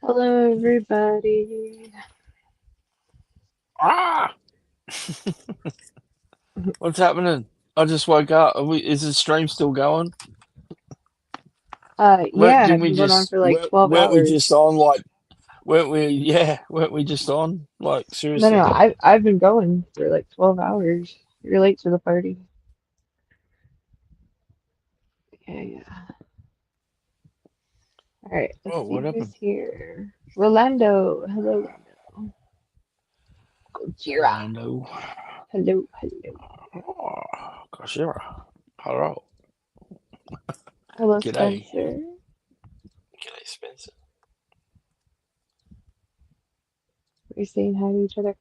Hello, everybody. Ah, what's happening? I just woke up. Is the stream still going? Yeah, Didn't I've we been going on just for like 12 weren't we just hours. on like weren't we? Yeah, weren't we just on like No, no, seriously? I've been going for like 12 hours. You're late to the party. Yeah, yeah. All right, let's Oh, see what who's happened? here. Rolando. Hello, Rolando. Gojira. Orlando. Hello, hello. Oh, gosh, yeah. Hello. Hello, G'day. Spencer. G'day, Spencer. We're saying hi to each other.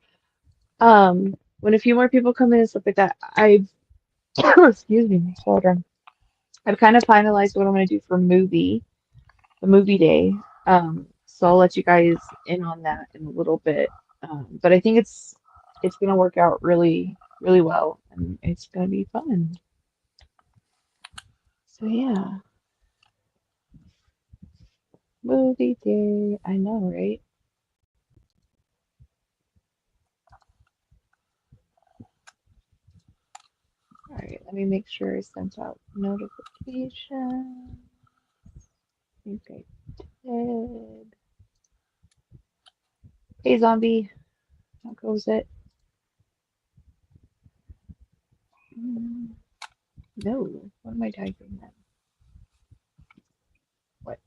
When a few more people come in and stuff like that, excuse me, I'm so drunk. I've kind of finalized what I'm going to do for the movie day. So I'll let you guys in on that in a little bit. But I think it's gonna work out really, really well, and it's gonna be fun. So yeah, movie day. I know, right? All right, let me make sure I sent out notification. I think I did. Hey, zombie, how goes it? Mm, no, what am I typing then? What?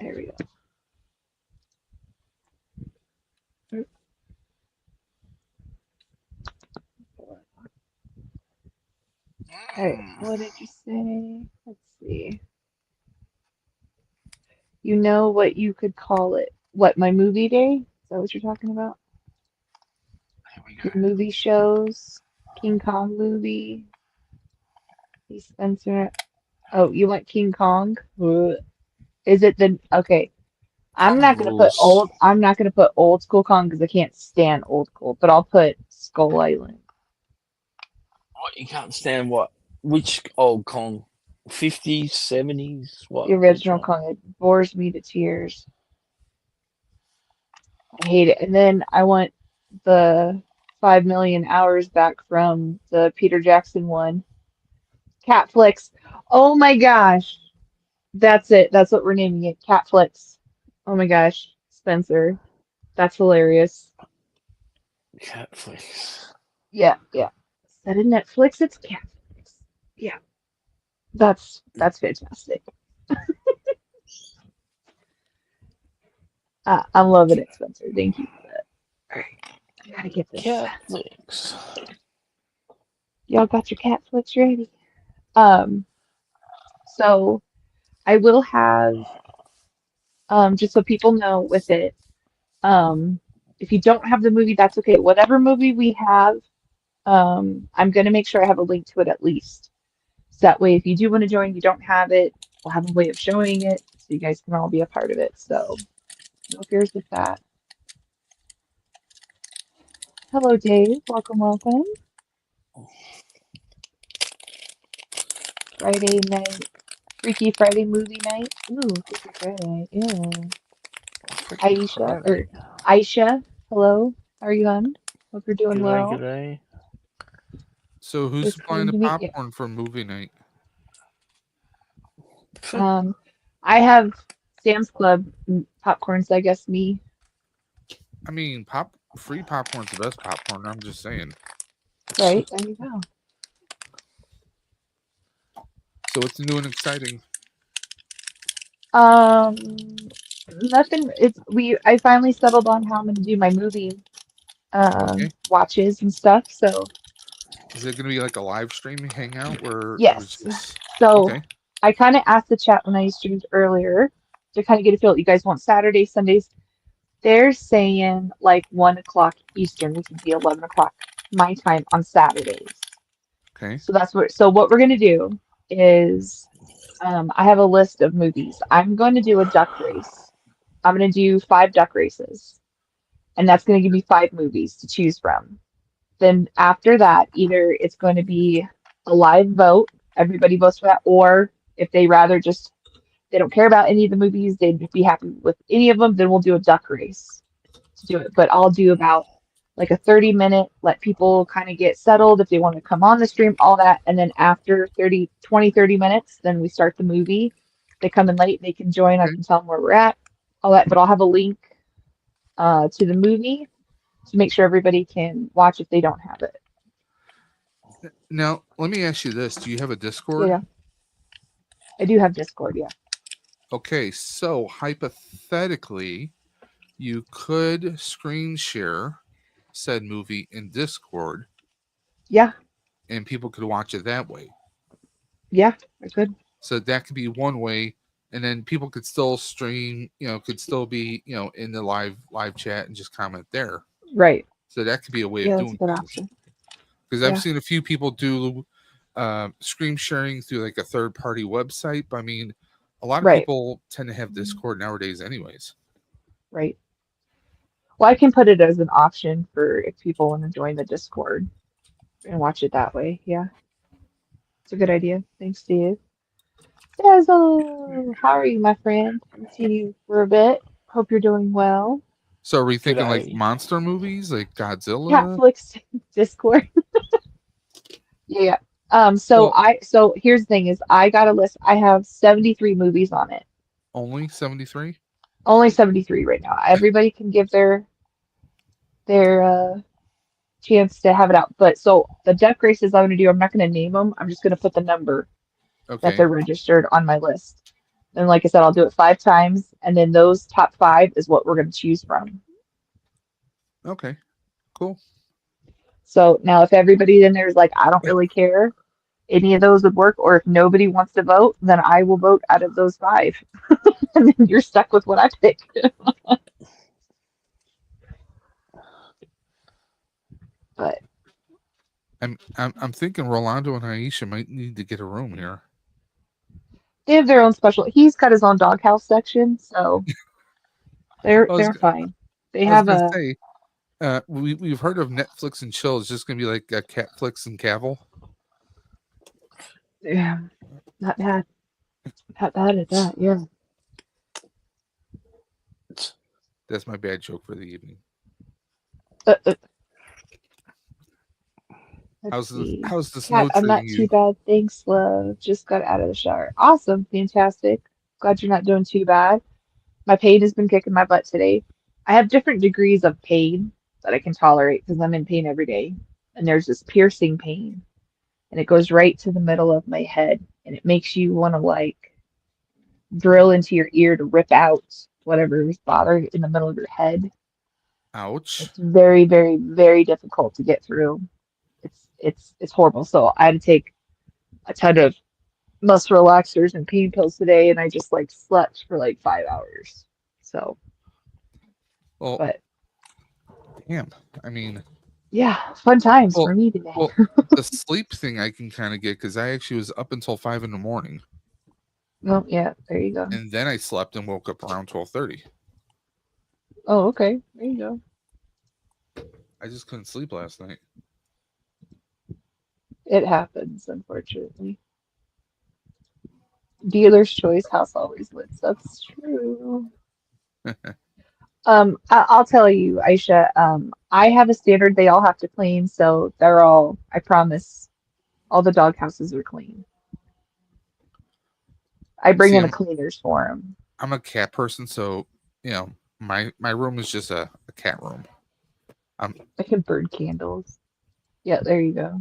There we go. All right, what did you say? Let's see. You know what you could call it? What, my movie day? Is that what you're talking about? Here we Your go. movie shows? King Kong movie? Hey, Spencer. Oh, you want King Kong? Ugh. Is it the okay? Kong rules. I'm not gonna put old school Kong because I can't stand old school, but I'll put Skull Island. What you can't stand? What? Which old Kong? 50s, 70s? The What? Which original one? Kong. It bores me to tears. I hate it. And then I want the 5 million hours back from the Peter Jackson one. Catflix. Oh my gosh. That's it. That's what we're naming it. Catflix. Oh my gosh. Spencer. That's hilarious. Catflix. Yeah, yeah. Instead of Netflix, it's Catflix. Yeah. That's fantastic. I'm loving it, Spencer. Thank you for that. All right. I gotta get this. Catflix. Y'all got your Catflix ready? Um, so I will have just so people know with it. Um, if you don't have the movie, that's okay. Whatever movie we have, I'm gonna make sure I have a link to it at least. So that way, if you do want to join, you don't have it, we'll have a way of showing it so you guys can all be a part of it. So no fears with that. Hello, Dave. Welcome, welcome. Friday night, Freaky Friday movie night. Ooh, Freaky Friday. Ew. Freaky Aisha Friday. or Aisha. Hello. How are you, hon? Hope you're doing G'day, well. g'day. So who's It's supplying coming the to meet you. popcorn for movie night? Um, I have Sam's Club popcorn, so I guess me, I mean, free popcorn's the best popcorn. I'm just saying. right? There you go. So what's new and exciting? Um, nothing. I finally settled on how I'm gonna do my movie Okay, watches and stuff. So is it gonna be like a live stream hangout where it was yes. just So okay? I kind of asked the chat when I streamed earlier to kind of get a feel. You guys want Saturdays, Sundays? They're saying like 1 o'clock Eastern, which would be 11 o'clock my time on Saturdays. Okay, So what we're gonna do is I have a list of movies. I'm going to do a duck race. I'm going to do 5 duck races, and that's going to give me 5 movies to choose from. Then after that, either it's going to be a live vote, everybody votes for that, or if they rather just they don't care about any of the movies, they'd be happy with any of them, then we'll do a duck race to do it. But I'll do about like a 30-minute, let people kind of get settled if they want to come on the stream, all that. And then after 30 minutes, then we start the movie. They come in late, they can join. I Okay. can tell them where we're at, all that. But I'll have a link to the movie to make sure everybody can watch if they don't have it. Now, let me ask you this: do you have a Discord? Yeah, I do have Discord. Yeah. Okay, so hypothetically, you could screen share said movie in Discord, Yeah. and people could watch it that way. Yeah. I could. So that could be one way, and then people could still stream. Could still be in the live chat and just comment there. Right. So that could be a way Yeah, of that's a doing good things. option. Because Yeah. I've seen a few people do screen sharing through like a third party website. But I mean, a lot of Right. people tend to have Discord nowadays, anyways. Right. Well, I can put it as an option for if people want to join the Discord and watch it that way. Yeah. It's a good idea. Thanks, Steve. Dazzle, how are you, my friend? Haven't seen you for a bit. Hope you're doing well. So are we thinking like G'day. monster movies, like Godzilla? Catflix Discord. Yeah. So Well, so here's the thing is I got a list. I have 73 movies on it. only 73? Only 73 right now. Everybody can give their chance to have it out. But so the deck races I'm going to do, I'm not going to name them. I'm just going to put the number that Okay. they're registered on my list. And like I said, I'll do it 5 times, and then those top 5 is what we're going to choose from. Okay. Cool. So now if everybody in there is like, I don't really care, any of those would work, or if nobody wants to vote, then I will vote out of those 5. And then you're stuck with what I pick. But I'm thinking Rolando and Aisha might need to get a room here. they have their own special. He's got his own doghouse section, so they're fine. They I was have gonna a say, we've heard of Netflix and chill. It's just gonna be like a Catflix and Cavill. yeah, not bad at that. Yeah. That's my bad joke for the evening. Let's see. How's the Kat, snow I'm not treating too you? bad. Thanks, love. Just got out of the shower. Awesome. Fantastic. Glad you're not doing too bad. My pain has been kicking my butt today. I have different degrees of pain that I can tolerate because I'm in pain every day. And there's this piercing pain, and it goes right to the middle of my head, and it makes you want to like drill into your ear to rip out whatever is bothering in the middle of your head. Ouch. It's very, very, very difficult to get through. It's horrible. So I had to take a ton of muscle relaxers and pain pills today, and I just like slept for like 5 hours. So, Well, but damn. I mean, yeah, fun times well, for me today. well, the sleep thing I can kind of get because I actually was up until 5 in the morning, Well, yeah, there you go. and then I slept and woke up around 12:30. Oh, okay. There you go. I just couldn't sleep last night. It happens, unfortunately. Dealer's choice, house always wins. That's true. I'll tell you, Aisha, I have a standard they all have to clean, so they're all, I promise, all the dog houses are clean. I bring See, in the cleaners for them. I'm a cat person, so my room is just a cat room. I can burn candles. Yeah, there you go.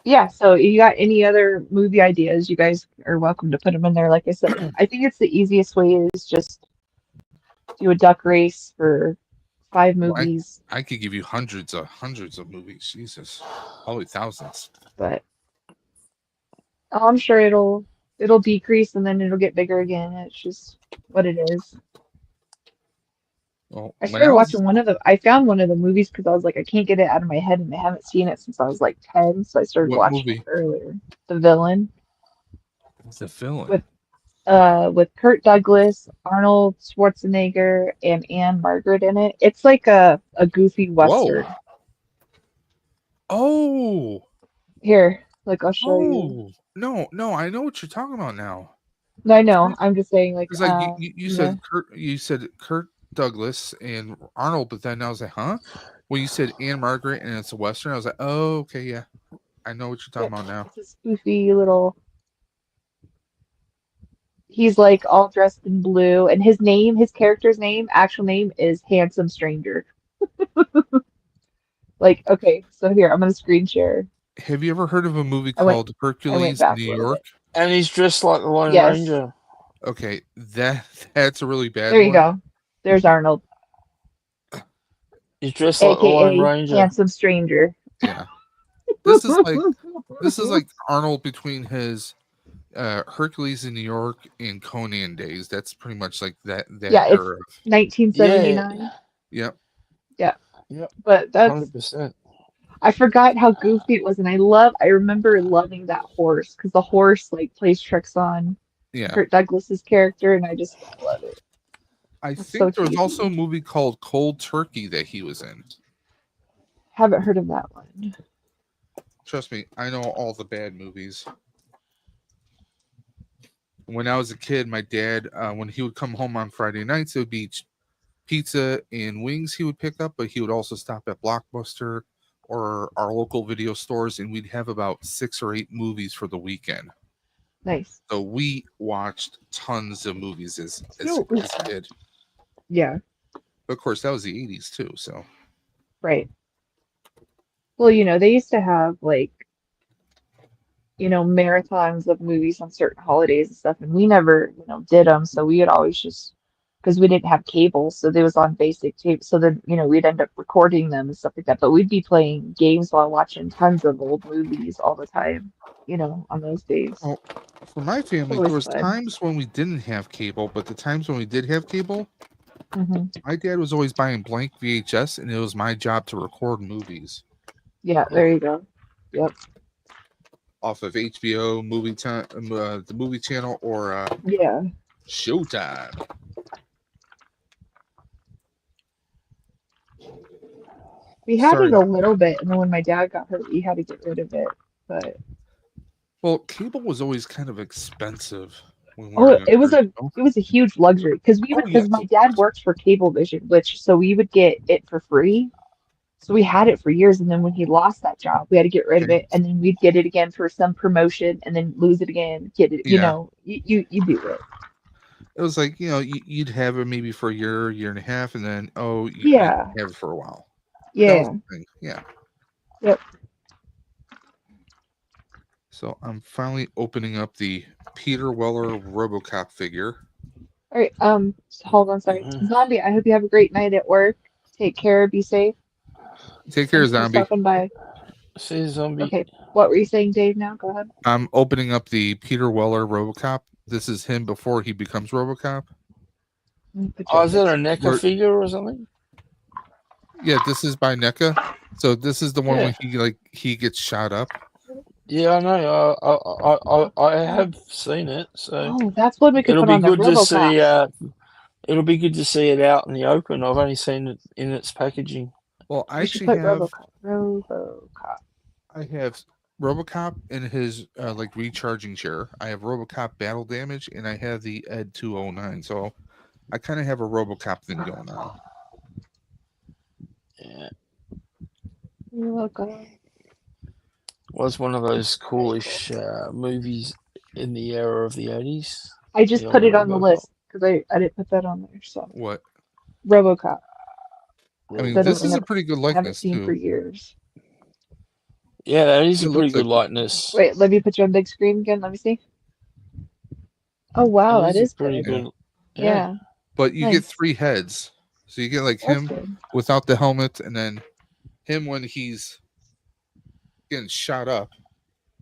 Yeah, so you got any other movie ideas, you guys are welcome to put them in there. Like I said, I think it's the easiest way is just do a duck race for 5 Well, movies. I could give you hundreds of movies. Jesus, probably thousands. But I'm sure it'll decrease and then it'll get bigger again. It's just what it is. Well, I when started I was watching I found one of the movies because I was like, I can't get it out of my head and I haven't seen it since I was like 10, so I started What watching movie? it earlier. The Villain The villain. with Kurt Douglas, Arnold Schwarzenegger, and Anne Margaret in it. It's like a goofy Whoa. western. Oh, Here, Like I'll show you. Oh no, I know what you're talking about now. No, I know. I'm just saying like It's like you yeah. said Kurt Douglas and Arnold, but then I was like, huh? When you said Anne Margaret and it's a western, I was like, oh, okay, yeah, I know what you're talking Yep. about now. It's a spoofy little. He's like all dressed in blue, and his character's name, actual name is Handsome Stranger. Like, okay, so here, I'm gonna screen share. Have you ever heard of a movie I went called I went Hercules back New a little York? bit. And he's dressed like the Lone Yes, Ranger. Okay, that's a really bad there you one. go. There's Arnold, He's dressed like the Lone aka Ranger. Handsome Stranger. Yeah, this is like Arnold between his Hercules in New York and Conan days. That's pretty much like that Yeah, it's era. Of, Yeah. 1979. yep. Yeah, Yep. but that's 100%. I forgot how goofy it was, and I remember loving that horse because the horse like plays tricks on Yeah. Kurt Douglas's character, and I love it. I It's so think there was also a cheesy. movie called Cold Turkey that he was in. Haven't heard of that one. Trust me, I know all the bad movies. When I was a kid, my dad, when he would come home on Friday nights, it would be pizza and wings he would pick up, but he would also stop at Blockbuster or our local video stores, and we'd have about 6 or 8 movies for the weekend. Nice. So we watched tons of movies as a kid. Yeah, But of course, that was the 80s too. So right. Well, they used to have like, marathons of movies on certain holidays and stuff, and we never, did them. So we would always just, because we didn't have cable, so they was on basic tape. So then, we'd end up recording them and stuff like that. But we'd be playing games while watching tons of old movies all the time, on those days. oh, for my It's family, there always was fun. times when we didn't have cable, but the times when we did have cable, Hmm. my dad was always buying blank VHS, and it was my job to record movies Yeah, there you go. Yep. off of HBO, movie time, the movie channel, or Yeah. Showtime. We had it Sorry. a little bit, and then when my dad got hurt, we had to get rid of it. But Well, cable was always kind of expensive when we were oh, it was younger. a it was a huge luxury because Oh because yes, my of dad course. worked for Cablevision, which so we would get it for free. So we had it for years, and then when he lost that job, we had to get rid of Okay. it, and then we'd get it again for some promotion, and then lose it again, get it. Yeah, You do it. it was like you'd have it maybe for a year and a half, and then you Yeah, have it for a while. That was yeah, the thing. Yeah. yep. So I'm finally opening up the Peter Weller RoboCop figure. All right. Hold on, sorry, Mhm. Zombie. I hope you have a great night at work. Take care. Be safe. Take care, Thanks for Zombie. stopping by. See, zombie. Okay, what were you saying, Dave? Now, go ahead. I'm opening up the Peter Weller RoboCop. This is him before he becomes RoboCop. Let me put you Oh, on is big that a screen. NECA figure or something? Yeah, this is by NECA. So this is the one Yeah. when he gets shot up. Yeah, I know. I have seen it, so Oh, that's one we could it'll put be on the good to see. RoboCops. It'll be good to see it out in the open. I've only seen it in its packaging. Well, I We should actually put have RoboCop. RoboCop in his like recharging chair. I have RoboCop Battle Damage, and I have the Ed 209. So I kind of have a RoboCop thing going on. Yeah, You're welcome. was one of those coolish movies in the era of the 80s. I just The put old it on the RoboCop. list because I didn't put that on there. So What? RoboCop. I mean, I this don't is a have pretty good I haven't likeness seen for too. years. Yeah, that is It a pretty looks good like likeness. Wait, let me put you on big screen again. Let me see. Oh wow, That that is a is pretty good. good. Yeah. Yeah, but you get nice. 3 heads. So you get like That's him good. without the helmet, and then him when he's getting shot up.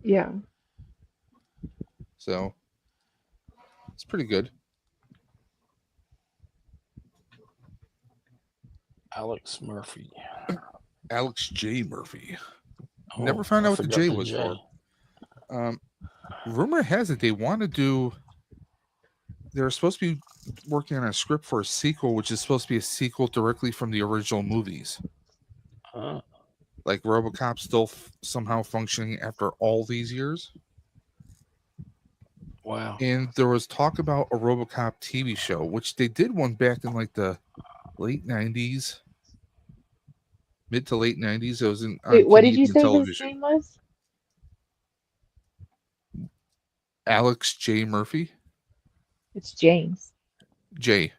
Yeah. So it's pretty good. Alex Murphy. Alex J. Murphy. Oh, Never found I out what the forgot J the was J. for. Rumor has it they want to do. They're supposed to be working on a script for a sequel, which is supposed to be a sequel directly from the original movies. Uh, like RoboCop still somehow functioning after all these years. Wow. And there was talk about a RoboCop TV show, which they did one back in like the late 90s, mid to late 90s. It was on Wait, what did you Canadian say his television. name was? Alex J. Murphy. It's James. J.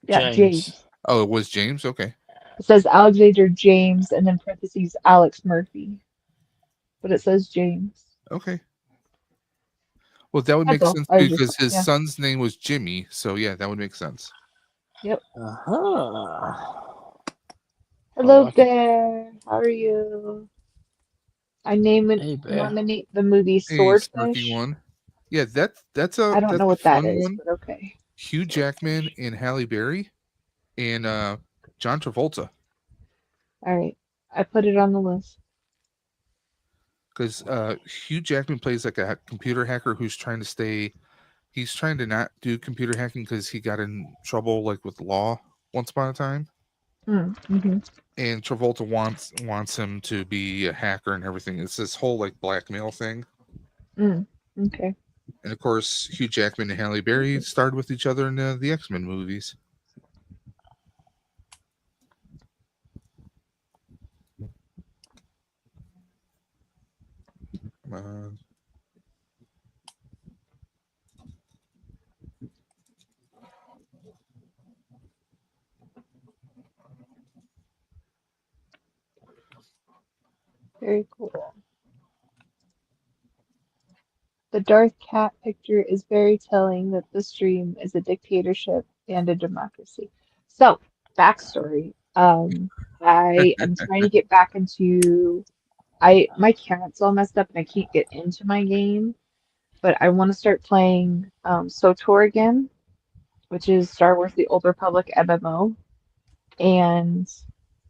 Yeah, James. Oh, it was James? Okay. It says Alexander James and then parentheses Alex Murphy. But it says James. Okay. Well, that would That's make all. sense I was because just, his yeah. son's name was Jimmy. So, yeah, that would make sense. Yep. Uh-huh. Hello like it. there. How are you? I nominate the movie A snarky Swordfish. one. Yeah, that's I don't know a what that fun is, one. but okay. Hugh Jackman and Halle Berry and John Travolta. All right. I put it on the list. Because Hugh Jackman plays like a computer hacker who's trying to stay. He's trying to not do computer hacking because he got in trouble like with law once upon a time. Mm-hmm. And Travolta wants him to be a hacker and everything. It's this whole like blackmail thing. Okay. And of course, Hugh Jackman and Halle Berry starred with each other in the X-Men movies. Very cool. The Darth Cat picture is very telling that the stream is a dictatorship and a democracy. So, backstory. I am trying to get back into my account's all messed up and I can't get into my game, but I want to start playing SOTOR again, which is Star Wars The Old Republic MMO. And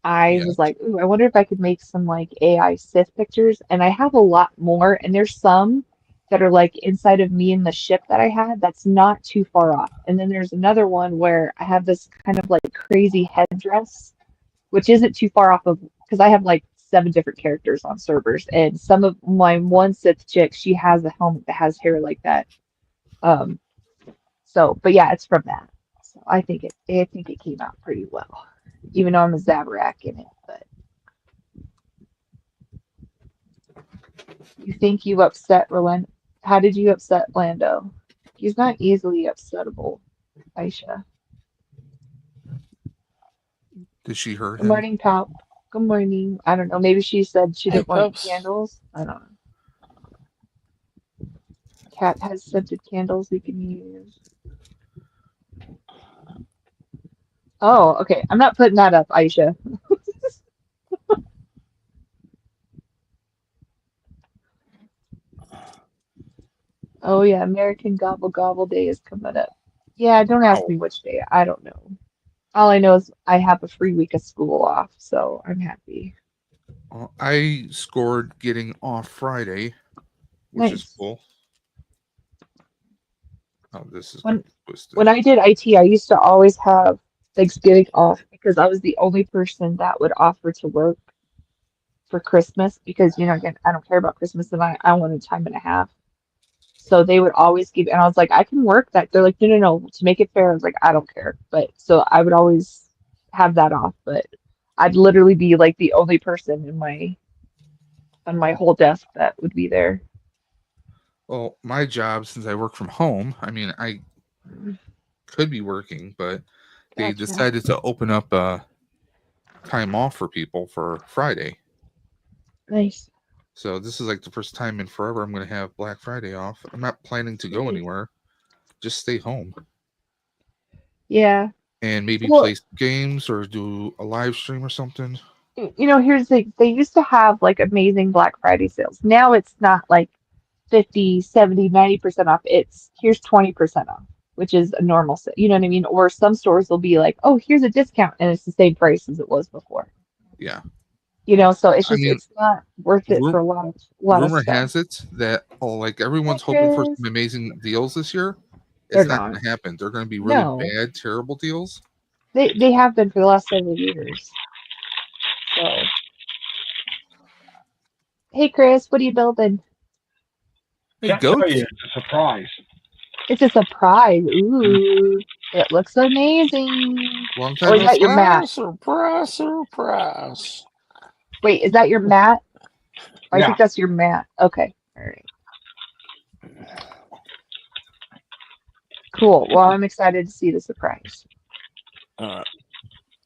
I was like, ooh, I wonder if I could make some like AI Sith pictures. And I have a lot more, and there's some that are like inside of me in the ship that I had that's not too far off. And then there's another one where I have this kind of like crazy headdress, which isn't too far off of because I have like 7 different characters on servers, and some of my one Sith chick, she has a helmet that has hair like that. But yeah, it's from that. So I think it came out pretty well, even though I'm a Zabrak in it. But you think you upset Roland? How did you upset Lando? He's not easily upsettable, Aisha. Did she hurt Good him? morning, Pop. Good morning. I don't know. Maybe she said she Hey, didn't want Pops. candles. I don't know. Cat has scented candles we can use. Oh, okay. I'm not putting that up, Aisha. Oh yeah, American Gobble Gobble Day is coming up. Yeah, don't ask Wow. me which day. I don't know. All I know is I have a free week of school off, so I'm happy. I scored getting off Friday, which is Nice. cool. Oh, this is When twisted. when I did IT, I used to always have Thanksgiving off because I was the only person that would offer to work for Christmas because, again, I don't care about Christmas and I wanted time and a half. So they would always give, and I was like, I can work that. They're like, no, no, no. To make it fair, I was like, I don't care. But so I would always have that off, but I'd literally be like the only person on my whole desk that would be there. Well, my job, since I work from home, I mean, I could be working, but they Gotcha. decided to open up time off for people for Friday. Nice. So this is like the first time in forever I'm going to have Black Friday off. I'm not planning to go Sweet. anywhere. Just stay home Yeah. and maybe Well, play games or do a live stream or something. here's the thing. They used to have like amazing Black Friday sales. Now it's not like 50, 70, 90% off. It's here's 20% off, which is a normal sale. You know what I mean? Or some stores will be like, oh, here's a discount, and it's the same price as it was before. Yeah. So it's I just mean, it's not worth it for a lot of rumor stuff. has it that like everyone's Hi, hoping for Chris. some amazing deals this year. They're It's not not. going to happen. They're going to be really No. bad, terrible deals. They have been for the last several years. So Hey, Chris, what are you building? Hey, Can't tell goats. you. It's a surprise. It's a surprise. Ooh, it looks amazing. Long Or time is no that your see. mat? Surprise, surprise. Wait, is that your mat? I Yeah. think that's your mat. Okay. All right. Cool. Well, I'm excited to see the surprise. All right.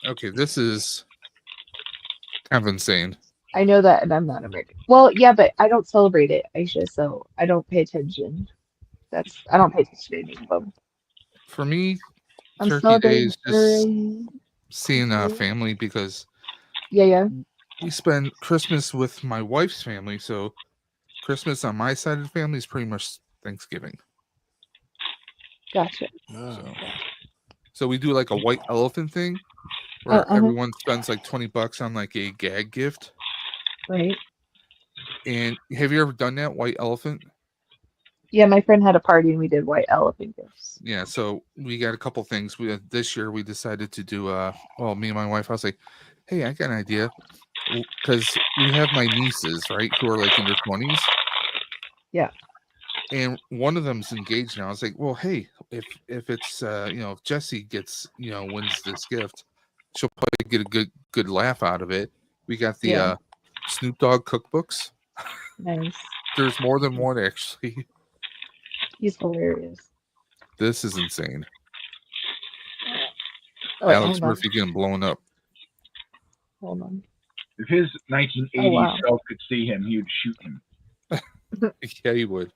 Okay, this is kind of insane. I know that, and I'm not American. Well, yeah, but I don't celebrate it, Aisha, so I don't pay attention. I don't pay attention to any of them. For me, I'm Turkey Day celebrating is just for seeing family because yeah, yeah, we spend Christmas with my wife's family, so Christmas on my side of the family is pretty much Thanksgiving. gotcha. Oh. So we do like a white elephant thing where Uh-huh, everyone spends like $20 on like a gag gift. right. And have you ever done that white elephant? Yeah, my friend had a party and we did white elephant gifts. Yeah, so we got a couple things. This year we decided to do well, me and my wife, I was like, hey, I got an idea. Because we have my nieces, right, who are like in their 20s. Yeah, And one of them's engaged now. I was like, well, hey, if it's if Jesse gets, wins this gift, she'll probably get a good laugh out of it. We got the yeah, Snoop Dogg cookbooks. nice. There's more than one actually. He's hilarious. This is insane. Oh, wait, Alex hold on, Murphy getting blown up. hold on. If his Oh 1980s wow. self could see him, he would shoot him. Yeah, he would.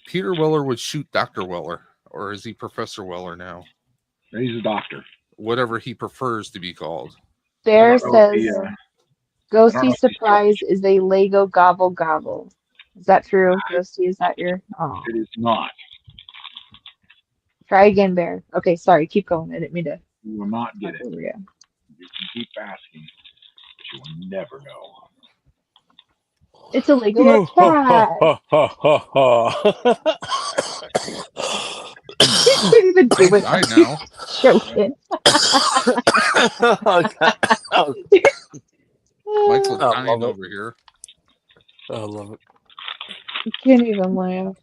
Peter Weller would shoot Dr. Weller, or is he Professor Weller now? He's a doctor. Whatever he prefers to be called. I Bear don't know if he. says I don't know Ghosty's if he's still. surprise is a Lego gobble gobble. Is that true, Ghosty? Is that your? Oh, It is not. try again, Bear. Okay, sorry. Keep going. I didn't mean to You will not get talk it. over you. You can keep asking, but you will never know. It's a Lego cat. He couldn't even do Don't it. die now. Joking. Michael's I dying love it. over here. I love it. You can't even laugh.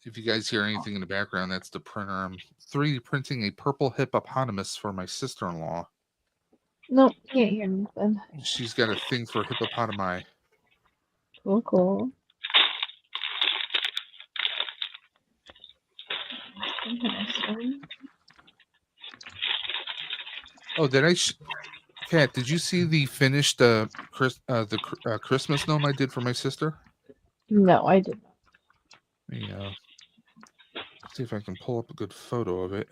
If you guys hear anything in the background, that's the printer. I'm 3D printing a purple hippopotamus for my sister-in-law. Nope, can't hear nothing. She's got a thing for hippopotami. Cool, cool. Awesome. Oh, Kat, did you see the finished Christmas gnome I did for my sister? No, I didn't. Yeah. See if I can pull up a good photo of it.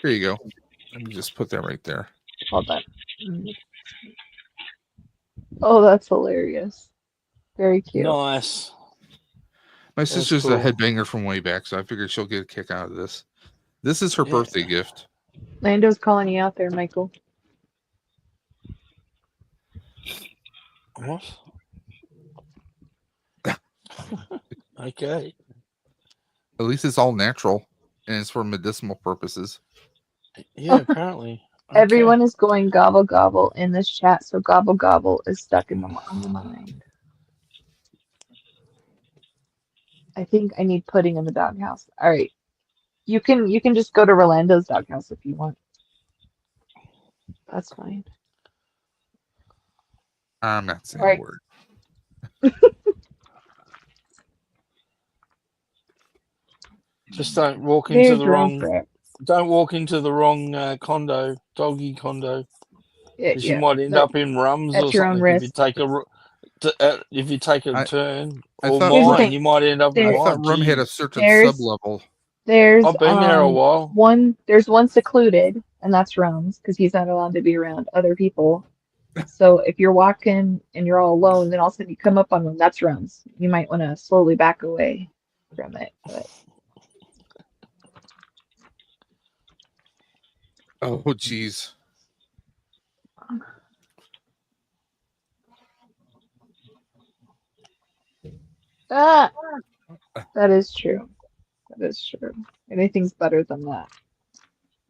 Here you go. Let me just put that right there. Hold on. Oh, that's hilarious. Very cute. Nice. My That's sister's cool. a headbanger from way back, so I figured she'll get a kick out of this. This is her Yeah. birthday gift. Lando's calling you out there, Michael. What? Okay. At least it's all natural, and it's for medicinal purposes. Yeah, apparently. Okay. Everyone is going gobble gobble in this chat, so gobble gobble is stuck on the mind. I think I need pudding in the doghouse. All right. You can just go to Rolando's doghouse if you want. That's fine. I'm not saying All right. a word. Just don't walk into There's the your own wrong. crap. Don't walk into the wrong doggy condo, because you Yeah, might end that, up in rums at or your own something if you risk. take if you take a I- turn. I Or thought Here's the mine, thing. you might end up in I There, thought mine. rum had a Jeez. certain there's sub-level. there's I've been there a while. there's one secluded, and that's Rums, because he's not allowed to be around other people. So if you're walking and you're all alone, then all of a sudden you come up on one, that's Rums. You might want to slowly back away from it. But Oh, geez. ah, That is true. That is true. Anything's better than that.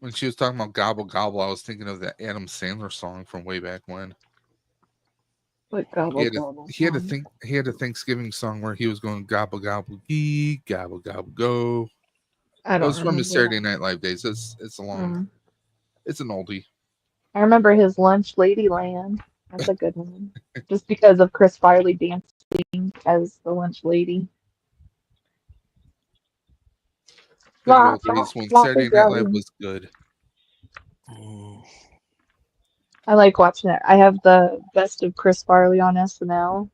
When she was talking about gobble gobble, I was thinking of that Adam Sandler song from way back when. Like He gobble had a gobble. he had a Thanksgiving song where he was going gobble gobble gee, gobble gobble go. I It don't was from his remember Saturday Night Live days. It's a that. long, it's an oldie. I remember his Lunch Ladyland. That's a good one. Just because of Chris Farley dancing as the lunch lady. Good Flop, old flop, days when floppy Saturday Night Live jelly. was good. I like watching it. I have the best of Chris Farley on SNL.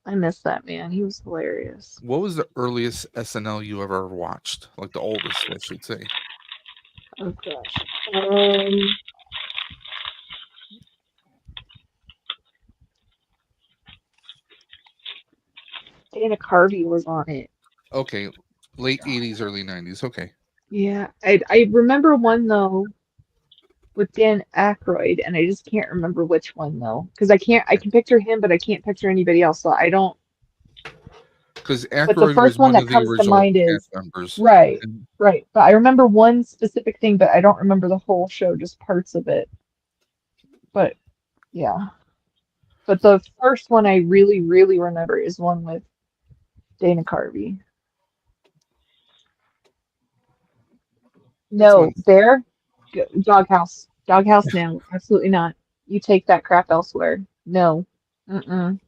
I miss that man. He was hilarious. What was the earliest SNL you ever watched? Like the oldest, I should say. Oh gosh. Dana Carvey was on it. Okay, late 80s, early 90s. Okay. Yeah, I remember one though with Dan Aykroyd, and I just can't remember which one though, because I can picture him, but I can't picture anybody else. So I don't. Because But the Aykroyd first was one one that of the comes to original mind cast is members. right, And right. But I remember one specific thing, but I don't remember the whole show, just parts of it. But yeah. But the first one I really, really remember is one with Dana Carvey. that's when No, Bear, Doghouse. Doghouse, no, absolutely not. You take that crap elsewhere. No. Mm-mm.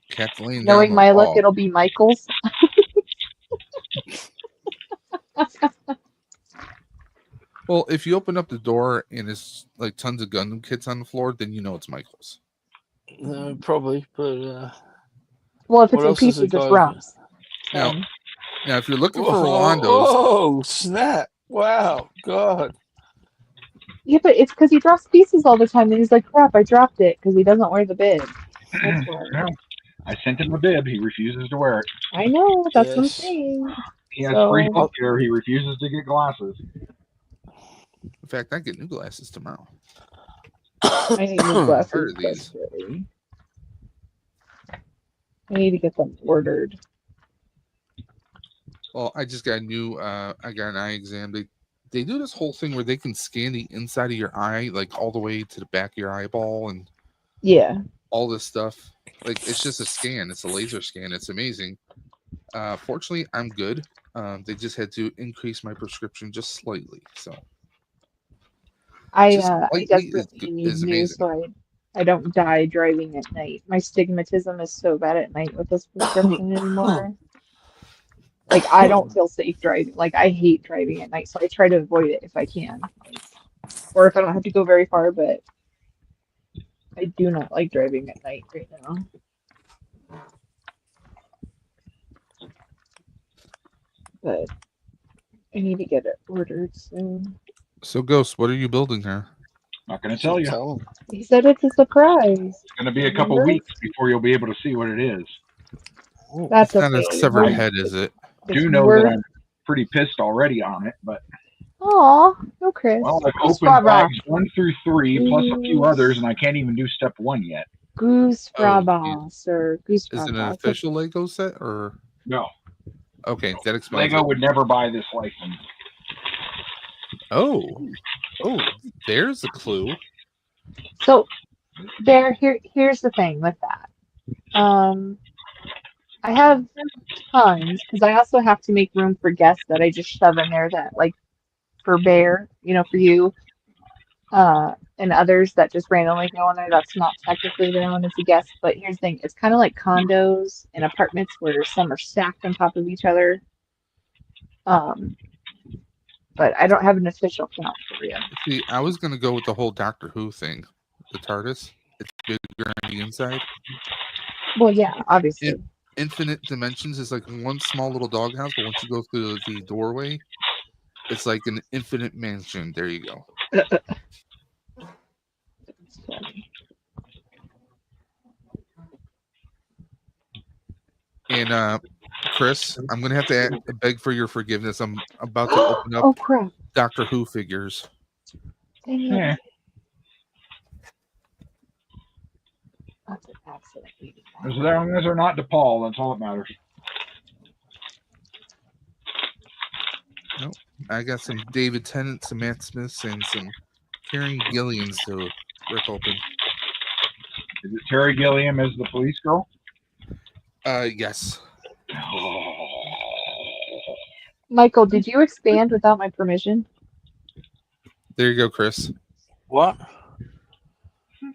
Cat's laying down Knowing the my luck, law. it'll be Michael's. Well, if you open up the door and it's like tons of Gundam kits on the floor, then you know it's Michael's. Probably, but Well, if it's what in else is it pieces, it's got? Rum's. Now, So, now if you're looking for Whoa, Rolando's, oh, snap. Wow, God. yeah, but it's because he drops pieces all the time, and he's like, crap, I dropped it because he doesn't wear the bib. That's why. No, I sent him a bib. He refuses to wear it. I know, that's what I'm Yes. saying. He has free So, healthcare. He refuses to get glasses. in fact, I get new glasses tomorrow. I need new I'm tired glasses of these. desperately. I need to get them ordered. Well, I just got a new. I got an eye exam. They do this whole thing where they can scan the inside of your eye, like all the way to the back of your eyeball, and Yeah. all this stuff. Like it's just a scan. It's a laser scan. It's amazing. Fortunately, I'm good. They just had to increase my prescription just slightly. So just I slightly desperately need is new amazing. so I don't die driving at night. My stigmatism is so bad at night with this prescription anymore. Like I don't feel safe driving. Like I hate driving at night, so I try to avoid it if I can. Or if I don't have to go very far, but I do not like driving at night right now. But I need to get it ordered soon. So, Ghost, what are you building here? Not going to tell you. It's Tell him. He said it's a surprise. going to be a couple Remember? weeks before you'll be able to see what it is. That's It's not a okay. severed We're, head, is it? it's Do know that worth. I'm pretty pissed already on it, but Aw, no, Chris. well, I've Goose opened Fraba. bags 1 through 3 plus a few others, and I can't even do step 1 yet. Goose Oh, Fraba, sir. Goose Is it an Fraba. official Lego set or? No, Okay, that explains Lego it. would never buy this license. Oh, there's a clue. So here's the thing with that. I have tons because I also have to make room for guests that I just shove in there that like for Bear, for you, and others that just randomly go in there. That's not technically their own as a guest, but here's the thing: it's kind of like condos and apartments where some are stacked on top of each other. But I don't have an official count for you. See, I was gonna go with the whole Doctor Who thing. The TARDIS. It's bigger on the inside. Well, yeah, obviously. Infinite dimensions is like one small little doghouse, but once you go through the doorway, it's like an infinite mansion. There you go. It's funny. And Chris, I'm gonna have to beg for your forgiveness. I'm about to open up Oh crap! Doctor Who figures. Dang it. Yeah. That's an accident. As long as they're not DePaul, that's all that matters. Nope. I got some David Tennant, some Matt Smiths, and some Karen Gillians to rip open. Is it Terry Gilliam as the police girl? Yes. Michael, did you expand without my permission? There you go, Chris. What?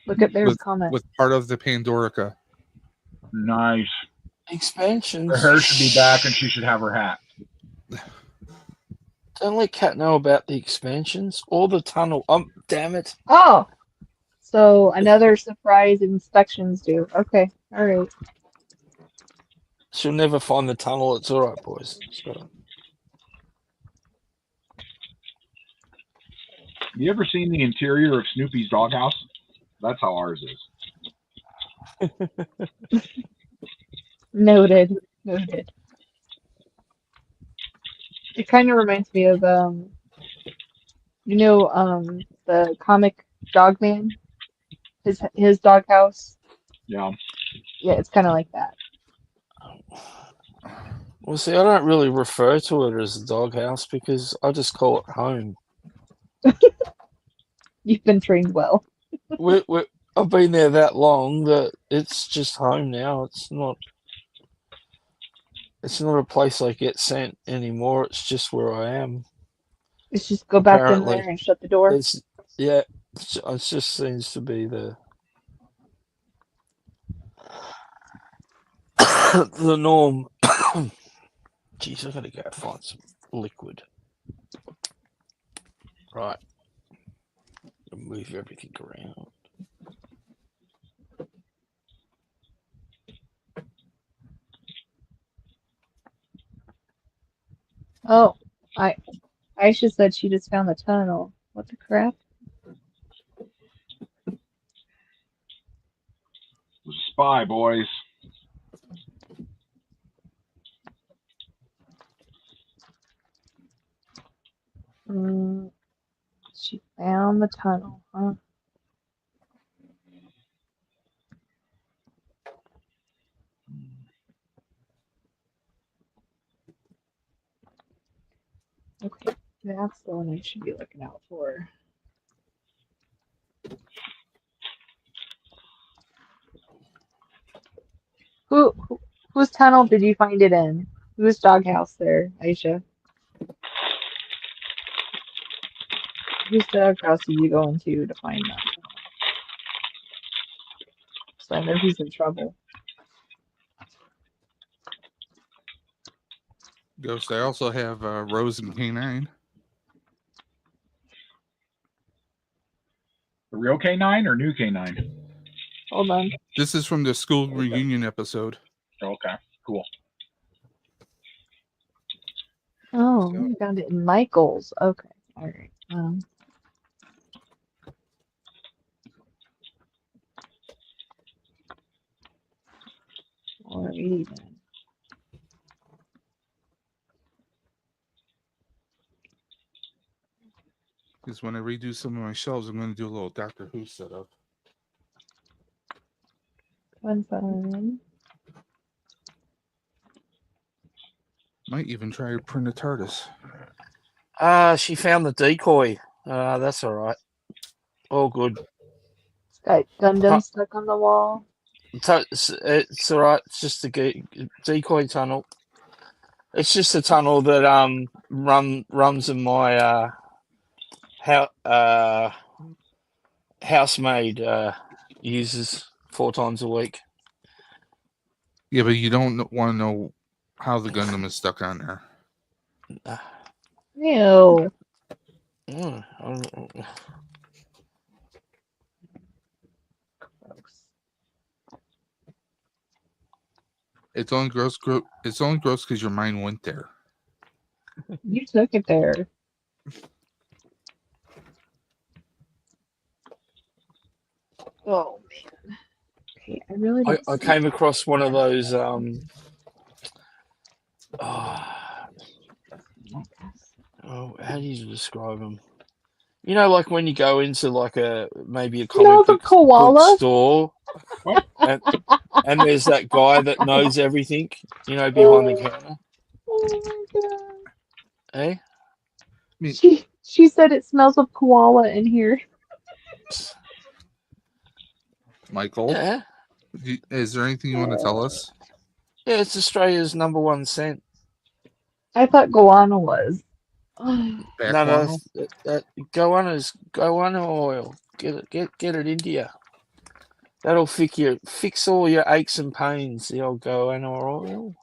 Look at Bear's comment. With part of the Pandorica. Nice. Expansions. Her hair should be back and she should have her hat. Don't let Kat know about the expansions or the tunnel. Damn it. Oh, so another surprise inspections due. Okay, all right. She'll never find the tunnel. It's all right, boys. So, You ever seen the interior of Snoopy's doghouse? That's how ours is. Noted. Noted. It kind of reminds me of the comic Dogman, his doghouse. Yeah. Yeah, it's kind of like that. well, see, I don't really refer to it as a doghouse because I just call it home. You've been trained well. I've been there that long that it's just home now. It's not a place I get sent anymore. It's just where I am. Let's just go back in Apparently. there and shut the door. It just seems to be the the norm. Jeez, I gotta go find some liquid. Right. Move everything around. Oh, Aisha said she just found the tunnel. What the crap? It was a spy, boys. She found the tunnel, huh? Okay, that's the one I should be looking out for. Whose tunnel did you find it in? Whose doghouse there, Aisha? Whose doghouse did you go into to find that tunnel? So I know he's in trouble. Ghost, I also have Rose and K9. The real K9 or new K9? Hold on. This is from the school reunion episode. Okay, cool. Oh, we found it in Michael's. Okay, all right. Alrighty then. Because when I redo some of my shelves, I'm going to do a little Doctor Who setup. Fun. Might even try to print a TARDIS. She found the decoy. That's all right. All good. It's got Gundam stuck on the wall. It's all right. It's just a decoy tunnel. It's just a tunnel that runs in my housemaid uses 4 times a week. Yeah, but you don't want to know how the Gundam is stuck on there. Ew. It's only gross. It's only gross because your mind went there. You took it there. Oh man. Okay, I really don't I see came across one of those how do you describe them? You know, like when you go into like maybe a comic the book koala? store. What? and there's that guy that knows everything, behind the counter. Oh my god. Eh? I mean, She said it smells of koala in here. Michael, Yeah. is there anything you want to tell us? Yeah, it's Australia's #1 scent. I thought goanna was. Oh, Back No, no, guano? that goanna oil. Get it into you. That'll fix all your aches and pains. The old goanna oil.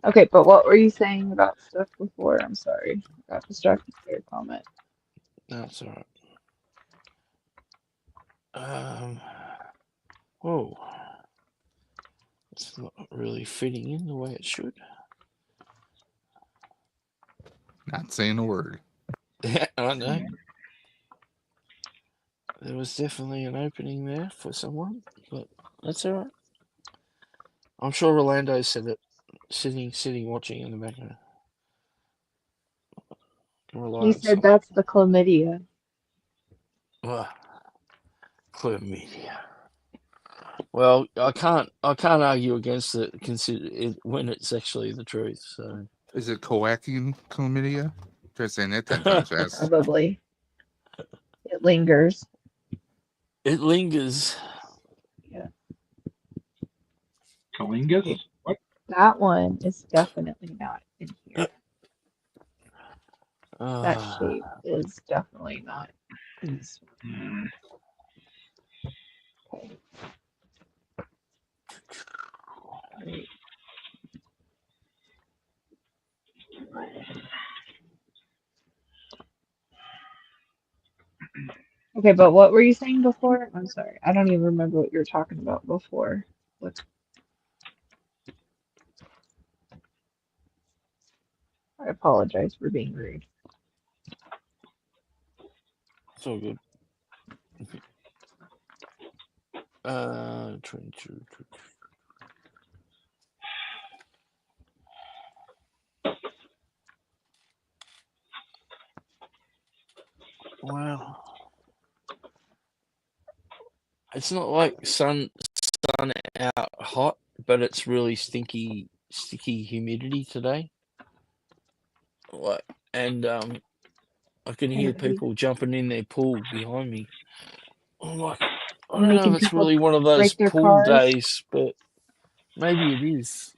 okay, but what were you saying about stuff before? I'm sorry. Got distracted by your comment. No, it's all right. Whoa, it's not really fitting in the way it should. Not saying a word. Yeah, I know. There was definitely an opening there for someone, but that's all right. I'm sure Orlando said it, sitting, watching in the background. He said that's the chlamydia. Chlamydia. Well, I can't argue against it, consider it when it's actually the truth. So Is it coagulant chlamydia? Try saying that 10 times fast. Probably. It lingers. it lingers. Yeah. Kalingas? What? That one is definitely not in here. That shape is definitely not in this one. Okay. Great. Okay, but what were you saying before? I'm sorry. I don't even remember what you were talking about before. What? I apologize for being rude. It's all good. 22. Wow. It's not like sun out hot, but it's really sticky humidity today. Like, and I can hear people jumping in their pool behind me. I'm like, I don't know Making if it's people really one of those break their pool cars. days, but maybe it is.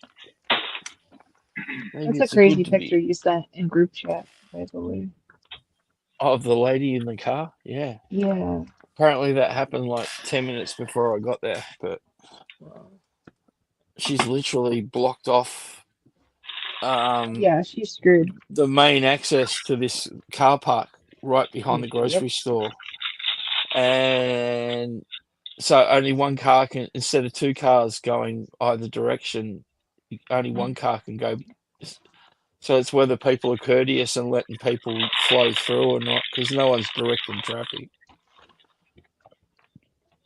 Maybe That's a it's a crazy good to picture be. you sent in group chat, by the way. Of the lady in the car, yeah. Yeah. Apparently that happened like 10 minutes before I got there, but she's literally blocked off Yeah, she's screwed. the main access to this car park right behind the grocery Yep. store. And so only one car can, instead of two cars going either direction, only one car can go. So it's whether people are courteous and letting people flow through or not, because no one's directing traffic.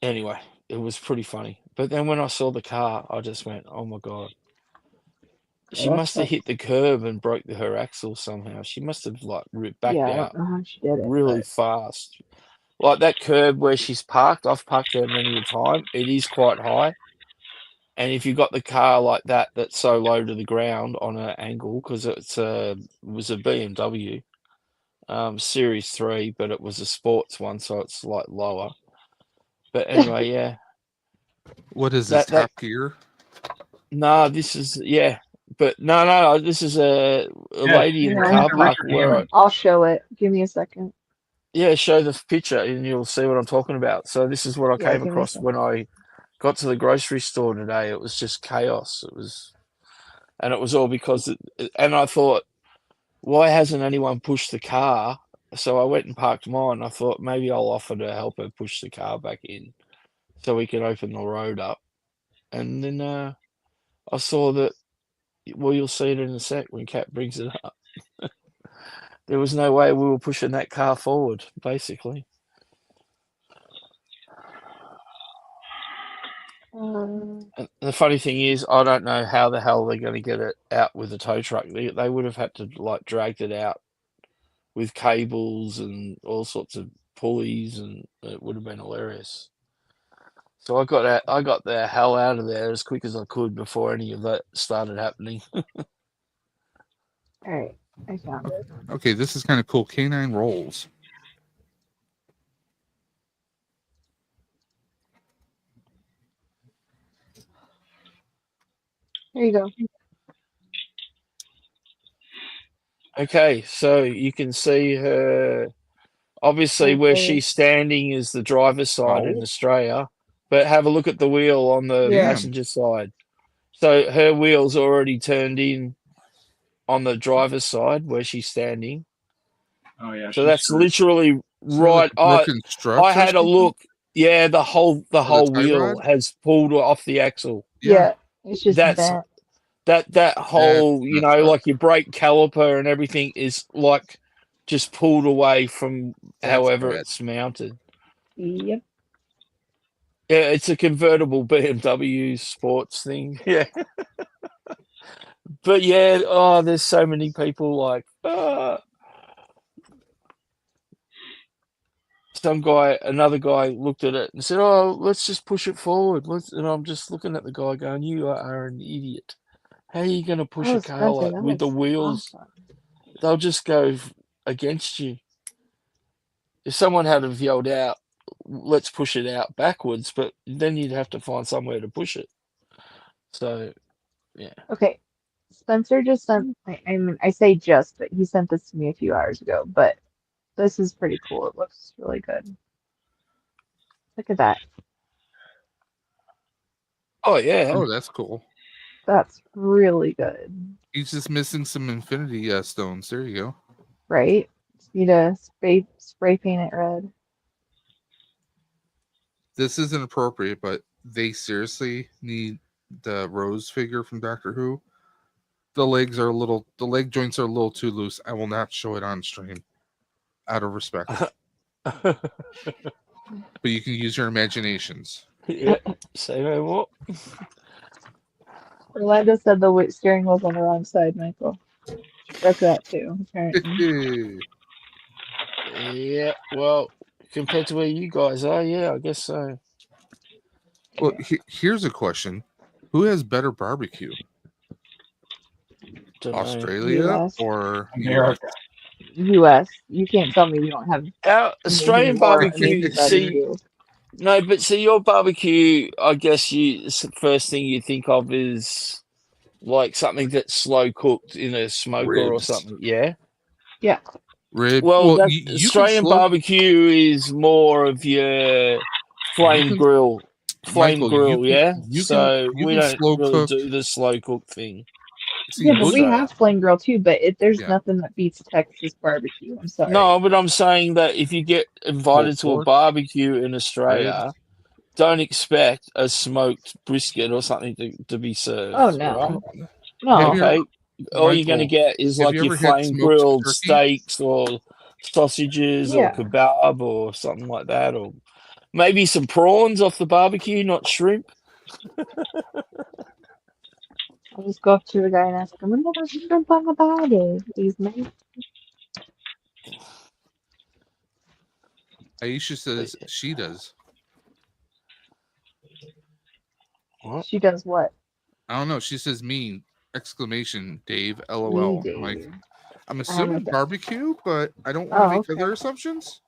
Anyway, it was pretty funny. But then when I saw the car, I just went, "Oh my god!" She Oh, that must have hit sucks. the curb and broke her axle somehow. She must have like backed Yeah, I don't out know how she did it, really but fast. Like that curb where she's parked, I've parked there many a time. It is quite high. And if you got the car like that, that's so low to the ground on an angle, because it was a BMW, Series 3, but it was a sports one, so it's like lower. But anyway, yeah. What is this, That Top Gear? no, this is but no, this is a Yes, lady in the yeah, car Richard park where Hammond. I'll show it. Give me a second. show the picture and you'll see what I'm talking about. So this is what I Yeah, came give me a across when second. I got to the grocery store today. It was just chaos. And it was all because and I thought, why hasn't anyone pushed the car? So I went and parked mine. I thought maybe I'll offer to help her push the car back in so we can open the road up. And then I saw that, well, you'll see it in a sec when Kat brings it up. There was no way we were pushing that car forward, basically. Um, And the funny thing is, I don't know how the hell they're going to get it out with a tow truck. They would have had to like dragged it out with cables and all sorts of pulleys, and it would have been hilarious. So I got the hell out of there as quick as I could before any of that started happening. All right, I found it. Okay, this is kind of cool. Canine rolls. There you go. Okay, so you can see her. Obviously, Right where there. she's standing is the driver's side in Oh. Australia, but have a look at the wheel on the Yeah. passenger side. So her wheel's already turned in on the driver's side where she's standing. Oh yeah. So she's that's screwed. literally Is there, like, right. broken struts I or had a something? look. Yeah, the whole the tie wheel rod? has pulled off the axle. Yeah, it's just That's bent. that whole, That's you messed know, up. like your brake caliper and everything is like just pulled away from That's however bad. it's mounted. Yep. Yeah, it's a convertible BMW sports thing. Yeah. But yeah, oh, there's so many people like another guy looked at it and said, "Oh, let's just push it forward." And I'm just looking at the guy going, "You are an idiot. How are you going to push Oh, a car Spencer, like that with the looks wheels? awesome. They'll just go against you." If someone had have yelled out, "Let's push it out backwards," but then you'd have to find somewhere to push it. So, yeah. Okay, Spencer just sent. I mean, I say just, but he sent this to me a few hours ago. But this is pretty cool. It looks really good. Look at that. Oh, yeah. Oh, that's cool. That's really good, He's just missing some infinity stones. There you go. right? Just need to spray paint it red. This isn't appropriate, but they seriously need the Rose figure from Doctor Who. The leg joints are a little too loose. I will not show it on stream out of respect. But you can use your imaginations. Yeah. Say no more. Orlando said the steering wheel's on the wrong side, Michael. Broke that too, apparently. Yeah, well, compared to where you guys are, yeah, I guess so. Well, here's a question: who has better barbecue, Don't know. Australia US. or America. US. You can't tell me you don't have Our Australian more barbecue, amazing see, barbecue. no, but see, your barbecue, I guess first thing you think of is like something that's slow cooked in a smoker or Ribs. something, yeah? Yeah. rib? Well, Well, that's, you can Australian slow. barbecue is more of your flame can- grill. Flame Michael, grill, yeah? you So can we don't slow really cook. do the slow cook thing. See, Yeah, in but we Australia. have flame grill too, but there's Yeah. nothing that beats Texas barbecue. I'm sorry. No, but I'm saying that if you get invited to a pork, barbecue in Australia, ribs. don't expect a smoked brisket or something to be served. Oh no. Right? No. Have you Okay. All you're going to Michael, get is have like you your ever had flame smoked grilled turkey? steaks or sausages or Yeah. kebab or something like that, or maybe some prawns off the barbecue, not shrimp. I'll just go up to the guy and ask him, "What about shrimp on the barbie, please, mate?" Aisha says she does. What? She does what? I don't know. She says me! Exclamation Dave! Me, LOL. Dave. I'm like, I'm I assuming don't know. barbecue, but I don't want to Oh, make okay. other assumptions.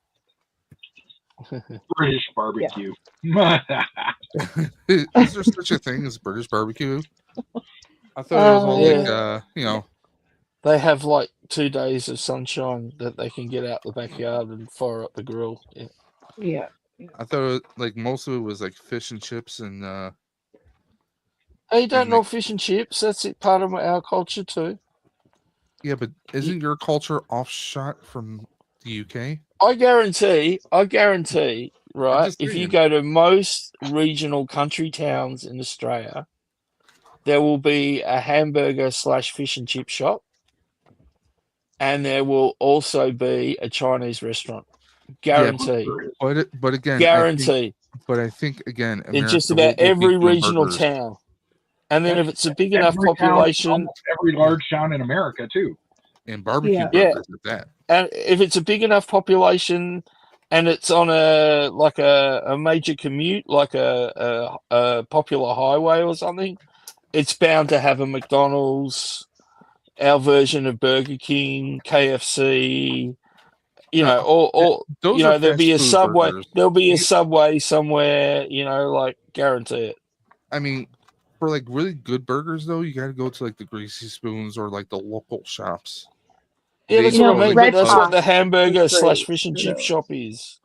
British barbecue. Is there such a thing as British barbecue? I thought it was all Yeah. like, They have like 2 days of sunshine that they can get out the backyard and fire up the grill. Yeah. Yeah. I thought like most of it was like fish and chips and Hey, you don't And know like- fish and chips? That's it, part of our culture too. yeah, but isn't your culture offshot from the UK? I guarantee, right? just If you saying. go to most regional country towns in Australia, there will be a hamburger / fish and chip shop, and there will also be a Chinese restaurant. Guarantee. But again, Guarantee. I think again, In America just about will beat every them regional burgers. town. And then if it's a big enough Every town, population, almost every large town in America too. And barbecue Yeah. burgers at that. and if it's a big enough population and it's on a major commute, like a popular highway or something, it's bound to have a McDonald's, our version of Burger King, KFC. No, Or those are there'll be fast a food Subway. burgers. There'll be a Subway somewhere. Like guarantee it. I mean, for like really good burgers though, you got to go to like the Greasy Spoons or like the local shops. Yeah, that's You what I know, mean. like But Red that's what Top the is hamburger slash great fish and for chip shop those. is.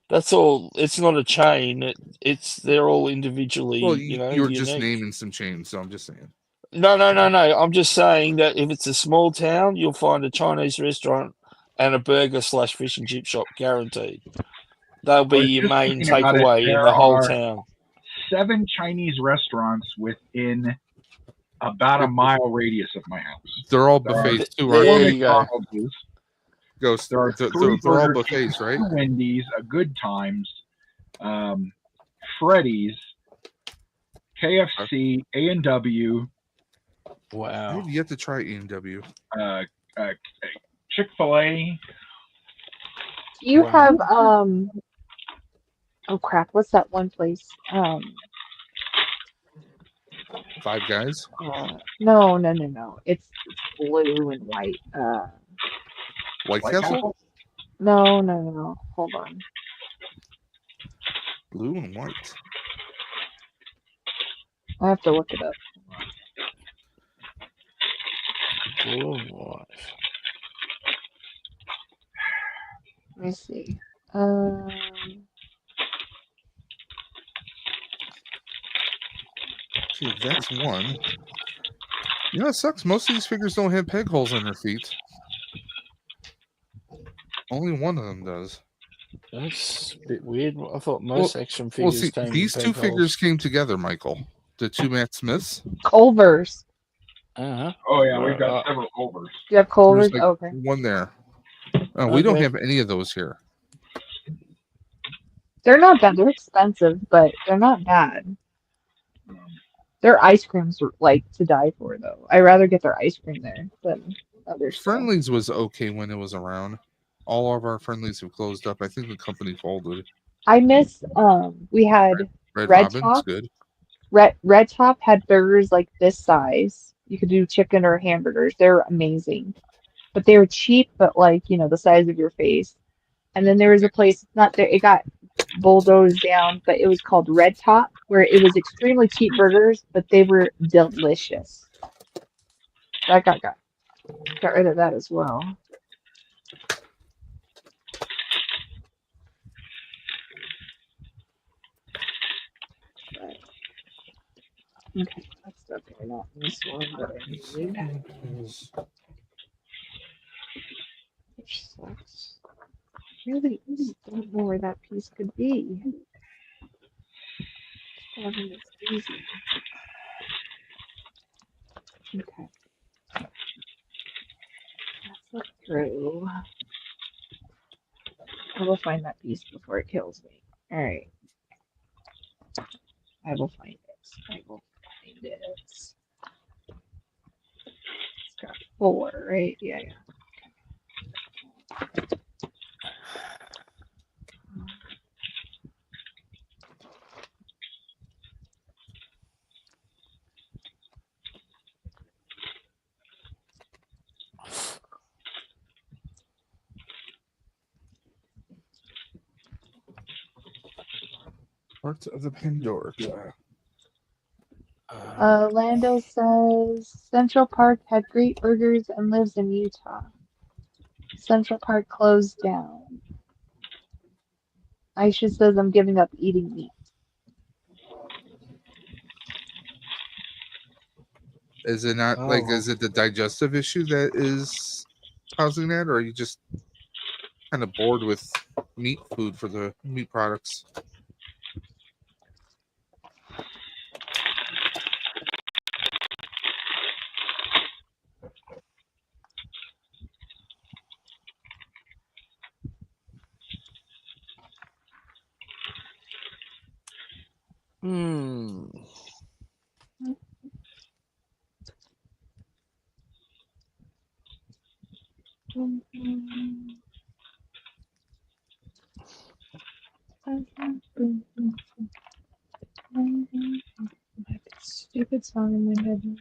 That's all. It's not a chain. They're all individually, Well, you're just unique. naming some chains, so I'm just saying. No. I'm just saying that if it's a small town, you'll find a Chinese restaurant and a burger slash fish and chip shop guaranteed. They'll I be was your just main thinking about it. takeaway in There the whole are town. 7 Chinese restaurants within about a mile radius of my house. They're all There are buffets too, 4 aren't There they? you go. McDonald's. Ghost. There are They're 3 all Burger buffets, Kings, right? 2 Wendy's, a Good Times, Freddy's, KFC, A&W, I Wow. have yet to try A&W. uh, Chick-fil-A. Do you Wow. have oh crap, what's that one place? Five Guys. No. It's blue and white. White White Castle. Castle? No. Hold on. Blue and white. I have to look it up. Blue and white. Let me see. See, that's one. You know, it sucks. Most of these figures don't have peg holes in their feet. Only one of them does. That's a bit weird. I thought most action Well, figures see, came these in two peg figures holes. came together, Michael. The two Matt Smiths. Culver's. Uh-huh. Oh, yeah, we've got several Culvers. Do you have Culver's? There's like Okay. one there. We don't Okay. have any of those here. They're not bad. They're expensive, but they're not bad. Their ice creams are like to die for, though. I'd rather get their ice cream there than other stuff. Friendlies was okay when it was around. All of our Friendlies have closed up. I think the company folded. I miss we had Red Red Robin's Top. good. Red Top had burgers like this size. You could do chicken or hamburgers. They're amazing. But they were cheap, but like, the size of your face. And then there was a place, not there, it got bulldozed down, but it was called Red Top, where it was extremely cheap burgers, but they were delicious. That got rid of that as well. But, okay, that's okay, not this one, but I need. Which sucks. Really don't know where that piece could be. Having this easy. Okay. Let's look through. I will find that piece before it kills me. Alright. I will find it. I will find it. It's got 4, right? Yeah. Parts of the Pandora. Lando says Central Park had great burgers and lives in Utah. Central Park closed down. Aisha says I'm giving up eating meat. Is it not is it the digestive issue that is causing that, or are you just kind of bored with meat food for the meat products? Hmm. Stupid song in my head.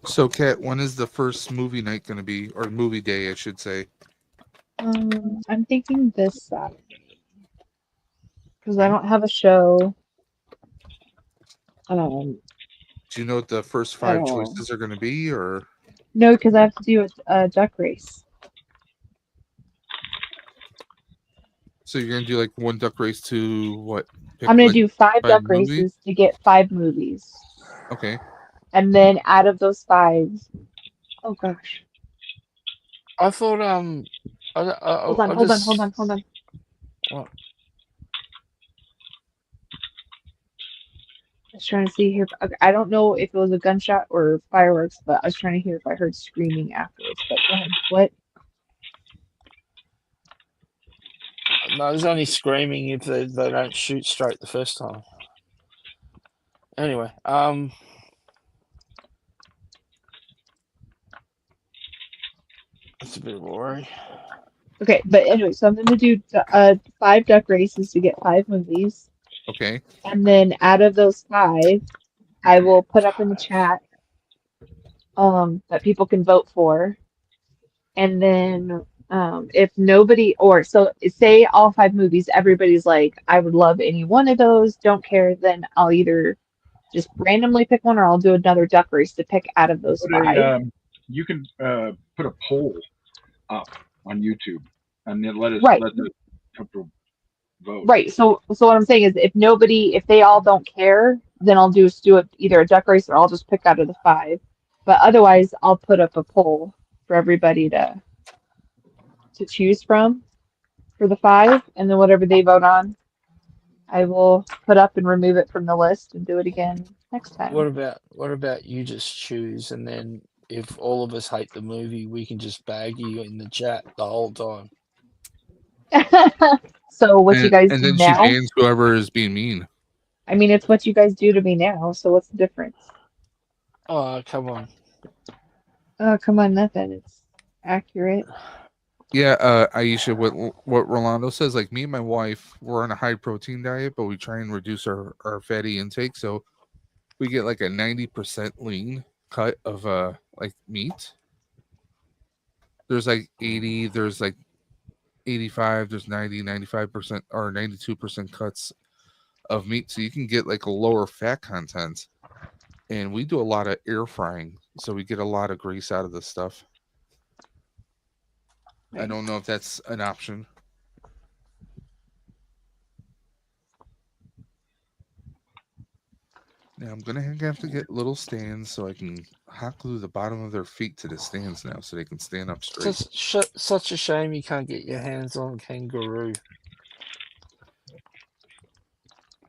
So, Kat, when is the first movie night going to be, or movie day, I should say? I'm thinking this Saturday because I don't have a show. Um, Do you know what the first at 5 all. choices are going to be, or No, because I have to do a duck race. so you're going to do like one duck race to what? Pick I'm gonna like do 5 5 duck movies? races to get 5 movies, Okay. and then out of those 5, oh gosh, I thought hold on, I hold on, just hold on, hold on. what? I was trying to see here. Okay, I don't know if it was a gunshot or fireworks, but I was trying to hear if I heard screaming afterwards. But go ahead. What? No, there's only screaming if they don't shoot straight the first time. Anyway, it's a bit of a worry. Okay, but anyway, so I'm gonna do 5 duck races to get 5 movies, Okay. and then out of those 5, I will put up in the chat that people can vote for, and then if nobody or so say all 5 movies, everybody's like, I would love any one of those, don't care, then I'll either just randomly pick one or I'll do another duck race to pick out of those 5. You can put a poll up on YouTube and then let Right. the people vote. Right. So what I'm saying is if they all don't care, then I'll do either a duck race or I'll just pick out of the 5. But otherwise I'll put up a poll for everybody to choose from for the 5, and then whatever they vote on, I will put up and remove it from the list and do it again next time. What about you just choose, and then if all of us hate the movie, we can just bag you in the chat the whole time. So what you guys And do then she now? bans whoever is being mean. I mean, it's what you guys do to me now. So what's the difference? Oh, come on. Oh, come on, nothing. It's accurate. Yeah, Aisha, what Rolando says, like me and my wife, we're on a high protein diet, but we try and reduce our fatty intake. So we get like a 90% lean cut of like meat. There's like 80, there's like 85, there's 90, 95% or 92% cuts of meat. So you can get like a lower fat content. And we do a lot of air frying. So we get a lot of grease out of this stuff. I don't know if that's an option. Now I'm gonna have to get little stands so I can hot glue the bottom of their feet to the stands now, so they can stand up straight. Such a shame you can't get your hands on kangaroo.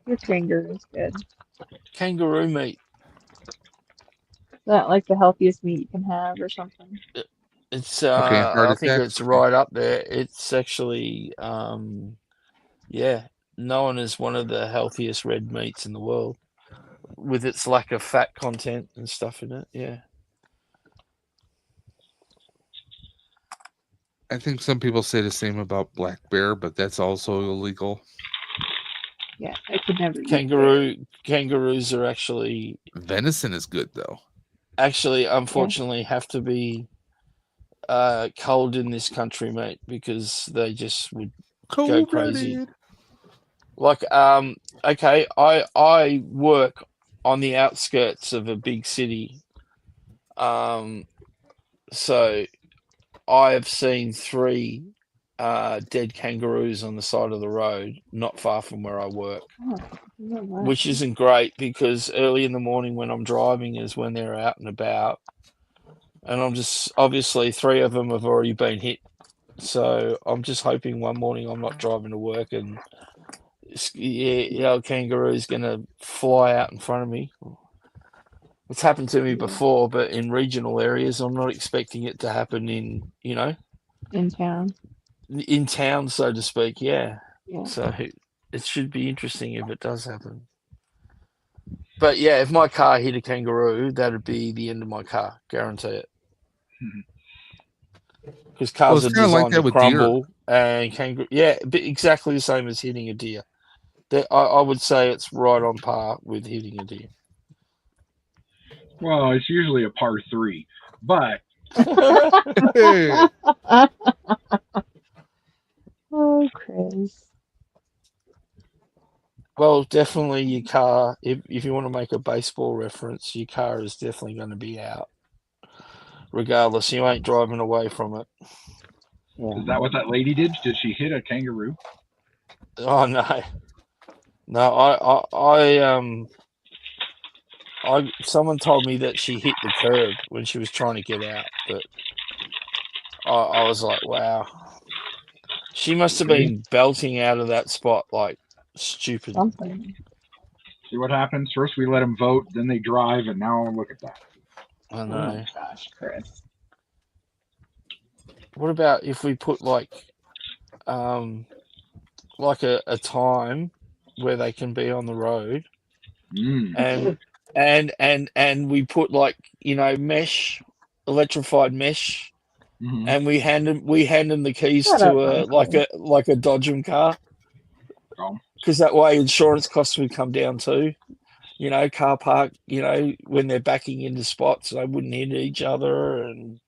Your kangaroo is good. Kangaroo meat. Is that like the healthiest meat you can have or something? It's Okay, heart I think attack. it's right up there. It's actually yeah, known as one of the healthiest red meats in the world, with its lack of fat content and stuff in it. Yeah. I think some people say the same about black bear, but that's also illegal. Yeah, I could never eat bear. Kangaroos are actually Venison is good though. Unfortunately have to be cold in this country, mate, because they just would go crazy. Like okay, I work on the outskirts of a big city, so I have seen 3 dead kangaroos on the side of the road not far from where I work, Oh, you know what? which isn't great because early in the morning when I'm driving is when they're out and about, and I'm just obviously 3 of them have already been hit, so I'm just hoping one morning I'm not driving to work and kangaroo's gonna fly out in front of me. It's happened to me before, but in regional areas, I'm not expecting it to happen in In town, so to speak. Yeah. Yeah. So it should be interesting if it does happen. But yeah, if my car hit a kangaroo, that'd be the end of my car, guarantee it. Because cars are it's kind of like designed that to with deer. crumble. And kangaroo, yeah, but exactly the same as hitting a deer. I would say it's right on par with hitting a deer. Well, it's usually a par 3, but Hey, Oh, Chris. Well, definitely your car. If you want to make a baseball reference, your car is definitely going to be out, regardless. You ain't driving away from it. Yeah. is that what that lady did? Did she hit a kangaroo? Oh no, no. Someone told me that she hit the curb when she was trying to get out, but I was like, wow. She must have See? been belting out of that spot like stupid. Something. See what happens? First we let them vote, then they drive, and now look at that. I Oh know. my gosh, Chris. What about if we put like a time where they can be on the road, Mm. and we put like mesh, electrified mesh, Hmm. and we hand them the keys Shut to up, Michael. a Dodgem car, Oh, because that way insurance costs would come down too. Car park, when they're backing into spots, they wouldn't hit each other, and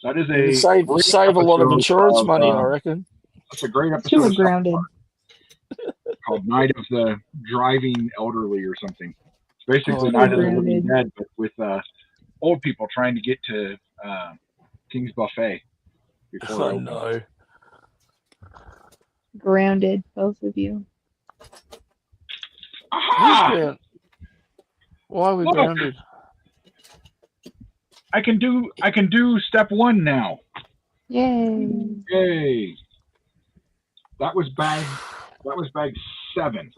that is it'd a great save a lot of episode insurance of. money, I reckon. That's a great It's too episode of South grounded. Park called Night of the Driving Elderly or something. It's basically Oh, Night of the no. Living Grounded. Dead, but with old people trying to get to King's Buffet before it I opens. know. Grounded, both of you. Who's Aha! ground? Why are we Look! grounded? I can do step 1 now. Yay. Yay! That was bag 7.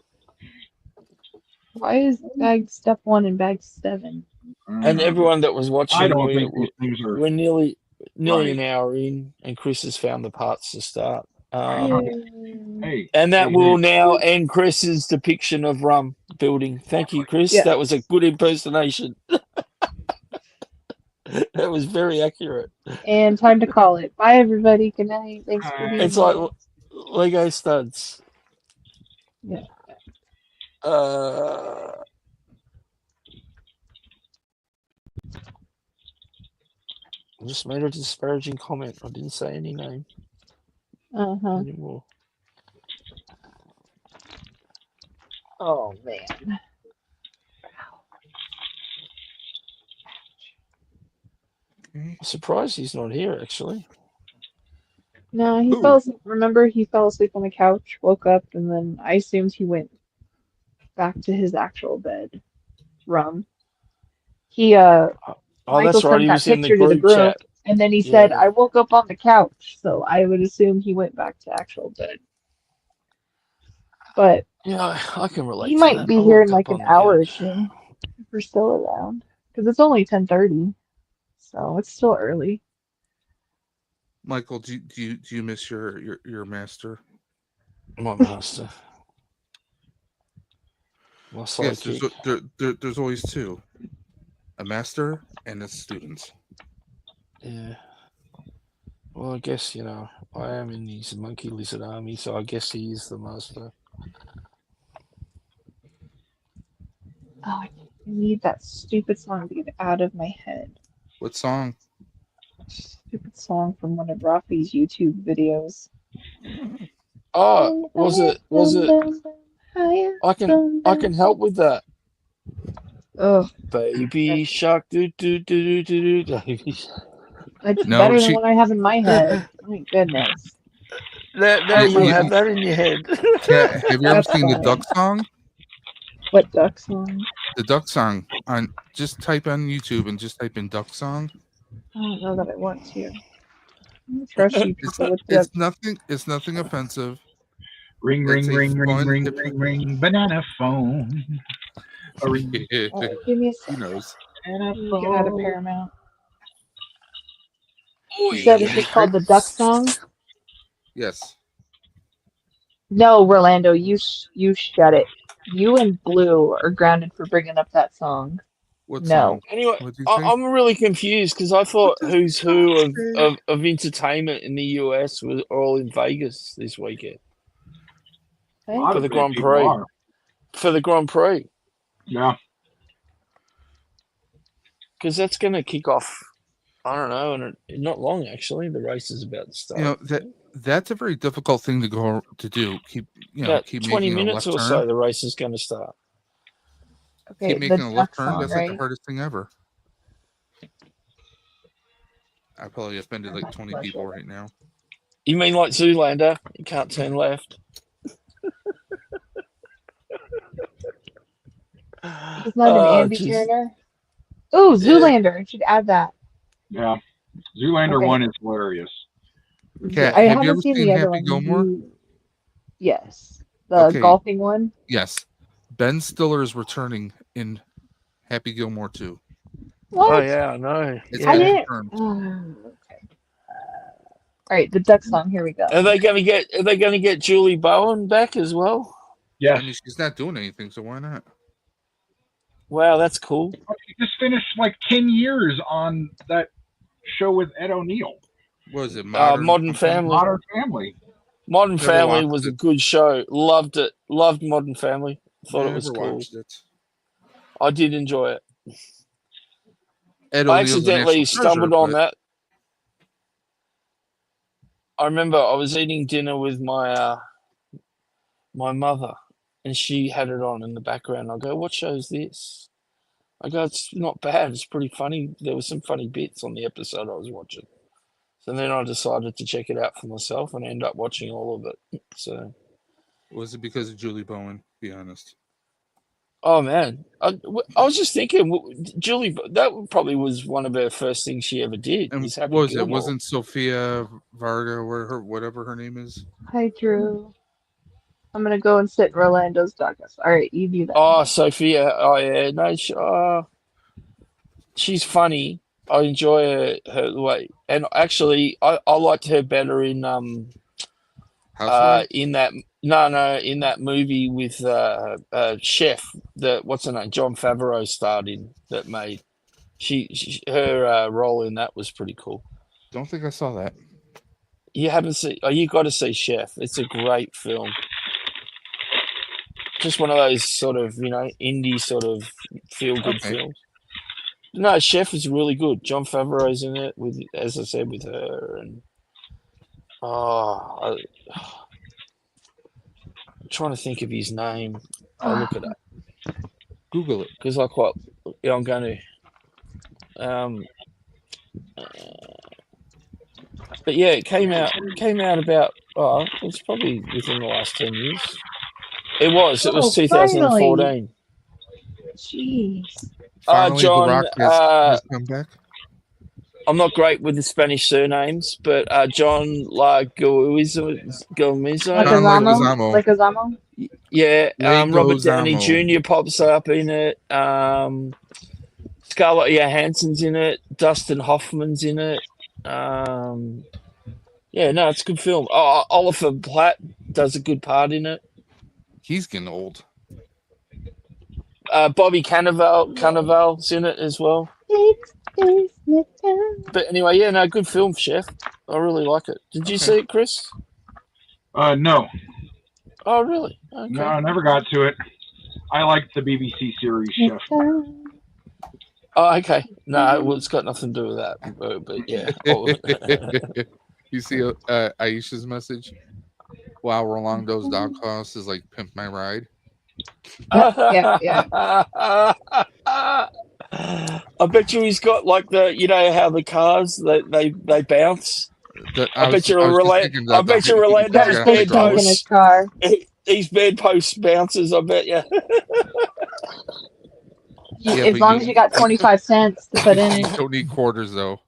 Why is bag step 1 and bag 7? And everyone that was I watching, don't think these things are we're nearly right. an hour in, and Chris has found the parts to start. Yay. And that hey, will now end Chris's depiction of rum building. Thank you, Chris. Yeah. That was a good impersonation. That was very accurate. And time to call it. Bye, everybody. Good night. Thanks for being It's like here. Lego studs. Yeah. Uh, I just made a disparaging comment. I didn't say any name Uh-huh. anymore. Oh, man. I'm surprised he's not here, actually. No, he Who? fell asleep. Remember, he fell asleep on the couch, woke up, and then I assumed he went back to his actual bed. Rum. He, Oh, Michael that's right. sent He that was in the picture to the group group, chat. and then he said, Yeah. I woke up on the couch, so I would assume he went back to actual bed. But Yeah, I can relate he to might that. be I here in woke like up an on the hour or couch. two, if we're still around. Because it's only 10:30, so it's still early. Michael, do you miss your master? My master. My Yes, sidekick. there's always two, a master and a student. Yeah. Well, I guess, I am in his monkey lizard army, so I guess he is the master. Oh, I need that stupid song to get out of my head. What song? Stupid song from one of Rafi's YouTube videos. Oh, was it? I can help with that. Ugh, Baby shark, do do do do do do. Baby shark. it's No, better than she. what I have in my head. My goodness. Now Oh, you my have God. that in your head. Have you ever That's seen the fine. duck song? What duck song? The duck song on. Just type on YouTube and just type in duck song. I don't know that I want to. I'm gonna trust you It's people with the It's nothing offensive. Ring, It's ring, a ring, ring, fun ring, hip. ring, ring, banana phone. A ring, give me a He second. knows. banana Let me get out of phone. Paramount. Oh, You said If it's you just called type, the duck song? yes. No, Rolando, you shut it. You and Blue are grounded for bringing up that song. What No. song? Anyway, What'd you say? I'm really confused because I thought What the who's who fuck? of entertainment in the US was all in Vegas this weekend A lot for of the big Grand people Prix. are. For the Grand Prix, Yeah. because that's going to kick off. I don't know, and not long actually. The race is about to start. You know that's a very difficult thing to do. Keep About keep 20 making a minutes left or turn. so, the race is going to start. Okay, Keep the making a left duck turn. song, That's like the right? hardest thing ever. I probably offended like 20 people right now. You mean like Zoolander? You can't turn left. He's not an Oh, Ambi jeez. Turner. Oh, Yeah. Zoolander. I should add that. Yeah. Zoolander Okay. 1 is hilarious. Kat, I have you haven't ever seen seen the other Happy one. Gilmore? Yes. The Okay. golfing one. Yes. Ben Stiller is returning in Happy Gilmore 2. What? Oh yeah, I know. It's I Yeah. been didn't. confirmed. Okay. All right, the duck song. Here we go. Are they going to get Julie Bowen back as well? Yes. I mean, she's not doing anything, so why not? Wow, that's cool. She just finished like 10 years on that show with Ed O'Neill. What is it? Modern something? Family. Modern Family. Modern Never Family watched was a it. good show. Loved it. Loved Modern Family. Thought it was Never cool. watched it. I did enjoy it. Ed I O'Neill's a accidentally national treasure, stumbled on but that. I remember I was eating dinner with my my mother, and she had it on in the background. I go, "What show's this?" I go, "It's not bad. It's pretty funny. There were some funny bits on the episode I was watching." So then I decided to check it out for myself, and I ended up watching all of it. So, was it because of Julie Bowen? Be honest. oh man, I was just thinking, Julie, that probably was one of her first things she ever did. And Was Happy what was it? Gilmore. Wasn't Sophia Varga, whatever her name is? Hi, Drew. I'm gonna go and sit in Rolando's doghouse. All right, you do that. Oh, Sophia. Oh yeah, no, she's funny. I enjoy her way, and actually, I liked her better in Housewives? in that in that movie with Chef, what's her name, John Favreau starred in, that made her role in that was pretty cool. Don't think I saw that. You haven't seen? Oh, you got to see Chef. It's a great film. Just one of those sort of indie sort of feel good Okay. films. No, Chef is really good. John Favreau's in it with, as I said, with her, and I'm trying to think of his name. I'll look it up Google it. because I'm going to. But yeah, it came out about. Oh, it's probably within the last 10 years. It was Oh, 2014. Jeez. Finally, John. The Rock has come back. I'm not great with the Spanish surnames, but John Leguizamo. Leguizamo? Yeah, Robert Downey Leguizamo. Jr. pops up in it. Scarlett Johansson's in it. Dustin Hoffman's in it. Yeah, no, it's a good film. Oh, Oliver Platt does a good part in it. He's getting old. Bobby Cannavale's in it as well. But anyway, yeah, no, good film, Chef. I really like it. Did you see it, Chris? No. Oh, really? Okay. No, I never got to it. I liked the BBC series Chef. Oh, okay. No, well, it's got nothing to do with that. But yeah. You see Aisha's message? Wow, Rolando's doghouse is like Pimp My Ride. Yeah. I bet you he's got like how the cars they bounce. I bet you Rolando's in his car. These bedpost bounces. I bet you. As long as you got 25 cents to put in You it. don't need quarters though.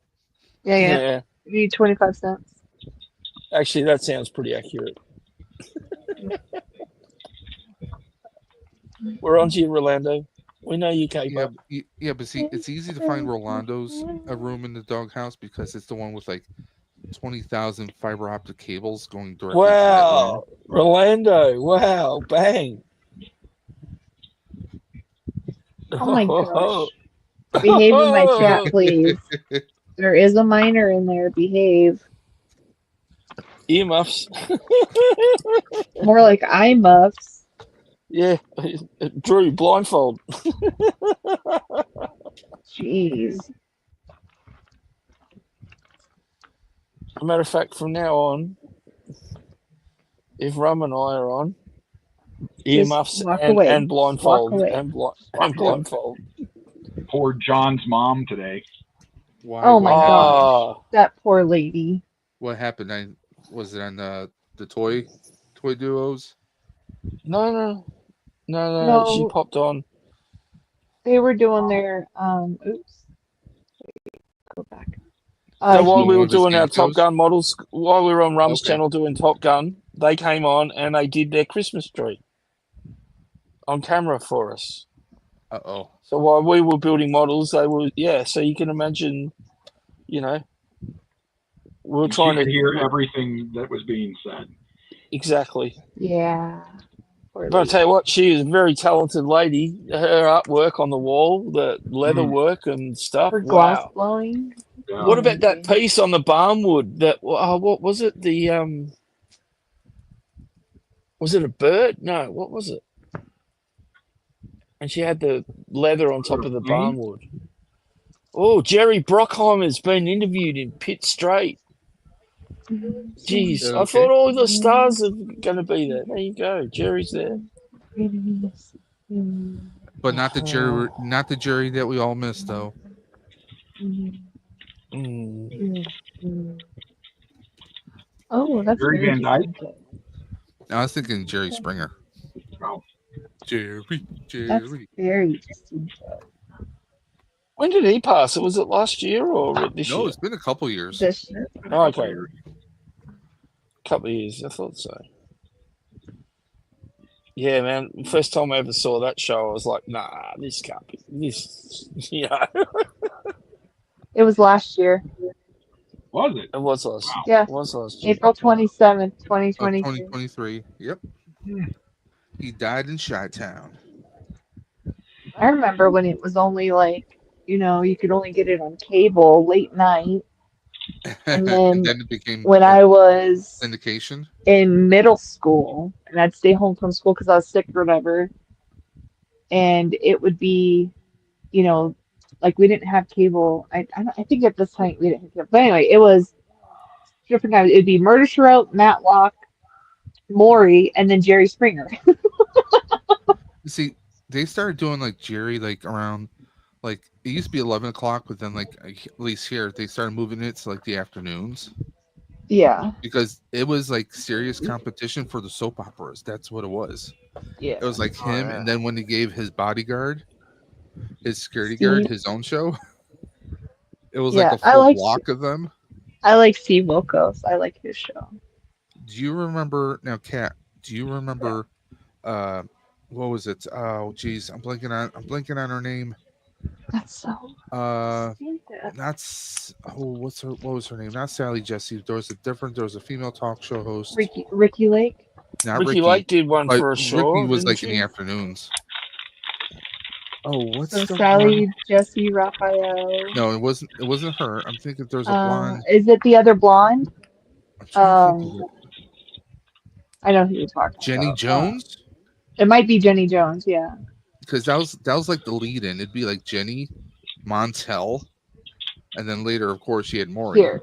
Yeah. You need 25 cents. Actually, that sounds pretty accurate. We're on to you, Rolando. We know you capable. Yeah, but see, it's easy to find Rolando's a room in the doghouse because it's the one with like 20,000 fiber optic cables going directly to that room. Rolando! Wow, bang! Oh my gosh! Behave in my chat, please. There is a minor in there. Behave. Earmuffs. More like eye muffs. Yeah, Drew, blindfold. Jeez. As a matter of fact, from now on, if Rum and I are on, earmuffs walk away. and blindfold. Walk away. And Walk away. blindfold. Poor John's mom today. Why? Oh my what, gosh. Oh, That poor lady. What happened? Was it on the toy duos? no. She No, popped on. they were doing their oops. Go back. So while One we were of his doing our game Top shows? Gun models, while we were on Rum's Okay. channel doing Top Gun, they came on and they did their Christmas tree on camera for us. Uh-oh. So while we were building models, they were, so you can imagine, we were She trying could to hear everything that was being said. exactly. Yeah. Poor But I'll lady. tell you what, she is a very talented lady. Her artwork on the wall, the leather work and stuff. Her glass Wow. blowing. Yeah. What about that Amazing. piece on the barnwood? That what was it? Was it a bird? No, what was it? And she had the leather on top of the barnwood. Oh, Jerry Brockheimer's been interviewed in Pitt Straight. Jeez, Okay. I thought all the stars are going to be there. There you go, Jerry's there. But not the Jerry that we all miss, though. Oh, that's Jerry very Van Dyke? distinctive. I was thinking Jerry Springer. Oh. Jerry. That's very distinctive. When did he pass? Was it last year or this No, year? it's been a couple years. This year. Oh, okay. Couple of years, I thought so. Yeah, man. First time I ever saw that show, I was like, nah, this can't be. This, It was last year. Was it? It was last. Wow. Yeah. It was last year. April 27th, Of 2022. 2023. Yep. He died in Chi-Town. I remember when it was only like, you could only get it on cable late night. And then it became when I was syndication. in middle school, and I'd stay home from school because I was sick or whatever, and it would be, like we didn't have cable. I think at this time we didn't have cable. But anyway, it was different times. It'd be Murder, She Wrote, Matlock, Maury, and then Jerry Springer. See, they started doing like Jerry around it used to be 11 o'clock, but then at least here they started moving it to the afternoons. Yeah. Because it was serious competition for the soap operas. That's what it was. Yeah. It was him, yeah. and then when he gave his bodyguard, his security Steve. guard, his own show, it was Yeah, a full block of them. I like Steve Wilkos. I like his show. Do you remember now, Kat? Do you remember? What was it? Oh, geez, I'm blanking on her name. That's so. What was her name? Not Sally Jesse. There was a female talk show host. Ricky Lake. Not Ricky Lake did one but for a show. Ricky was didn't in she? the afternoons. Oh, what's So the Sally, one? Jesse, Raphael. No, it wasn't her. I'm thinking there's a blonde. Is it the other blonde? I'm trying to think of it. I know who you're talking Jenny about. Jones. It might be Jenny Jones. Yeah. Because that was the lead in. It'd be Jenny, Montel, and then later, of course, she had Maury. Here.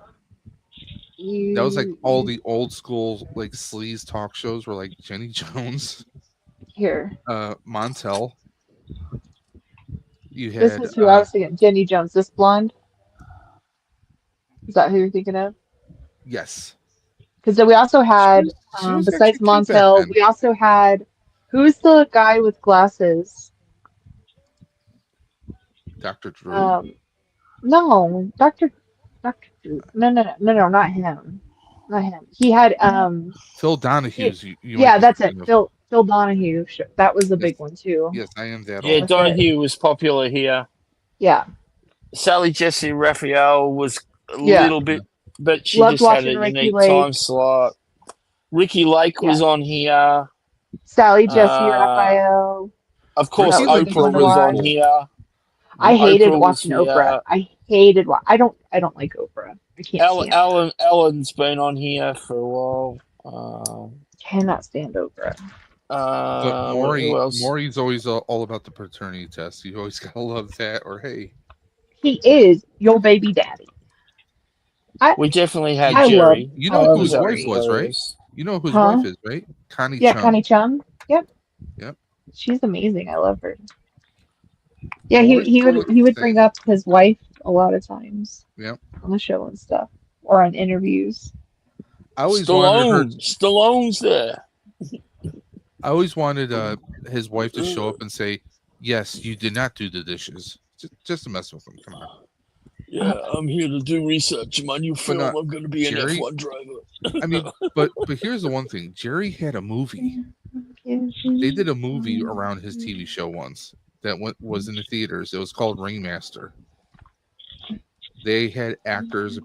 That was all the old school sleaze talk shows were Jenny Jones, Here. Montel. You had This is who I was thinking. Jenny Jones. This blonde. Is that who you're thinking of? yes. Because we also had, She was besides actually cute back Montel, then. we also had, who's the guy with glasses? Dr. Drew. No, Dr. Drew. No, not him. Not him. He had, Phil Donahue's. You yeah, might be that's it. thinking of. Phil Donahue. That was the big Yes. one, too. Yes, I am that Yeah, old. Donahue was popular here. Yeah. Sally Jesse Raphael was a Yeah. little bit, but she Loved just had a watching Ricky unique Lake. time slot. Ricky Lake was on here. Sally, Jesse, Raphael. Of course, That was Oprah was on here. I hated Oprah was watching Oprah. here. I hated I don't like Oprah. I can't stand her. Ellen's been on here for a while. Cannot stand Oprah. But Who else? Maury's always all about the paternity test. You always gotta love that. Or hey, He is your baby daddy. We definitely had I love Jerry. you I know love who his wife Maury. was, right? Hilarious. You know who his Huh? wife is, right? Connie Yeah, Chung. Connie Chung. Yep. Yep. She's amazing. I love her. Yeah, Maury's he sort would of he would the bring same. up his wife a lot of times Yep. on the show and stuff or on interviews. I always wanted her. Stallone's there. I always wanted his wife to show up and say, "Yes, you did not do the dishes," just to mess with him. Come on. Yeah, I'm here to do research in my new film. not I'm going to be Jerry. an F1 driver. I mean, but here's the one thing: Jerry had a movie. They did a movie around his TV show once that was in the theaters. It was called Ringmaster. They had actors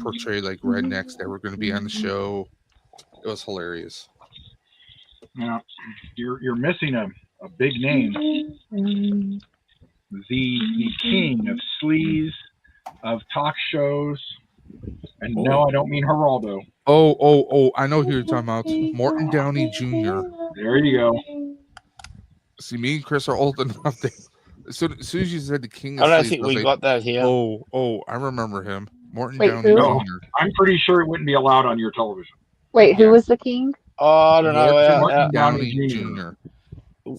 portray like rednecks that were going to be on the show. It was hilarious. Yeah, you're missing a big name. The king of sleaze, of talk shows, and no, I don't mean Geraldo. Oh! I know who you're talking about. Morton Downey Jr. There you go. See, me and Chris are old enough that as soon as you said the king of I don't sleaze, think I was we like, got that here. oh, I remember him. Morton Wait, Downey who? No, Jr. I'm pretty sure it wouldn't be allowed on your television. Wait, who Yeah. was the king? Oh, I don't know. Morton Downey Downey Jr.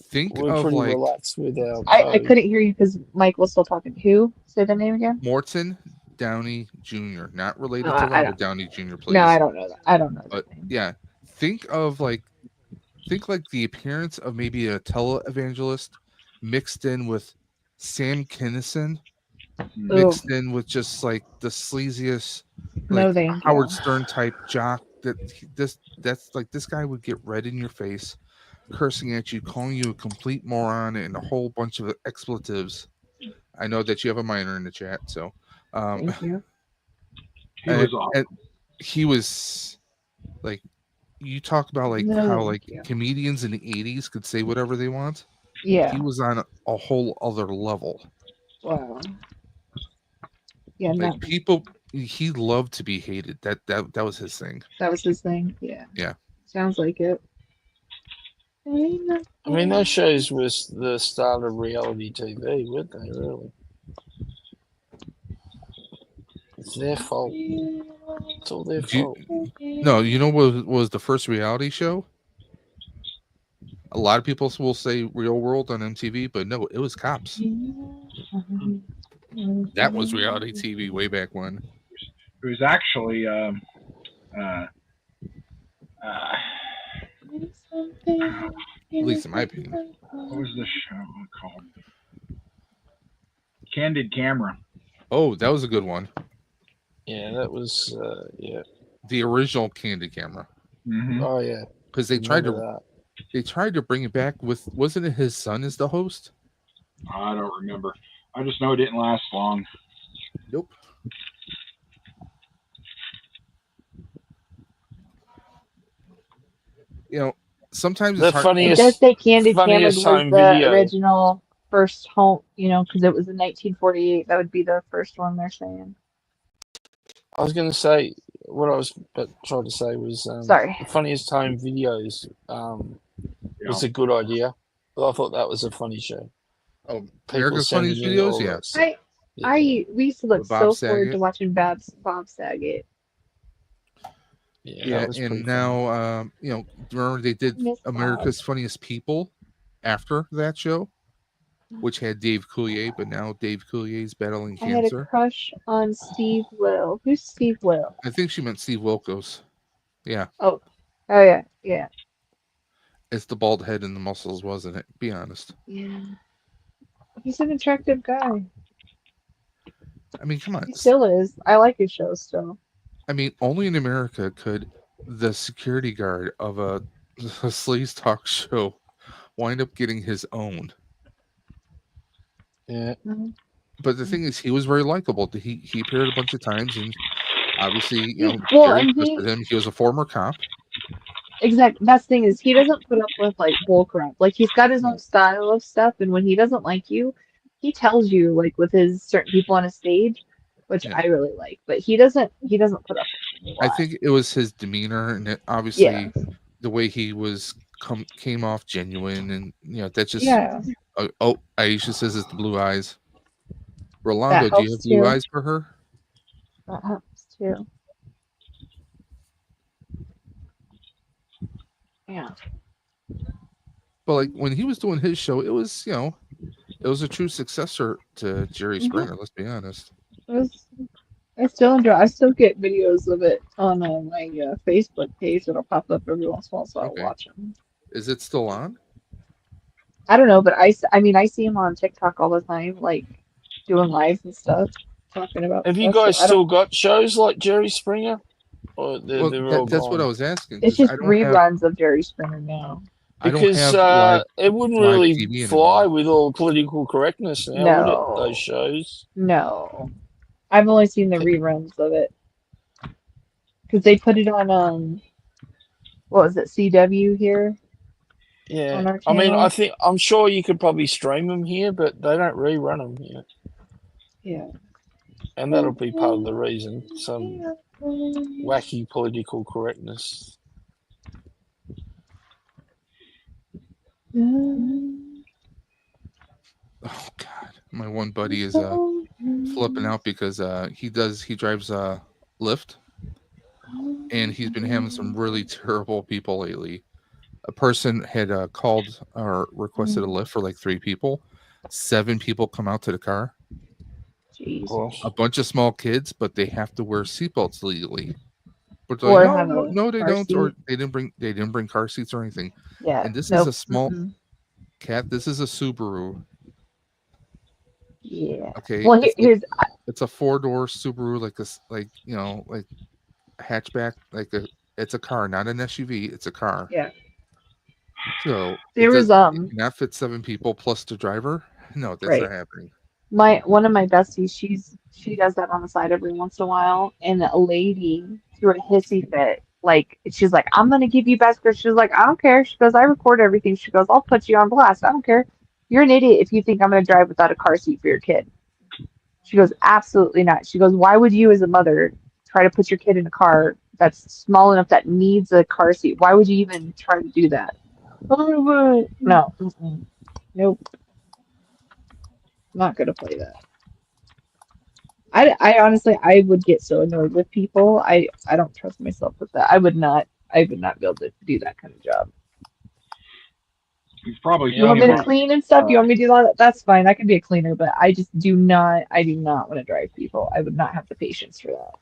Think We're of pretty like relaxed with our I code. couldn't hear you because Mike was still talking. Who? Say the name again. Morton Downey Jr. Not related I to Robert don't. Downey Jr. Please. No, I don't know that. I don't know But that name. yeah, think like the appearance of maybe a televangelist mixed in with Sam Kinison, Ooh, mixed in with just like the sleaziest, like no, thank Howard you. Stern type jock. This guy would get red in your face, cursing at you, calling you a complete moron, and a whole bunch of expletives. I know that you have a minor in the chat, so Thank you. He was awesome. and he was like, you talk about like No, how thank like you. comedians in the 80s could say whatever they want. Yeah. He was on a whole other level. Wow. Yeah, Like no, people, he loved to be hated. That was his thing. that was his thing. Yeah. Yeah. Sounds like it. I mean, those shows was the start of reality TV, weren't they, really? It's their fault. It's all their fault. No, you know what was the first reality show? A lot of people will say Real World on MTV, but no, it was Cops. That was reality TV way back when. It was actually At least in my opinion. what was the show called? Candid Camera. Oh, that was a good one. Yeah, that was, yeah. The original Candid Camera. Mm-hmm. Oh, yeah. Because they Remember tried to bring it back with, wasn't it his son as the host? I don't remember. I just know it didn't last long. Nope. You know, sometimes The it's hard. It funniest, does say Candid Camera funniest was home the video. original first home, because it was in 1948. That would be the first one they're saying. I was going to say, what I was trying to say was Sorry. the funniest home videos was a good idea. But I thought that was a funny show. Oh, People America's Funniest sending in Videos? all Yeah. that stuff. We used to look With Bob so forward Saget. to watching Bob Saget. Yeah, that was pretty and funny. now, remember they did Miss Bob. America's Funniest People after that show, which had Dave Coulier, but now Dave Coulier's battling I had a cancer. crush on Steve Will. Who's Steve Will? I think she meant Steve Wilkos. Yeah, Oh yeah, yeah, it's the bald head and the muscles, wasn't it? Be honest. yeah. He's an attractive guy. I mean, come on. He still is. I like his show still. I mean, only in America could the security guard of a sleaze talk show wind up getting his own. Yeah. But the thing is, he was very likable. He appeared a bunch of times, and obviously, Well, Jerry and trusted him. He was a former cop. Exactly. That's the thing is he doesn't put up with like bull crap. Like he's got his own style of stuff, and when he doesn't like you, he tells you like with his certain people on his stage, which Yeah. I really like, but he doesn't put up with me a I lot. think it was his demeanor, and Yeah. obviously the way he came off genuine, and that's just. Yeah. Oh, Aisha says it's the blue eyes. That Rolando, do you have helps blue too. eyes for her? That helps too. Yeah. But like when he was doing his show, it was it was a true successor to Jerry Mhm. Springer. Let's be honest. It was, I still enjoy. I still get videos of it on my Facebook page. It'll pop up every once in a while, so I'll Okay, watch them. is it still on? I don't know, but I mean, I see him on TikTok all the time, like doing lives and stuff, talking about Have you stuff. So guys I don't. still got shows like Jerry Springer? Or Well, they're all that's what I gone? was asking It's because just reruns of Jerry Springer now. I don't Because have it wouldn't live really TV fly anymore. with all political correctness now, would it? Those No, shows. no. I've only seen the Ca- reruns of it because they put it on what was it, CW here Yeah, on our I mean, channel. I'm sure you could probably stream them here, but they don't rerun them here, Yeah. and that'll be part of the reason. Some wacky political correctness. Oh God, my one buddy is flipping out because he drives Lyft, and he's been having some really terrible people lately. A person had called or requested a lift for like 3 people. 7 people come out to the car. Of Jeez. course. A bunch of small kids, but they have to wear seatbelts legally. But they're like, Or no, have no, a no, they car don't, or seat. they didn't bring car seats or anything. Yeah. And this is Nope. a small Mm-mm. cat. This is a Subaru. Yeah. Okay, Well, here's it's a 4-door Subaru, like like a hatchback, it's a car, not an SUV. It's a car. yeah. So There was it cannot fit 7 people plus the driver. No, that's right. not happening. One of my besties, she does that on the side every once in a while, and a lady threw a hissy fit. Like she's like, I'm gonna give you best girl. She's like, I don't care. She goes, I record everything. She goes, I'll put you on blast. I don't care. You're an idiot if you think I'm gonna drive without a car seat for your kid. She goes, absolutely not. She goes, why would you as a mother try to put your kid in a car that's small enough that needs a car seat? Why would you even try to do that? No. Mm-mm. Nope. Not gonna play that. I honestly I would get so annoyed with people. I don't trust myself with that. I would not be able to do that kind of job. You've probably You Yeah, want seen me him to on. clean and stuff? You want me to do that? That's fine. I can be a cleaner, but I do not want to drive people. I would not have the patience for that.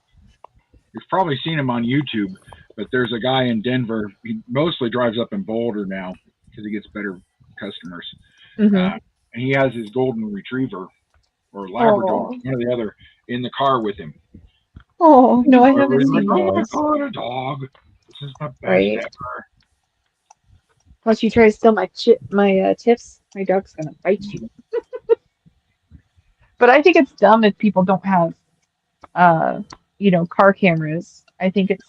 You've probably seen him on YouTube, but there's a guy in Denver. He mostly drives up in Boulder now because he gets better customers. Mm-hmm. And he has his golden retriever or Labrador, Oh, one or the other, in the car with him. oh no, I He's haven't like, seen oh my those. god, a dog! This is the best Right? ever. Once you try to steal my tips, my dog's gonna bite you. But I think it's dumb if people don't have car cameras. I think it's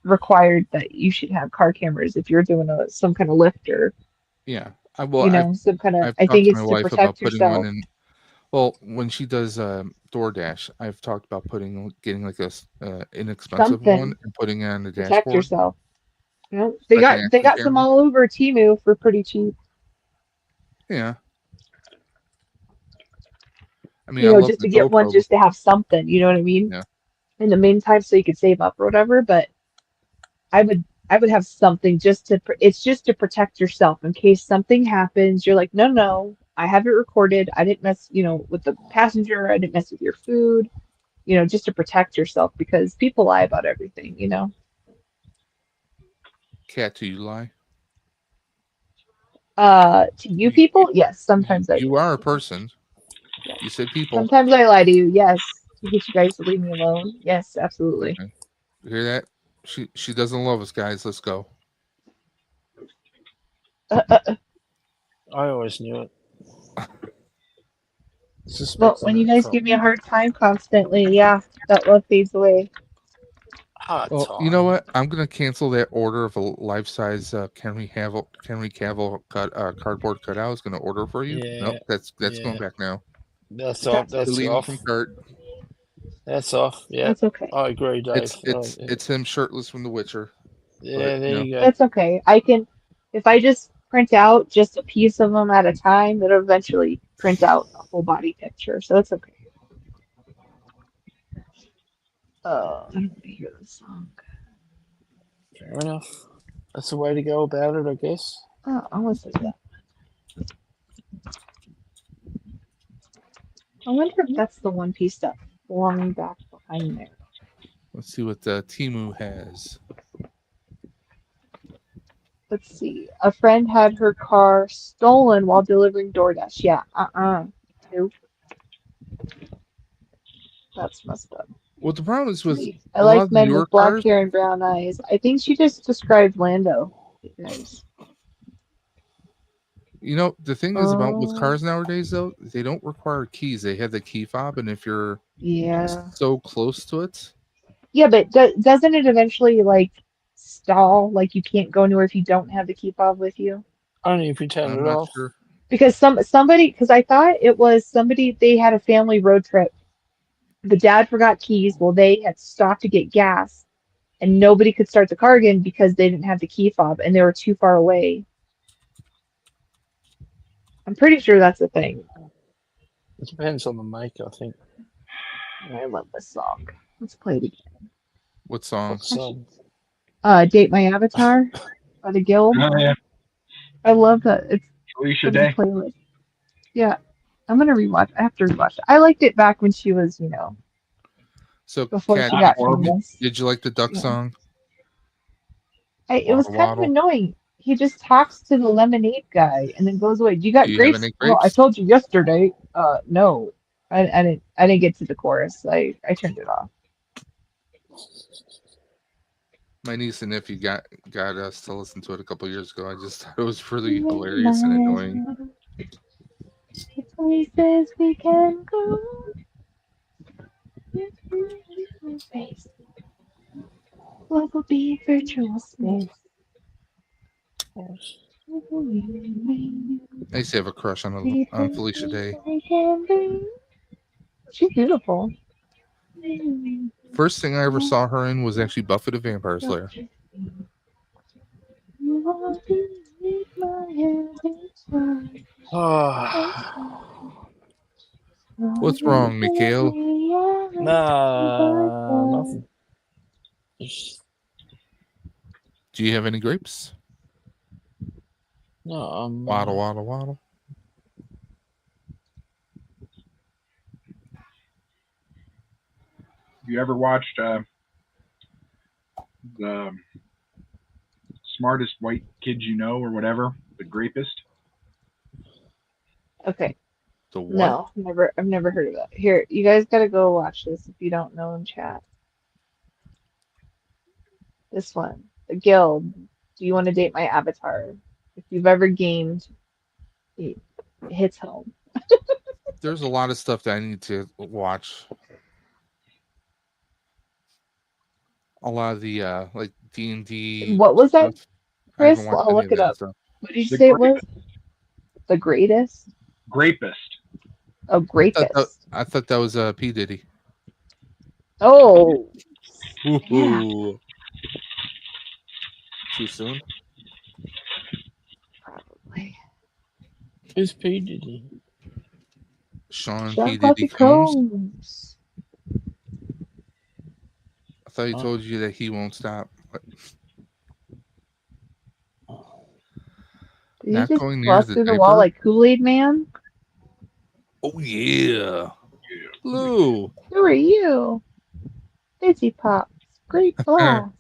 required that you should have car cameras if you're doing some kind of lift or Yeah. I've some kind of. I've I talked think to my it's to wife about protect putting one yourself. in. Well, when she does DoorDash, I've talked about getting like a inexpensive one Something and putting it on the protect dashboard, yourself. They like an got action some camera. all over Temu for pretty cheap. Yeah. I mean, I love Just the to get one, GoPro. just to have something. You know what I mean? Yeah. In the meantime, so you could save up or whatever. But I would have something it's just to protect yourself in case something happens. You're like, no, I have it recorded. I didn't mess, with the passenger. I didn't mess with your food. Just to protect yourself because people lie about everything. Cat, do you lie? To you people, yes, sometimes I You do. are a person. Yes. You said people. Sometimes I lie to you, yes, to get you guys to leave me alone. Yes, absolutely. Okay. You hear that? She doesn't love us, guys. Let's go. I always knew it. Well, Suspected when you it guys from give me a hard time constantly, yeah, that love fades away. hard Well, time. you know what? I'm gonna cancel that order of a life-size Henry Cavill cardboard cutout. I was gonna order for you. Yeah, Nope, that's yeah. going back now. That's off. That's Deleting from off. cart. That's off. Yeah, That's okay. I agree, Dave. It's him shirtless from The Witcher. Yeah, but, there you go. That's okay. I can, if I just print out just a piece of them at a time, it'll eventually print out a full body picture. So that's okay. I don't want to hear this song. Fair enough. That's the way to go about it, I guess. Oh, I want to say that. I wonder if that's the one piece that's belonging back behind there. Let's see what Timu has. Let's see. A friend had her car stolen while delivering DoorDash. Yeah. Nope. That's messed up. Well, the problem is with Sweet. I a lot like of men newer with black cars. hair and brown eyes. I think she just described Lando. Guys. You know, the thing is about with Oh, cars nowadays, though, they don't require keys. They have the key fob, and if you're yeah. so close to it, Yeah, but doesn't it eventually like stall? Like you can't go anywhere if you don't have the key fob with you? Only if you turn I'm it not off. sure. Because somebody, because I thought it was somebody, they had a family road trip. The dad forgot keys. Well, they had stopped to get gas, and nobody could start the car again because they didn't have the key fob and they were too far away. I'm pretty sure that's a thing. It depends on the make, I think. I love this song. Let's play it again. What song? What's Date My Avatar by the Guild. Oh, yeah. I love that. It's Alicia in the Day. playlist. Yeah, I'm gonna rewatch. I have to rewatch it. I liked it back when she was, So, before Kat, she got horrible. famous. did you like the duck Yeah. song? It was Waddle, kind of waddle. annoying. He just talks to the lemonade guy and then goes away. You got Do you have grapes? any Well, I grapes? told you yesterday. No, I didn't get to the chorus. I turned it off. My niece and nephew got us to listen to it a couple years ago. I just thought it was really hilarious and annoying. Places we can go. Love will be virtual space. I used to have a crush on Felicia Day. She's beautiful. First thing I ever saw her in was actually Buffy the Vampire Slayer. What's wrong, Mikhail? Nah, nothing. Just, Do you have any grapes? no, Waddle, waddle, waddle. You ever watched the smartest white kids you know or whatever, The Grapist? Okay. The what? No, never. I've never heard of that. Here, you guys gotta go watch this if you don't know in chat. This one, The Guild. Do you want to date my avatar? If you've ever gamed, it hits home. There's a lot of stuff that I need to watch. A lot of the like D&D What was that, stuff. I Chris? haven't watched I'll any look of it that up. stuff. What did you The say it was? The greatest? Grapist. Oh, grapist. I thought that was P. Diddy. Oh, yeah, Ooh. Too soon? probably. who's P. Diddy? Sean P. Sean Diddy Puffy Combs? Combs. I thought he Oh. told you that he won't stop. But Did he not just going near bust the through the wall diaper? like Kool-Aid Man? Oh, yeah. Yeah. Blue. Who are you? Fizzy Pops. Great blast.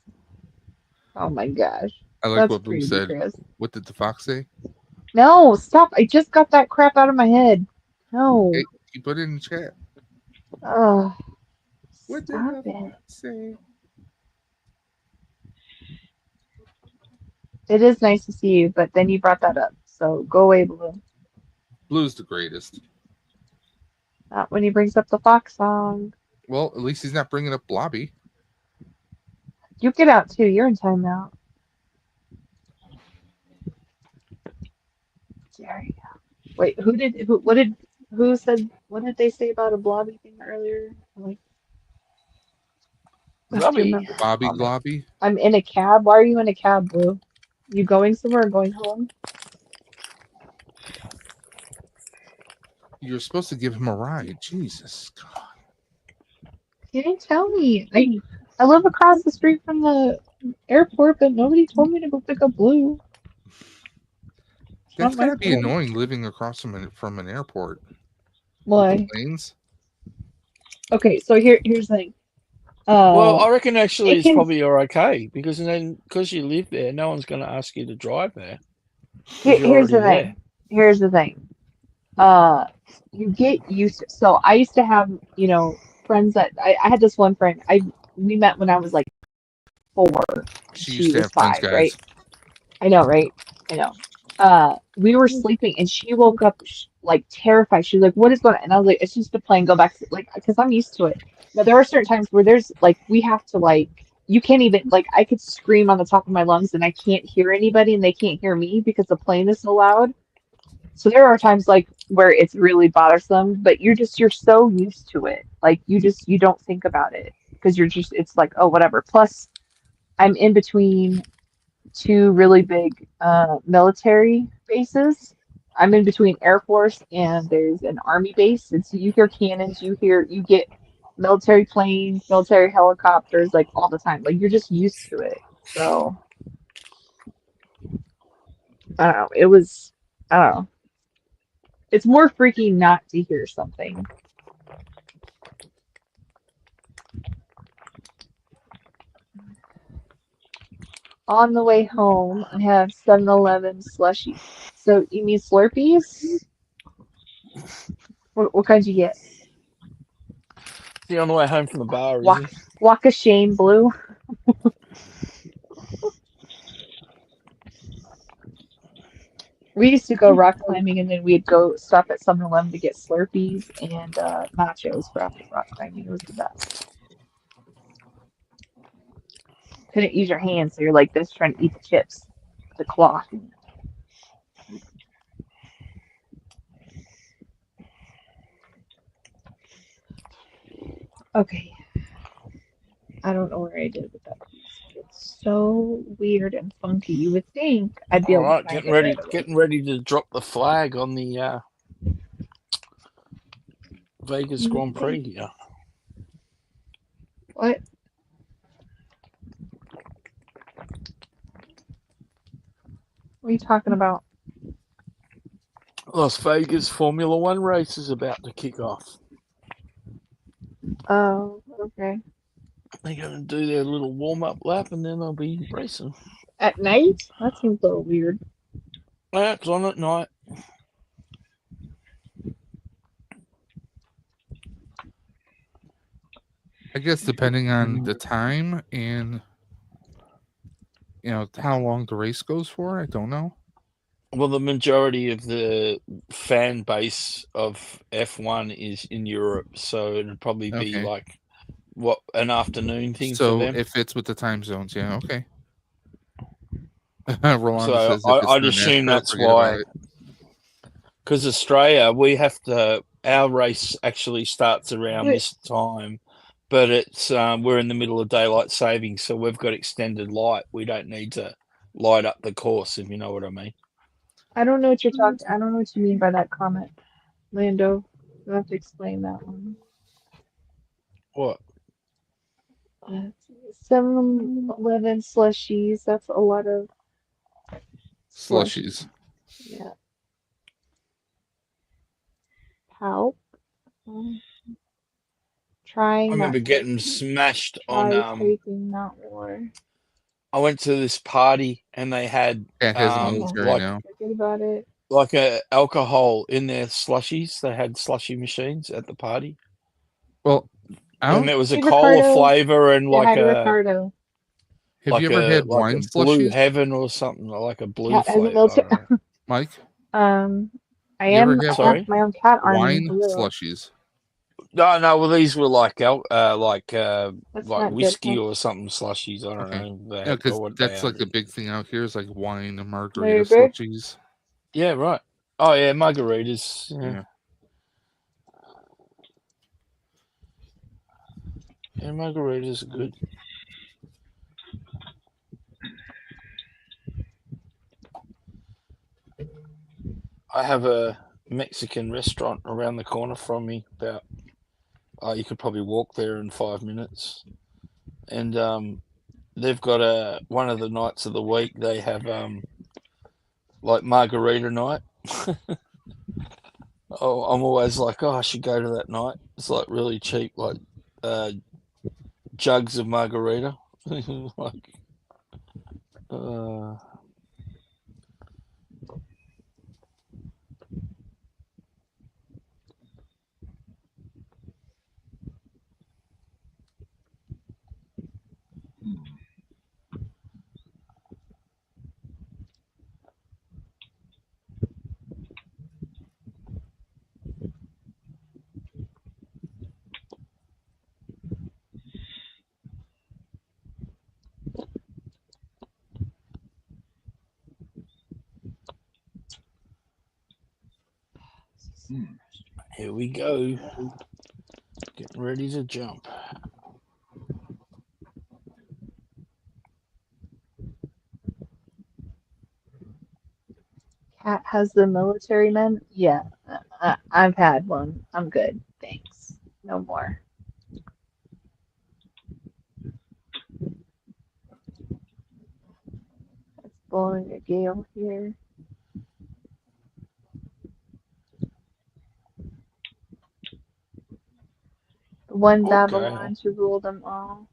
Oh my gosh. I like That's what Blue crazy, said. Chris. What did the fox say? No, stop. I just got that crap out of my head. No. Hey, you put it in the chat. Oh, What did stop the it. fox say? It is nice to see you, but then you brought that up. So go away, Blue. Blue's the greatest. Not when he brings up the Fox song. Well, at least he's not bringing up Blobby. You get out too. You're in timeout. There you go. Wait, what did Who said? What did they say about a blobby thing earlier? Like, I have to Robbie, remember the Bobby comment. Globby. I'm in a cab. Why are you in a cab, Blue? You going somewhere or going home? You're supposed to give him a ride. Jesus. God. You didn't tell me. I live across the street from the airport, but nobody told me to go pick up Blue. It's That's not my gotta be fault. annoying living across from an airport with the Why? planes. Okay, so here's the thing. well, I reckon actually It it's can. probably you're okay because then because you live there, no one's going to ask you to drive there because you're Here's already the there. thing. Here's the thing. Uh, you get used to. So I used to have, friends that I had this one friend. We met when I was like 4. She She used to was have friends, 5, right? guys. I know, right? I know. We were sleeping and she woke up like terrified. She was like, "What is going on?" And I was like, "It's just a plane. Go back to like," because I'm used to it. But there are certain times where there's like we have to like you can't even like I could scream on the top of my lungs and I can't hear anybody and they can't hear me because the plane is so loud. So there are times like where it's really bothersome, but you're so used to it. Like you don't think about it because it's like, oh, whatever. Plus, I'm in between 2 really big military bases. I'm in between Air Force and there's an Army base. And so you hear cannons, you get military planes, military helicopters, like all the time. Like you're just used to it. So I don't know. I don't know. It's more freaky not to hear something. On the way home, I have 7-Eleven slushy. So you mean Slurpees? What kind you get? Is he on the way home from the bar? Is Walk, he? walk a Shane Blue. We used to go rock climbing and then we'd go stop at 7-Eleven to get Slurpees and nachos for after rock climbing. It was the best. Couldn't use your hands, so you're like this trying to eat the chips, the cloth. Okay, I don't know where I did with that piece. It's so weird and funky. You would think I'd be All able to right, find it right away. getting ready to drop the flag on the Vegas You would Grand think. Prix here. What? What are you talking about? Las Vegas Formula One race is about to kick off. Oh, okay. They're going to do their little warm up lap and then they'll be racing. At night? That seems a little weird. Yeah, it's on at night. I guess depending on the time and how long the race goes for. I don't know. Well, the majority of the fan base of F1 is in Europe, so it'd probably be Okay. like an afternoon thing for So them. it fits with the time zones. Yeah. Okay. Rolanda So says if it's I'd the assume NASCAR, that's forget about why. it. Because Australia, our race actually starts around What? this time, but it's we're in the middle of daylight savings, so we've got extended light. We don't need to light up the course, if you know what I mean. I don't know what you're talking. I don't know what you mean by that comment, Lando. You'll have to explain that one. What? 7-Eleven slushies. That's a lot of Slushies. Yeah. How? I Trying, not remember getting taking. smashed on. Try taking, not more. I went to this party and they had Cat has a military like now. Forget about it. like a alcohol in their slushies. They had slushy machines at the party, Well, and there was a Hey, cola Ricardo. flavor and Say hi to Ricardo. have you ever had like a wine blue slushies, heaven or something, like a blue Cat has a flavor. I military. don't know. Mike? I You ever am. I have have Sorry? my own cat army. wine Hello. slushies? No. Well, these were like That's not good, whiskey huh? or something slushies. I don't Okay. know. They Yeah, had, or because what they that's had. like a big thing out here is like wine and margarita Larry Bird. slushies. Yeah, right. Oh yeah, margaritas. Yeah. Yeah. Yeah, margaritas are good. I have a Mexican restaurant around the corner from me. About you could probably walk there in 5 minutes, and they've got one of the nights of the week they have like margarita night. Oh, I'm always like, oh, I should go to that night. It's like really cheap, like uh, jugs of margarita. Like, uh, here we go, getting ready to jump. Cat has the military men? Yeah, I've had one. I'm good. Thanks. No more. It's blowing a gale here. The one Okay. Babylon to rule them all.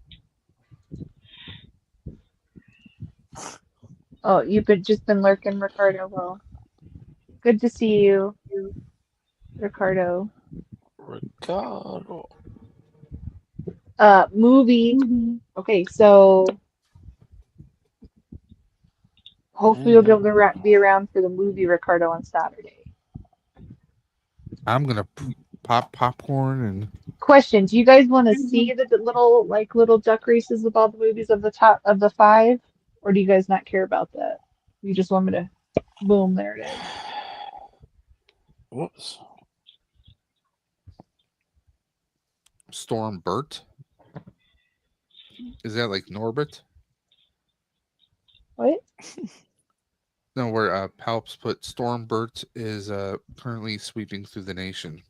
Oh, you've just been lurking, Ricardo. Well, good to see you, Ricardo. Ricardo. Movie. Okay, so hopefully you'll be able to be around for the movie, Ricardo, on Saturday. I'm gonna pop popcorn and. Question: do you guys want to see the little duck races of all the movies of the top of the 5, or do you guys not care about that? You just want me to boom, there it is. Whoops. Storm Burt. Is that like Norbit? What? No, where Palps put Storm Burt is currently sweeping through the nation.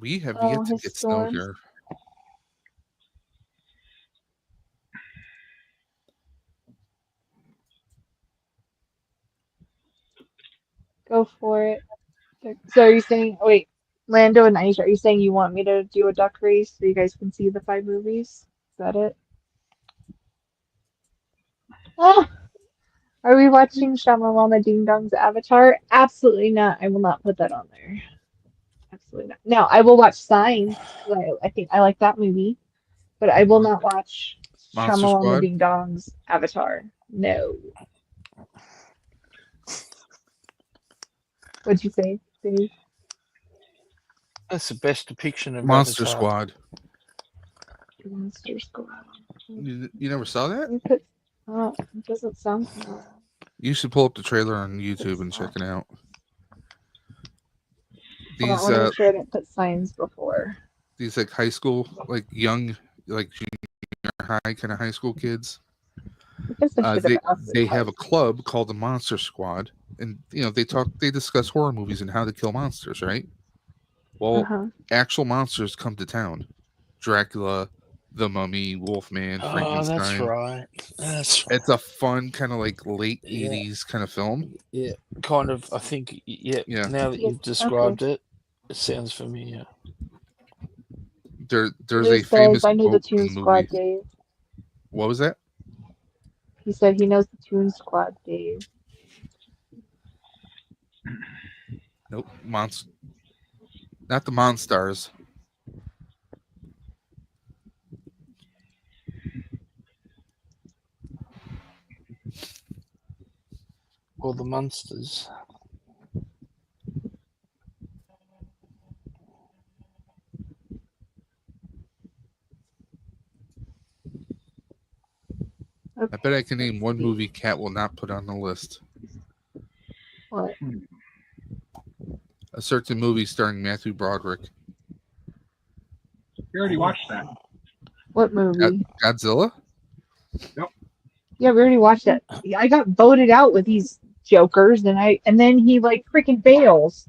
We have yet to his get snow storms. here. Go for it. So are you saying, wait, Lando and Aisha, are you saying you want me to do a duck race so you guys can see the 5 movies? Is that it? Oh, are we watching Shamalama Ding Dong's Avatar? Absolutely not. I will not put that on there. Absolutely not. Now, I will watch Signs, because I think I like that movie, but I will not watch Monster Shamalama Squad? Ding Dong's Avatar. No. What'd you say, Dave? That's the best depiction of Monster Avatar. Squad. Monster Squad. You never saw that? It doesn't sound familiar. You should pull up the trailer on YouTube and It's check it out. Hold on, I These want to make sure I didn't put Signs before. these like high school, like young, like junior high kind of high school kids. I guess I should have asked They in high have a school. club called the Monster Squad, and they discuss horror movies and how to kill monsters, right? Well, Uh-huh. actual monsters come to town. Dracula, the Mummy, Wolfman, Oh, Frankenstein. that's right. It's a fun kind of like late Yeah. 80s kind of film. Yeah, kind of. I think. Yeah. Yeah. Now that you've described it, it sounds familiar. There's He a famous says, I know the quote Toon in the Squad, movie. Dave. What was that? He said he knows the Toon Squad, Dave. Nope. Not the Monstars. Or the monsters. Okay. I bet I can name one movie Cat will not put on the list. What? A certain movie starring Matthew Broderick. We already watched that. What movie? Godzilla? Yeah, we already watched that. I got voted out with these jokers, and then he like freaking bails.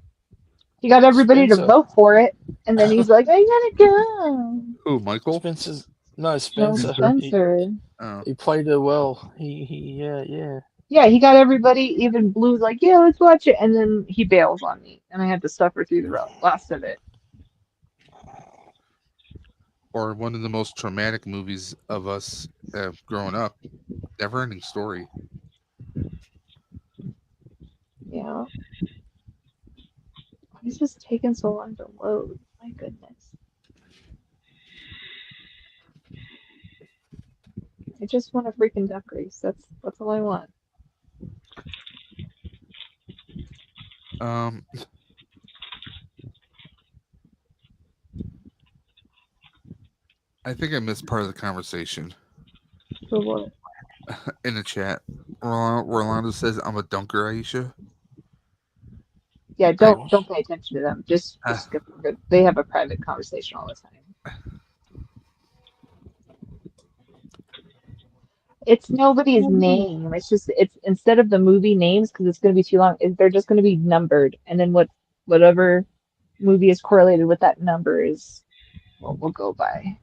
He got everybody to Spencer. vote for it, and then he's like, "I gotta go." Who, Michael? Spencer's no Joe Spencer. Spencer. Oh. He played her well. Yeah. Yeah, he got everybody, even Blue's like, "Yeah, let's watch it," and then he bails on me, and I had to suffer through the last of it. Or one of the most traumatic movies of us growing up, Never Ending Story. Yeah. It's just taking so long to load. My goodness. I just want a freaking duck race. That's all I want. I think I missed part of the conversation For what? in the chat. Rolando says, "I'm a dunker, Aisha." Yeah, don't pay attention to them. Just skip over it. They have a private conversation all the time. It's nobody's name. It's instead of the movie names, because it's going to be too long, they're just going to be numbered, and then whatever movie is correlated with that number is what we'll go by.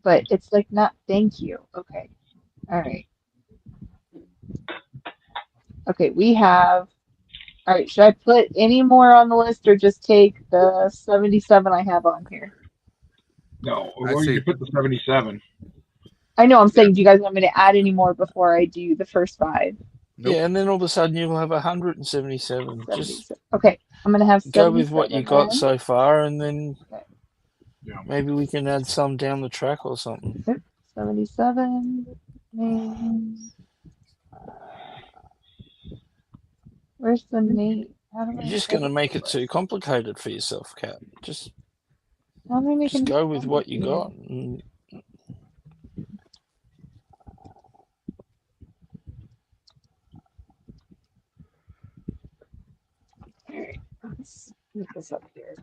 But it's like not thank you. Okay. All right. Okay, we have. All right, should I put any more on the list or just take the 77 I have on here? No, I'd or you say- could put the 77. I know, I'm saying, do you guys want me to add any more before I do the first 5? Nope. Yeah, and then all of a sudden you'll have 177. Just Okay, I'm going to have go with what you 77 got then. so far, and then Yeah. maybe we can add some down the track or something. 77 names. Where's the name? How do I You're just add going to it make to it the too list? complicated for yourself, Kat. Just How am I making go with what you got. complicated? Alright, let's get this up here.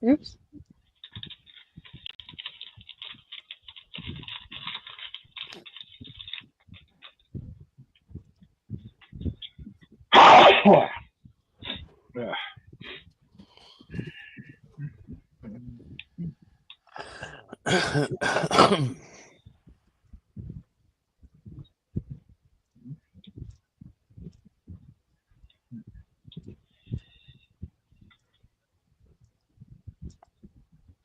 Oops. Yeah.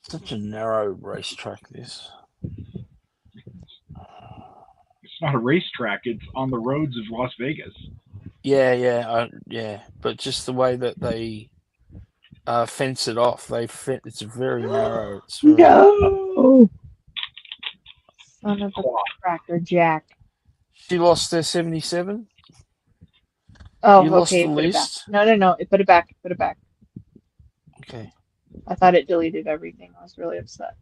Such a narrow racetrack, this. It's not a racetrack. It's on the roads of Las Vegas. Yeah. But just the way that they fence it off, it's very narrow. It's very, No! Son of a cracker jack. She lost their 77. Oh, You lost okay, the put it back. list. No, put it back. Put it back. Okay. I thought it deleted everything. I was really upset.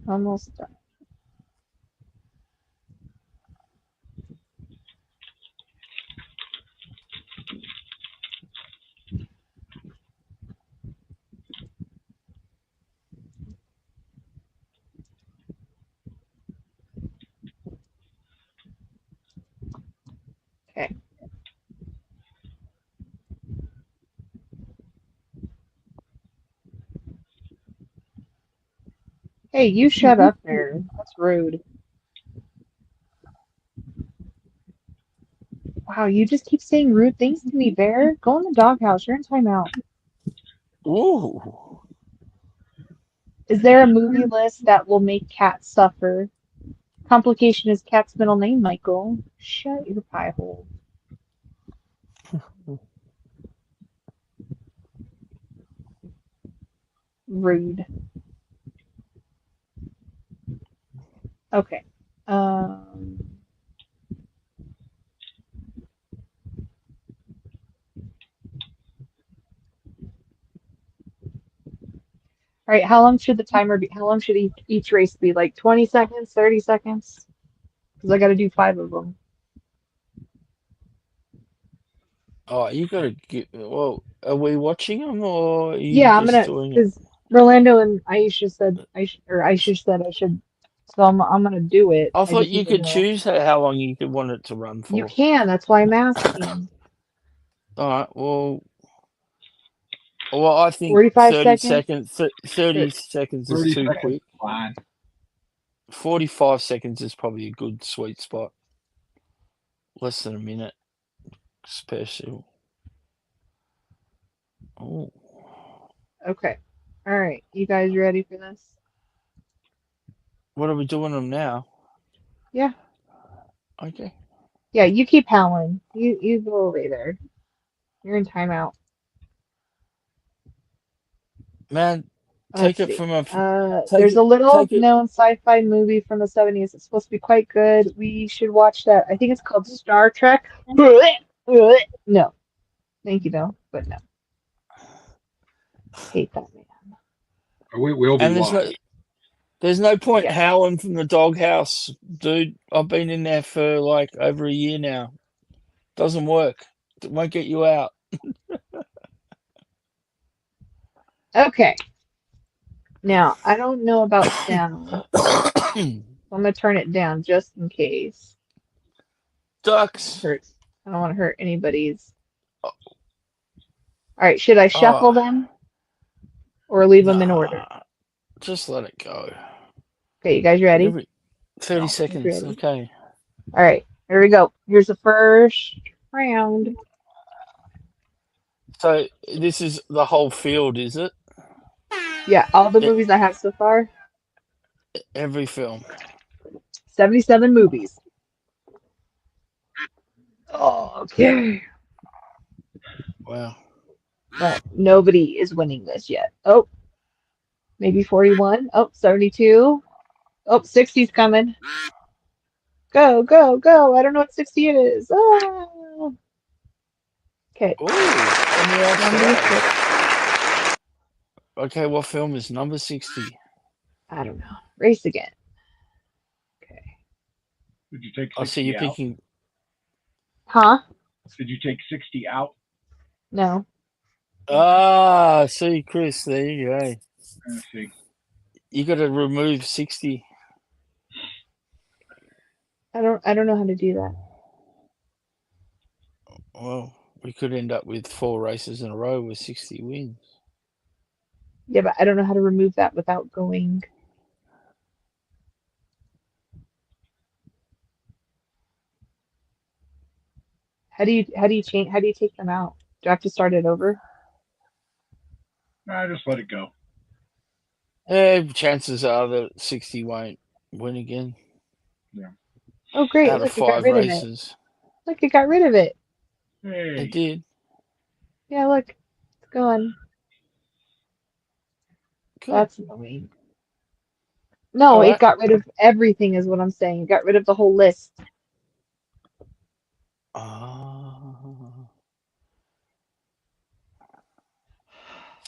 Almost done. Okay. Hey, you shut up there. That's rude. Wow, you just keep saying rude things to me, Bear. Go in the doghouse. You're in timeout. Ooh. Is there a movie list that will make cats suffer? Complication is cat's middle name, Michael. Shut your pie hole. Rude. Okay. All right, how long should the timer be? How long should each race be? Like 20 seconds, 30 seconds? Because I got to do 5 of them. Oh, you gotta get. Well, are we watching them or are you Yeah, I'm just gonna, doing it? because Rolando and Aisha said Aisha said I should, so I'm gonna do it. I I thought just you need to could know. choose how long you could want it to run You for. can, that's why I'm asking. All right. Well, I think 45 seconds? 30 seconds is 30 too seconds, quick. fine. 45 seconds is probably a good sweet spot. Less than a minute, special. Oh, Okay. All right, you guys ready for this? what are we doing them now? Yeah. Okay. Yeah, you keep howling. You go over there. You're in timeout. Man, take Let's it see. from a There's a little take it. known sci-fi movie from the 70s. It's supposed to be quite good. We should watch that. I think it's called Star Trek. No. Thank you, though, but no. Hate that man. We will be And live. there's no point Yes. howling from the doghouse, dude. I've been in there for like over a year now. Doesn't work. It won't get you out. Okay. Now, I don't know about sound. So I'm gonna turn it down just in case. Ducks. Hurts. I don't want to hurt anybody's. All right, should I shuffle Oh, them or leave them in order? nah. Just let it go. Okay, you guys ready? Every 30 You guys seconds. ready? Okay. All right, here we go. Here's the first round. So this is the whole field, is it? Yeah, all the E- movies I have so far, Every film. 77 movies. Oh, okay. Wow. But nobody is winning this yet. Oh, maybe 41. Oh, 72. Oh, 60's coming. Go, go, go. I don't know what 60 is. Ah. Okay, Ooh, on the number outside. 6. Okay, what film is number 60? I don't know. Race again. Okay. Did you take I see 60 you out? picking. Huh? Did you take 60 out? No. Ah, see, Chris, there you go. Let's see. You got to remove 60. I don't know how to do that. Well, we could end up with 4 races in a row with 60 wins. Yeah, but I don't know how to remove that without going. How do you change? How do you take them out? Do I have to start it over? Just let it go. Chances are that 60 won't win again Oh, great. out of Look, it got 5 rid of it. races. Look, it got rid of it. It Hey, did. Yeah, look. It's gone. Good. That's annoying. No, All it right. got rid of everything is what I'm saying. It got rid of the whole list.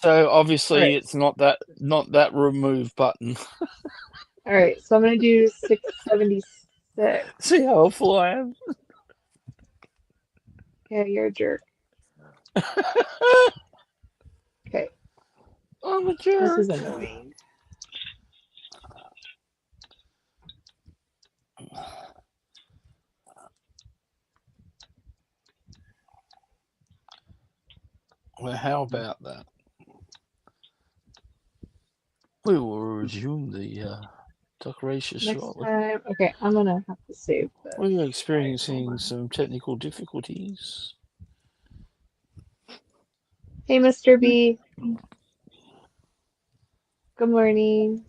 So obviously Alright. it's not that remove button. Alright, so I'm gonna do 676. See how awful I am? Yeah, you're a jerk. Okay, I'm a this jerk. is annoying. Well, how about that? We will resume the decoration Next shortly. time, okay, I'm gonna have to save this. We are Alright, experiencing hold on. some technical difficulties. Hey, Mr. B. Good morning.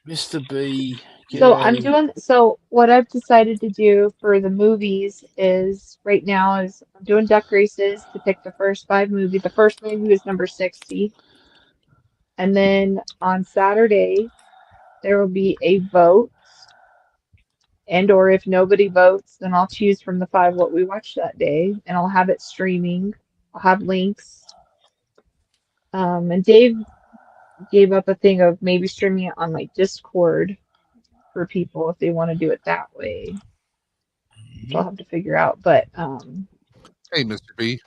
Mr. B. So I'm G'day. doing, so what I've decided to do for the movies is right now is I'm doing duck races to pick the first 5 movies. The first movie was number 60. And then on Saturday, there will be a vote. And or if nobody votes, then I'll choose from the 5 what we watched that day, and I'll have it streaming. I'll have links. And Dave gave up a thing of maybe streaming it on like Discord for people if they want to do it that way. Which I'll have to figure out. But Hey, Mr. B.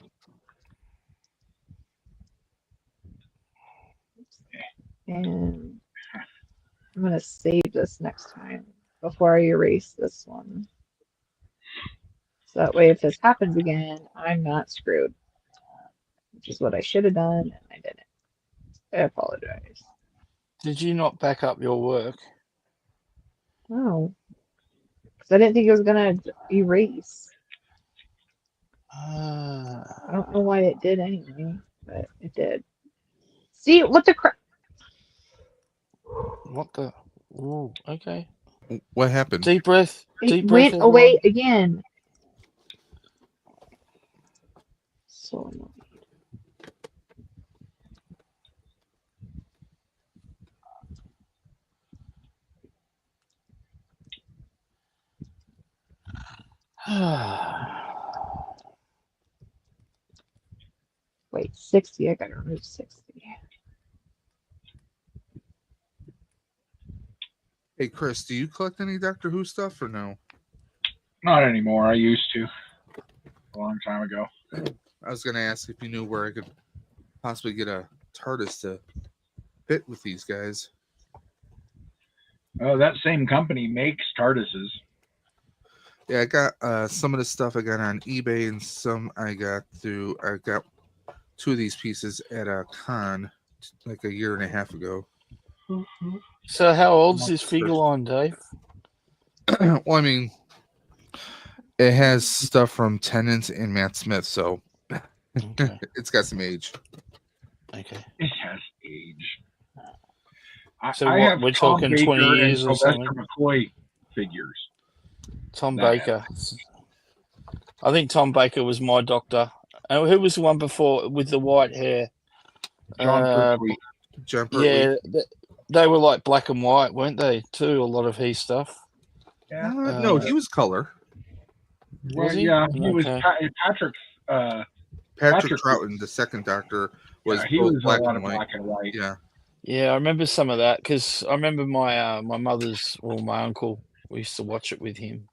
and I'm gonna save this next time before I erase this one. So that way if this happens again, I'm not screwed. Which is what I should have done, and I didn't. I apologize. Did you not back up your work? No, because I didn't think it was gonna erase. I don't know why it did anyway, but it did. See, what the crap? What the? Ooh, okay. What happened? Deep breath. It Deep breath, went everyone. away again. So annoying. Wait, 60. I gotta remove 60. Hey, Chris, do you collect any Doctor Who stuff or no? Not anymore. I used to a long time ago. I was going to ask if you knew where I could possibly get a TARDIS to fit with these guys. Oh, that same company makes TARDISes. Yeah, I got some of the stuff I got on eBay, and some I got 2 of these pieces at a con like a year and a half ago. So how old's this figure line, Dave? Well, I mean, it has stuff from Tennant and Matt Smith, so Okay. it's got some age. Okay. It has age. So I what, have we're Tom talking 20 Baker and years or Sylvester something? McCoy figures. Tom That Baker. I think Tom Baker was my doctor. And who was the one before with the white hair? John Pertwee. John Pertwee. Yeah, they were like black and white, weren't they? Too, a lot of his stuff. Yeah. No, he was color. Well, Was he? yeah, he was Okay. Patrick. Patrick Troughton, the second Doctor, was Yeah, he both was black a lot and of white. black and white. Yeah. Yeah, I remember some of that because I remember my my mother's or my uncle. We used to watch it with him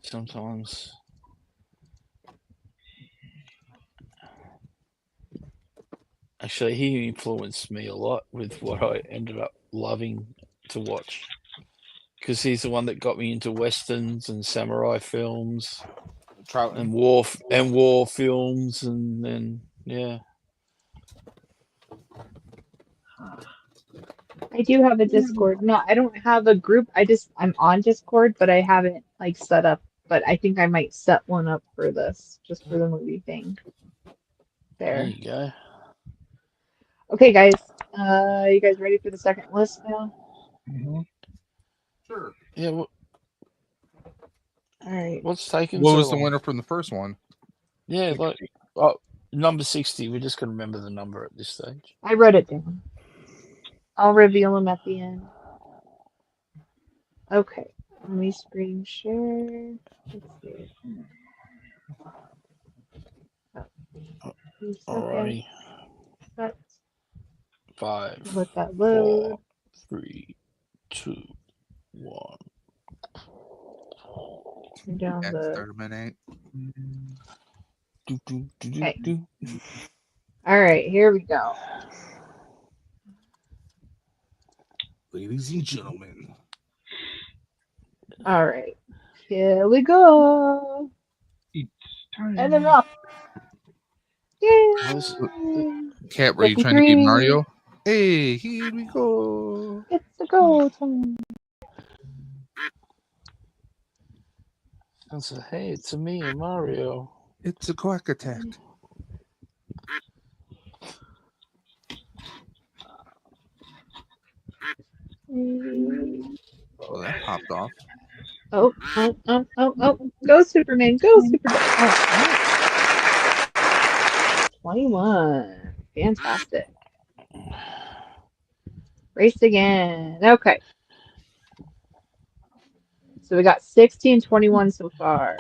sometimes. Actually, he influenced me a lot with what I ended up loving to watch because he's the one that got me into westerns and samurai films Troughton. and war films, and then yeah. I do have a Discord. No, I don't have a group. I'm on Discord, but I haven't like set up. But I think I might set one up for this, just for the movie thing. There There. you go. Okay, guys. You guys ready for the second list now? Mm-hmm. Sure. Yeah. All right. What's taking What so was the long? winner from the first one? Yeah, like number 60. We're just gonna remember the number at this stage. I wrote it down. I'll reveal them at the end. Okay. Let me screen share. Let's see. Alrighty. Let 5, that load. 4, 3, 2, 1. Turn down the. Exterminate. Okay. All right, here we go. Ladies and gentlemen. All right, here we go. It's time. And then up. Yay! Cat, were you trying to be Mario? Hey, here we go. It's a go time. And so, hey, it's me and Mario. It's a quack attack. Oh, that popped off. Oh. Go, Superman. Go, Superman. Oh, 21. Fantastic. Race again. Okay. So we got 60 and 21 so far.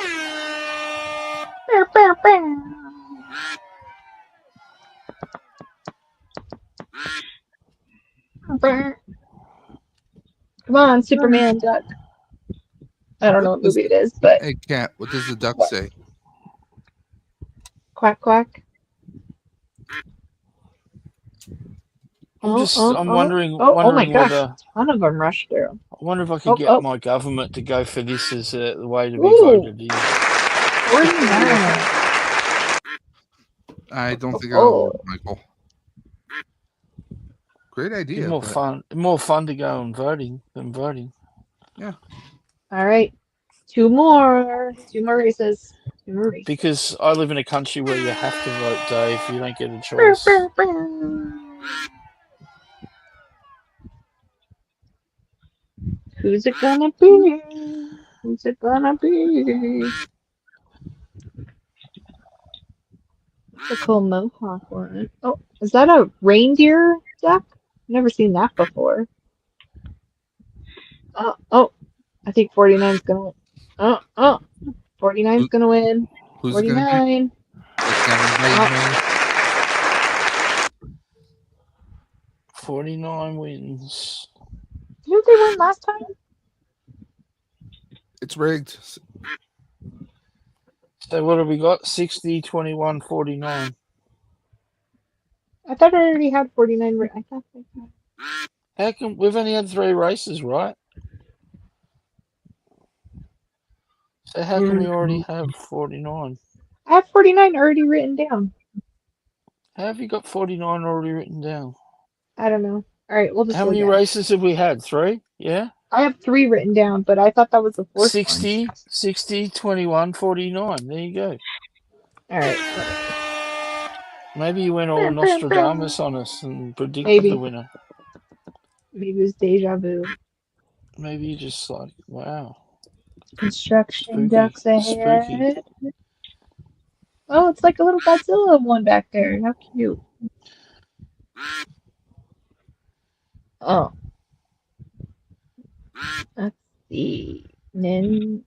Come on, Superman duck. I don't know what movie it is, but Hey, Cat, what does the duck What? say? quack quack. I'm wondering Oh my gosh, whether a ton of them rushed through. I wonder if I could get my government to go for this as the way to be Ooh. voted in. 49. I don't think I'll work, Michael. Great It's idea. more fun to go and voting than voting. Yeah. All right. Two more races. Because I live in a country where you have to vote, Dave. You don't get a choice. Who's it gonna be? Who's it gonna be? That's a cool mohawk one. Oh, is that a reindeer duck? Never seen that before. Oh, I think 49's gonna win. 49's gonna win. Who's 49. Gonna 49 wins. Didn't they win last time? It's rigged. So what have we got? 60, 21, 49. I thought I already had 49. I thought I had. How come we've only had 3 races, right? So how can we already have 49? I have 49 already written down. How have you got 49 already written down? I don't know. All right, we'll just How go many again. races have we had? 3? Yeah? I have 3 written down, but I thought that was the 4th 60, 60, 21, 49. There you go. All right. Maybe you went all Nostradamus on us and predicted Maybe. the winner. Maybe it was deja vu. Maybe you just like, wow. Construction Spooky. ducks ahead. Oh, it's like a little Godzilla one back there. How cute. Oh. Let's see. Ninja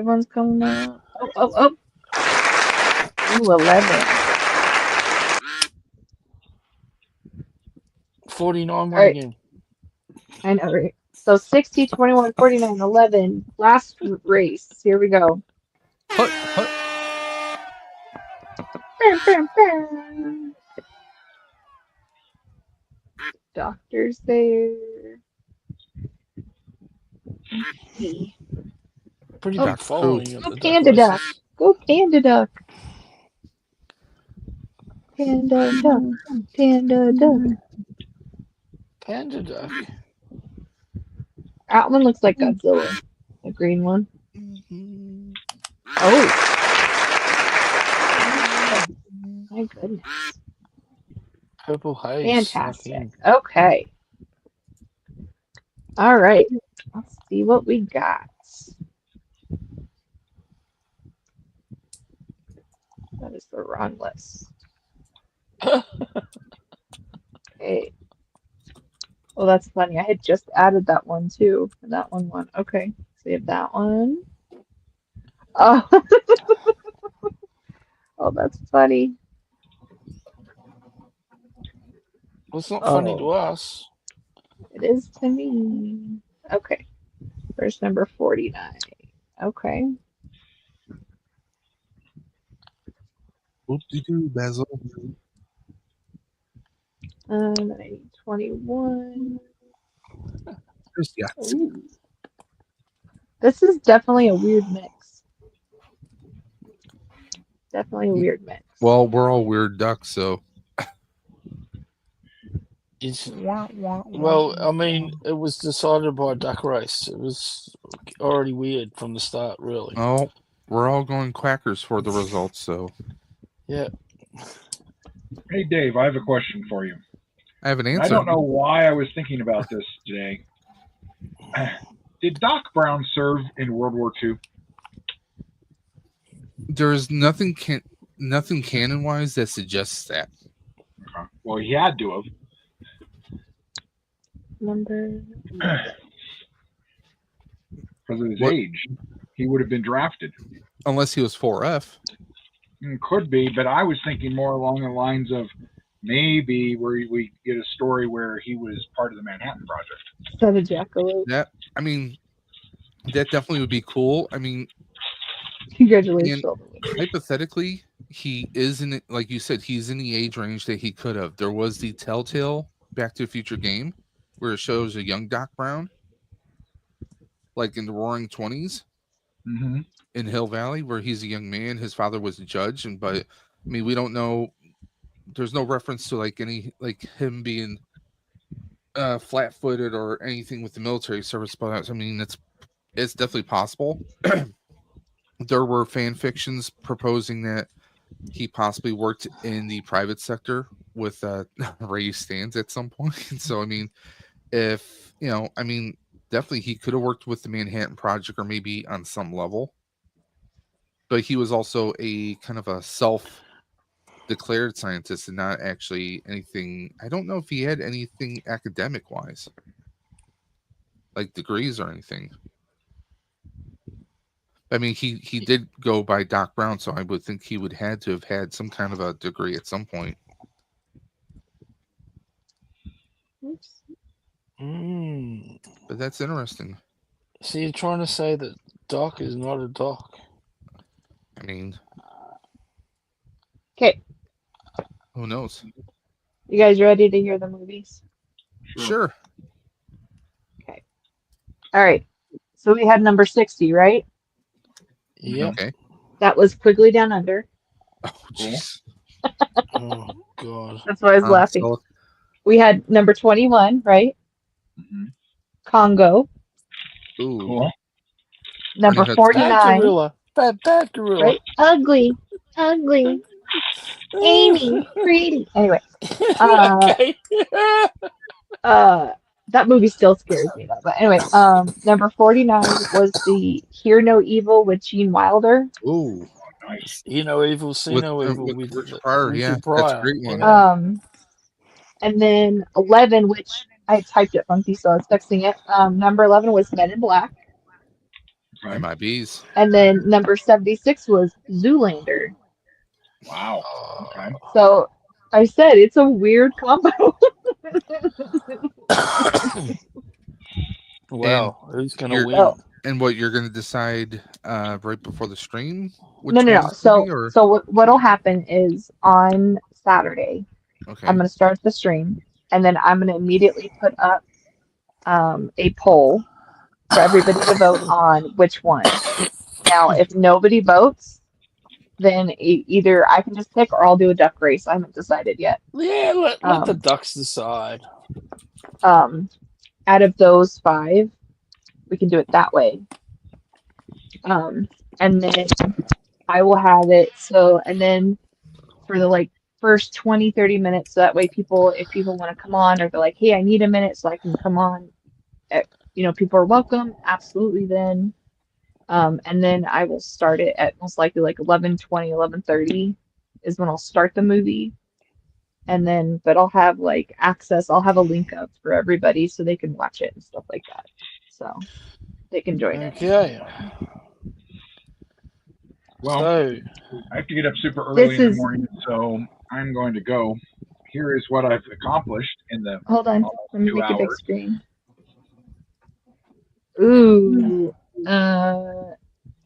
one's coming up. Oh. Ooh, 11. 49 won All right. again. I know, right? So 60, 21, 49, 11. Last race. Here we go. Hut. Doctor's there. Hey. Pretty big following of Go the Panda duck Duck. races. Go Panda Duck. Panda Duck. Panda Duck. Panda duck. That one looks like Godzilla. The green one. Mm-hmm. Oh. My goodness. Purple haze. Fantastic. Okay. All right. Let's see what we got. That is the wrong list. Okay. Oh, that's funny. I had just added that one too. That one won. Okay. So we have that one. Oh. Oh, that's funny. Well, it's not funny to us. It is to me. Okay. First number 49. Okay. Whoop-de-doo, Basil. 21. Yes. Ooh. This is definitely a weird mix. Definitely a weird mix. Well, we're all weird ducks, so. Well, I mean, it was decided by a duck race. It was already weird from the start, really. Oh, we're all going quackers for the results, so. Yeah. Hey, Dave, I have a question for you. I have an I answer. don't know why I was thinking about this today. Did Doc Brown serve in World War II? There's nothing canon wise that suggests that. Okay. Well, he had to have. Number. Because of his What? age. He would have been drafted. Unless he was 4F. Could be, but I was thinking more along the lines of maybe where we get a story where he was part of the Manhattan Project. Set a jackalope. That definitely would be cool. I mean, Congratulations. hypothetically, he is in it, like you said, he's in the age range that he could have. There was the Telltale Back to the Future game where it shows a young Doc Brown, like in the Roaring 20s Mm-hmm. in Hill Valley, where he's a young man. His father was a judge, but I mean, we don't know. There's no reference to like him being flat-footed or anything with the military service. But I mean, it's definitely possible. There were fan fictions proposing that he possibly worked in the private sector with Ray Stans at some point. So, I mean, if, definitely he could have worked with the Manhattan Project or maybe on some level. But he was also a kind of a self-declared scientist and not actually anything. I don't know if he had anything academic-wise, like degrees or anything. I mean, he did go by Doc Brown, so I would think he would had to have had some kind of a degree at some point. Oops. But that's interesting. So you're trying to say that Doc is not a Doc? I mean, Okay, who knows? you guys ready to hear the movies? Sure. All right. So we had number 60, right? Yep. Okay. That was Quigley Down Under. Oh, jeez. Oh God. That's why I was laughing. So, We had number 21, right? Mm-hmm. Congo. ooh. Cool. Number Honey, Hudson. 49, Bad gorilla. Bad gorilla. right? Ugly. Amy, pretty. Anyway, Okay. that movie still scares me though. But anyway, number 49 was the Hear No Evil with Gene Wilder. Ooh. Nice. You know evil, see With, no evil. with Richard Pryor, Richard yeah, that's a Pryor. great one. Yeah. And then 11, which I typed it funky, so I was texting it. Number 11 was Men in Black. Okay. MIBs. And then number 76 was Zoolander. Wow. Okay. So I said it's a weird combo. Wow, who's gonna you're- win? So, And what, you're going to decide right before the stream? Which no. one is to be, or? So what'll happen is on Saturday, Okay. I'm going to start the stream, and then I'm going to immediately put up a poll for everybody to vote on which one. Now, if nobody votes, then either I can just pick or I'll do a duck race. I haven't decided yet. Yeah, let the Ducks decide. Out of those 5, we can do it that way. And then I will have it. So, and then for the first 20, 30 minutes, so that way if people want to come on or they're like, hey, I need a minute so I can come on, people are welcome. Absolutely then. And then I will start it at most likely 11:20, 11:30 is when I'll start the movie. And then, but I'll have access, I'll have a link up for everybody so they can watch it and stuff like that. So they can join it. Okay. Well, So I have to get up super early This in the is- morning, so I'm going to go. Here is what I've accomplished in the Hold on, let me 2 make a big hours. screen. Ooh,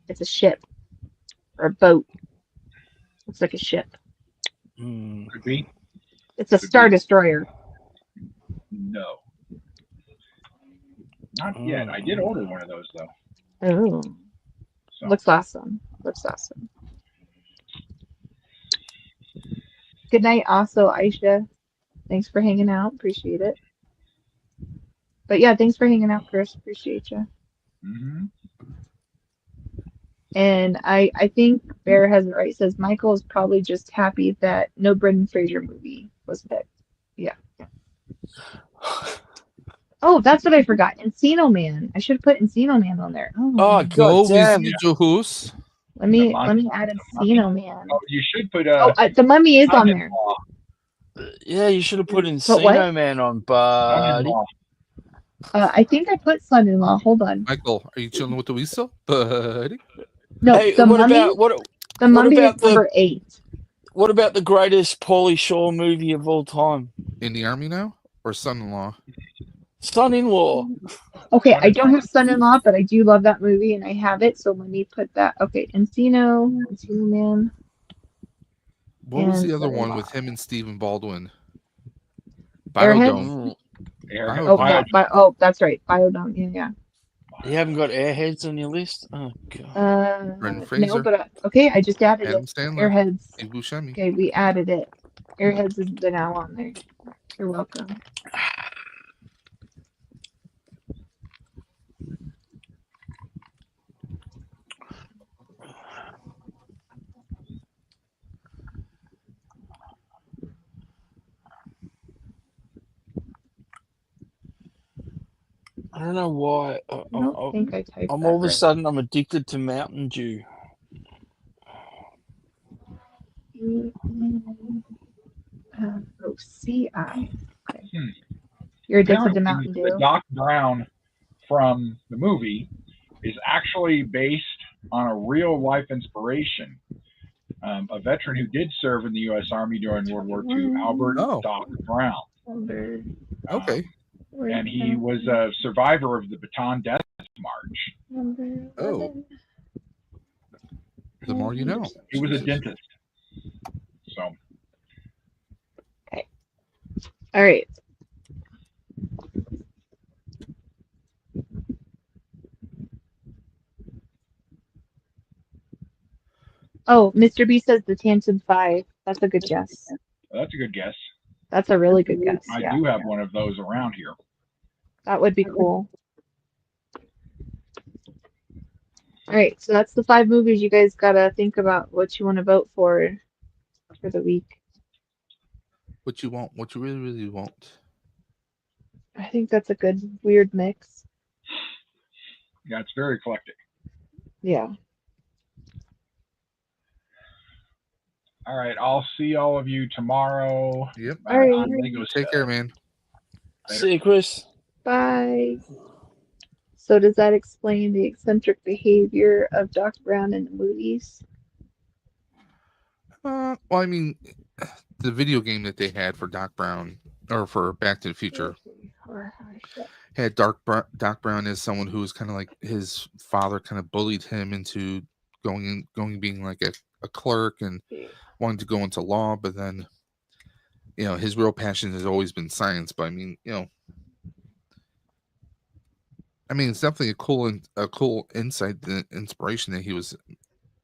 it's a ship or a boat. Looks like a ship. Could be. It's a Star Destroyer. No. Not yet. I did order one of those though. Oh, So looks awesome. Good night, also, Aisha. Thanks for hanging out. Appreciate it. But yeah, thanks for hanging out, Chris. Appreciate you. mhm. And I think Bear has it right. Says Michael is probably just happy that no Brendan Fraser movie was picked. Yeah. Oh, that's what I forgot. Encino Man. I should have put Encino Man on there. Oh, Oh, God Go damn. visit your house. let me add Encino Man. Oh, you should put Oh, the Mummy is on there. son-in-law. Yeah, you should have put But Encino what? Man on, buddy. Son-in-law. I think I put Son-in-Law. Hold on. Michael, are you chilling with the whistle, buddy? No, Hey, the what Mummy. about The Mummy is number 8. what about the greatest Pauly Shore movie of all time? In the army now, or son-in-law? Son-in-Law. Okay, I don't have Son-in-Law, but I do love that movie, and I have it. So let me put that. Okay, Encino Man. What was And the other one Son-in-Law. with him and Stephen Baldwin? Airheads? Biodome. Oh, that's right. Biodome. Yeah. You haven't got Airheads on your list? Oh, God. Brendan No, Fraser. but okay, I just added Adam it. Sandler. Airheads. Steve Buscemi. Okay, we added it. Airheads is now on there. You're welcome. I don't know why. I don't think I typed I'm that all of a right. sudden I'm addicted to Mountain Dew. CI. Okay. You're addicted to Mountain Dew? Doc Brown from the movie is actually based on a real life inspiration. A veteran who did serve in the U.S. Army during World War II, Albert Doc Brown. Okay. And he was a survivor of the Bataan Death March. Oh. The more you know. He was a dentist. So. Okay. All right. Oh, Mr. B says the Tanton 5. That's a good guess. That's a good guess. That's a really good guess. I do have one of those around here. That would be cool. All right, so that's the 5 movies. You guys gotta think about what you want to vote for the week. What you want? What you really, really want? I think that's a good weird mix. Yeah, it's very eclectic. Yeah. All right, I'll see all of you tomorrow. Yep. All right. Take care, man. Later. See you, Chris. Bye. So does that explain the eccentric behavior of Doc Brown in the movies? Well, I mean, the video game that they had for Doc Brown, or for Back to the Future, had Doc Brown as someone who was kind of like his father kind of bullied him into being like a clerk and wanting to go into law, but then, his real passion has always been science. But I mean, it's definitely a cool insight, the inspiration that he was,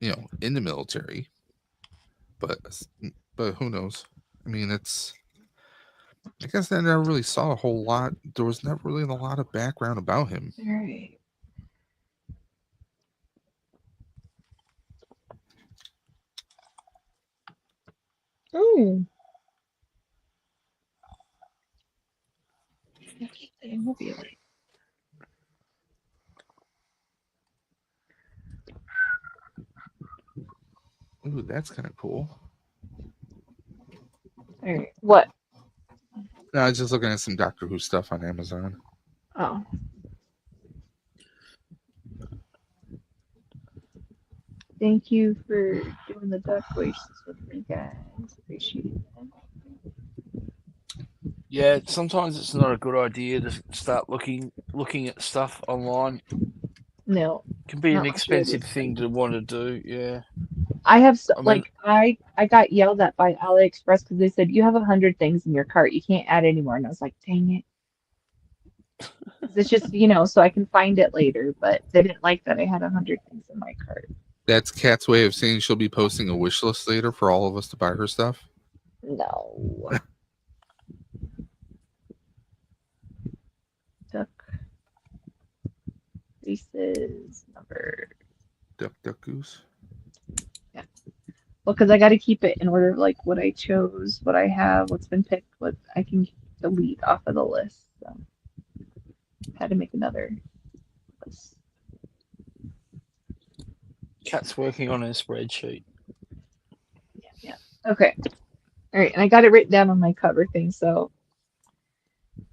in the military. But who knows? I mean, I guess I never really saw a whole lot. There was never really a lot of background about him. All right. Oh. Ooh, that's kind of cool. All right. What? No, I was just looking at some Doctor Who stuff on Amazon. Oh. Thank you for doing the duck voices with me, guys. Appreciate it. Yeah, sometimes it's not a good idea to start looking at stuff online. No. It can be an expensive thing to want to do, yeah. I have I got yelled at by AliExpress because they said you have 100 things in your cart. You can't add any more. And I was like, dang it. It's just, so I can find it later, but they didn't like that I had 100 things in my cart. That's Kat's way of saying she'll be posting a wish list later for all of us to buy her stuff. No. Duck. Faces. Number. Duck Goose. Yeah. Well, because I got to keep it in order of like what I chose, what I have, what's been picked, what I can delete off of the list. So had to make another list. Kat's working on her spreadsheet. Yeah. Okay. All right. And I got it written down on my cover thing, so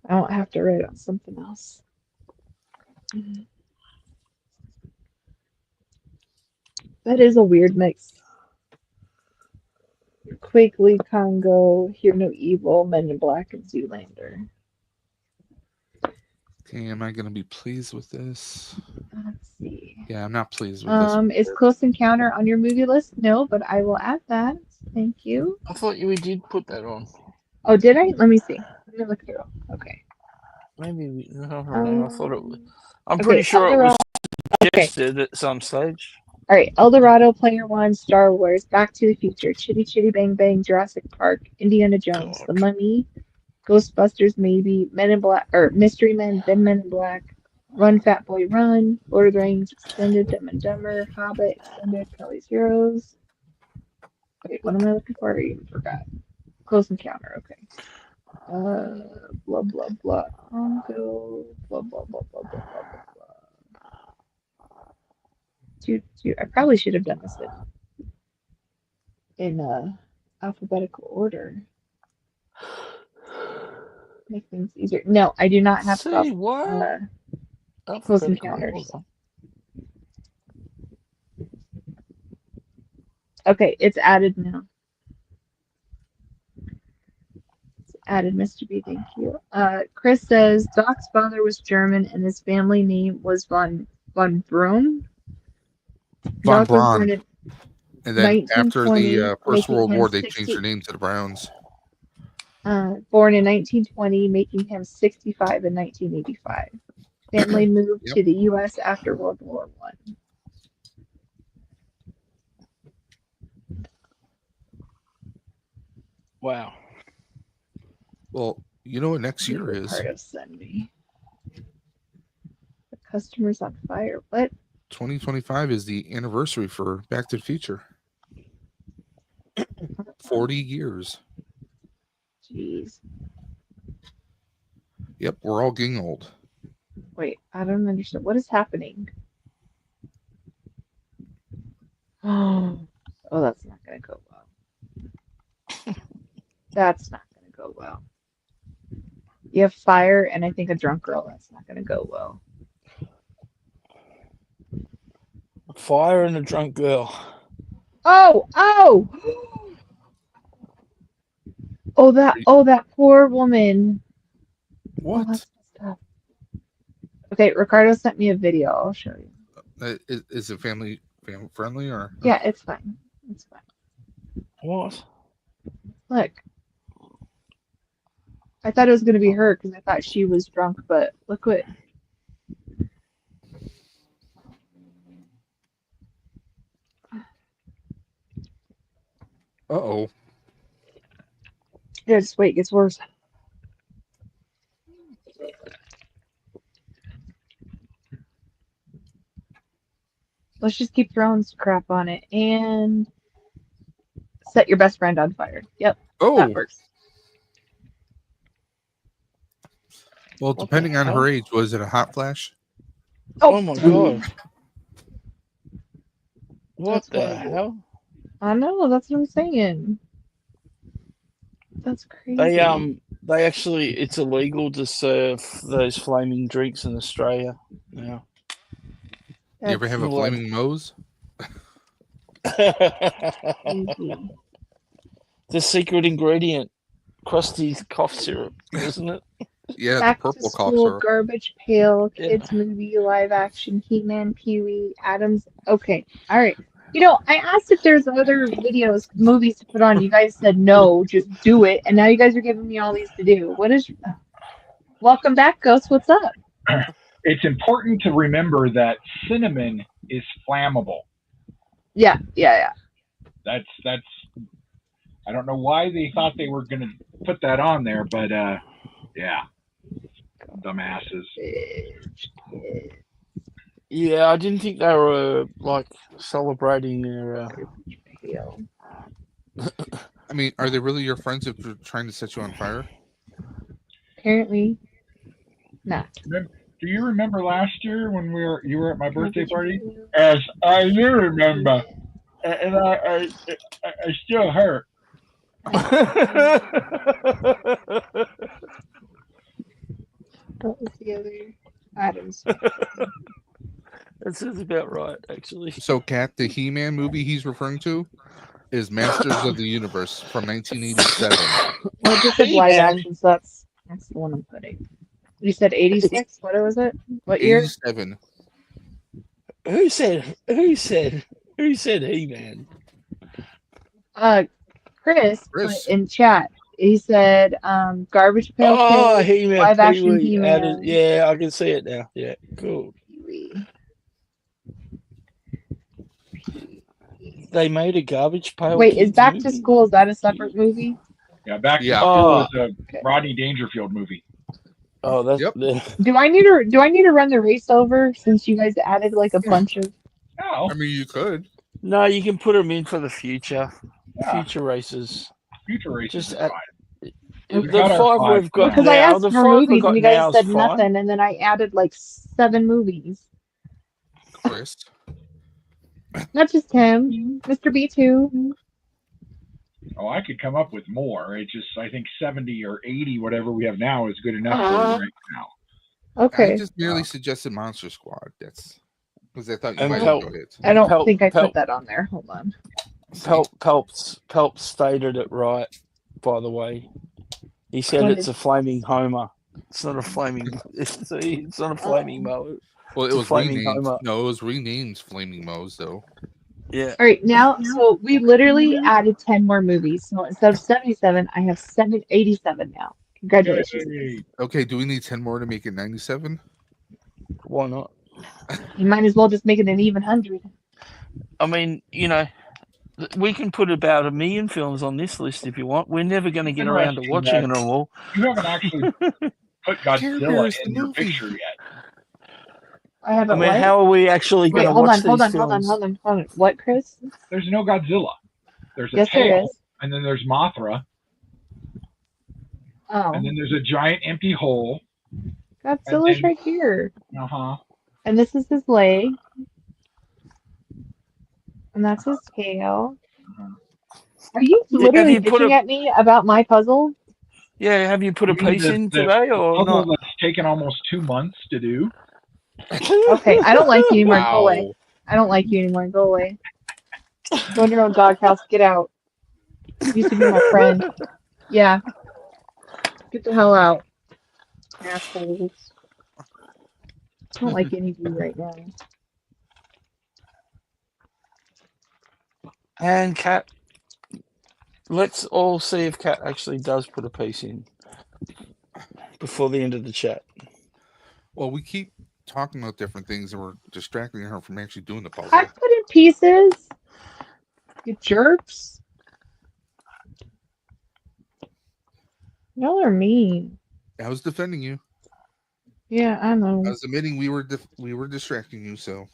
I won't have to write on something else. That is a weird mix. Quickly, Congo, Hear No Evil, Men in Black, and Zoolander. Okay, am I going to be pleased with this? Let's see. Yeah, I'm not pleased with this. Is Close Encounter on your movie list? No, but I will add that. Thank you. I thought we did put that on. Oh, did I? Let me see. Let me look through. Okay. Maybe we, I don't know. I thought it was. I'm Okay, pretty sure it was okay. suggested at some stage. All right. El Dorado, Player One, Star Wars, Back to the Future, Chitty Chitty Bang Bang, Jurassic Park, Indiana Jones, God. The Mummy, Ghostbusters, maybe, Men in Black, or Mystery Men, then Men in Black, Run Fat Boy Run, Lord of the Rings Extended, Dumb and Dumber, Hobbit Extended, Kelly's Heroes. Wait, what am I looking for? I even forgot. Close Encounter. Okay. Blah blah blah. Congo. Blah blah blah blah blah blah blah. I probably should have done this in alphabetical order. Make things easier. No, I do not have See what? Close Encounters. Okay, it's added now. It's added, Mr. B. Thank you. Chris says Doc's father was German and his family name was von Braun. Von Doc was Braun. born in And then after 1920, the First making World him War, they 60 changed their name to the Browns. born in 1920, making him 65 in 1985. Family moved Yep. to the U.S. after World War I. Wow. Well, you know what next year is? Ricardo sent me. The customer's on fire. What? 2025 is the anniversary for Back to the Future. 40 years. Jeez. Yep, we're all getting old. Wait, I don't understand. What is happening? Oh, that's not going to go well. That's not going to go well. You have fire and I think a drunk girl. That's not going to go well. Fire and a drunk girl. Oh! Oh, that poor woman. What? Oh, that's messed up. Okay, Ricardo sent me a video. I'll show you. Is it family friendly or? Yeah, it's fine. It's fine. What? Look. I thought it was going to be her because I thought she was drunk, but look what. Uh-oh. Yeah, just wait, it gets worse. Let's just keep throwing some crap on it and set your best friend on fire. Yep, Oh, that works. well, depending on her age, was it a hot flash? Oh my god. What That's the horrible. hell? I know, that's what I'm saying. That's crazy. They actually, it's illegal to serve those flaming drinks in Australia now. You ever have a flaming Moe's? Crazy. The secret ingredient, Krusty's cough syrup, isn't it? Yeah, Back the purple to cough School, syrup. Garbage Pail, Yeah. Kids Movie, Live Action, He-Man, Pee-wee, Adams. Okay, all right. You know, I asked if there's other movies to put on. You guys said no, just do it. And now you guys are giving me all these to do. What is... Welcome back, Ghost. What's up? It's important to remember that cinnamon is flammable. Yeah. That's I don't know why they thought they were going to put that on there, but yeah, dumbasses. Yeah, I didn't think they were like celebrating their. I mean, are they really your friends if they're trying to set you on fire? Apparently not. Do you remember last year when you were at my birthday party? As I do remember, and I still hurt. What was the other items? That sounds about right, actually. So, Kat, the He-Man movie he's referring to is Masters of the Universe from 1987. Well, it just said live He-Man. action, so that's the one I'm putting. You said 86? What was it? What year? 87. Who said He-Man? Chris Chris. put in chat. He said, Garbage Pail Oh, Kids, He-Man, live action Pee-wee. He-Man. Yeah, I can see it now. Yeah, cool. Pee-wee. They made a Garbage Pail Wait, is Kids Back to movie? School, is that a separate movie? Yeah, Back to Yeah. School is a Okay. Rodney Dangerfield movie. Oh, that's Yep. Do I need to run the race over since you guys added like a bunch of Oh, I mean, you could. No, you can put them in for the future. Yeah. Future races. Future races Just is at- fine. Okay. We've The had our five five. we've got Because I now, asked the for five we've movies got and you now guys is said fine. nothing, and then I added like 7 movies. Chris. Not just him, Mr. B too. Oh, I could come up with more. It's just I think 70 or 80, whatever we have now, is good enough for right now. Okay. I just merely suggested Monster Squad. That's because I thought you And might Pelt- enjoy it. I don't Pelt- think I Pelt- put that on there. Hold on. Pelp stated it right, by the way. He said What it's is- a flaming Homer. It's not a flaming. It's not a flaming Mo. Well, it It's a was flaming renamed. Homer. No, it was renamed Flaming Moe's though. Yeah. All right, now, so we literally added 10 more movies. So instead of 77, I have 87 now. Congratulations. Yay. Okay, do we need 10 more to make it 97? Why not? You might as well just make it an even 100. I mean, we can put about 1 million films on this list if you want. We're never going to get around to Interesting watching that- them all. You haven't actually put Godzilla Here's the in your movie. picture yet. I haven't I mean, what? how are we actually going Wait, to hold watch on, hold these on, hold on, films? hold on. What, Chris? There's no Godzilla. There's a Yes, there tail, is. and then there's Mothra, Oh, and then there's a giant empty hole. Godzilla's and- right here. Uh-huh. And this is his leg. And that's his tail. Uh-huh. Are you Have literally you put bitching a- at me about my puzzle? Yeah, have you put a You mean piece the- in the today or puzzle not? that's taken almost 2 months to do. Okay, I don't like you anymore. Go Wow. away. I don't like you anymore. Go away. Go in your own doghouse. Get out. You used to be my friend. Yeah. Get the hell out. Assholes. I don't like any of you right now. And Kat, let's all see if Kat actually does put a piece in before the end of the chat. Well, we keep talking about different things and we're distracting her from actually doing the puzzle. I put in pieces. You jerks. Y'all are mean. I was defending you. Yeah, I know. I was admitting we were distracting you, so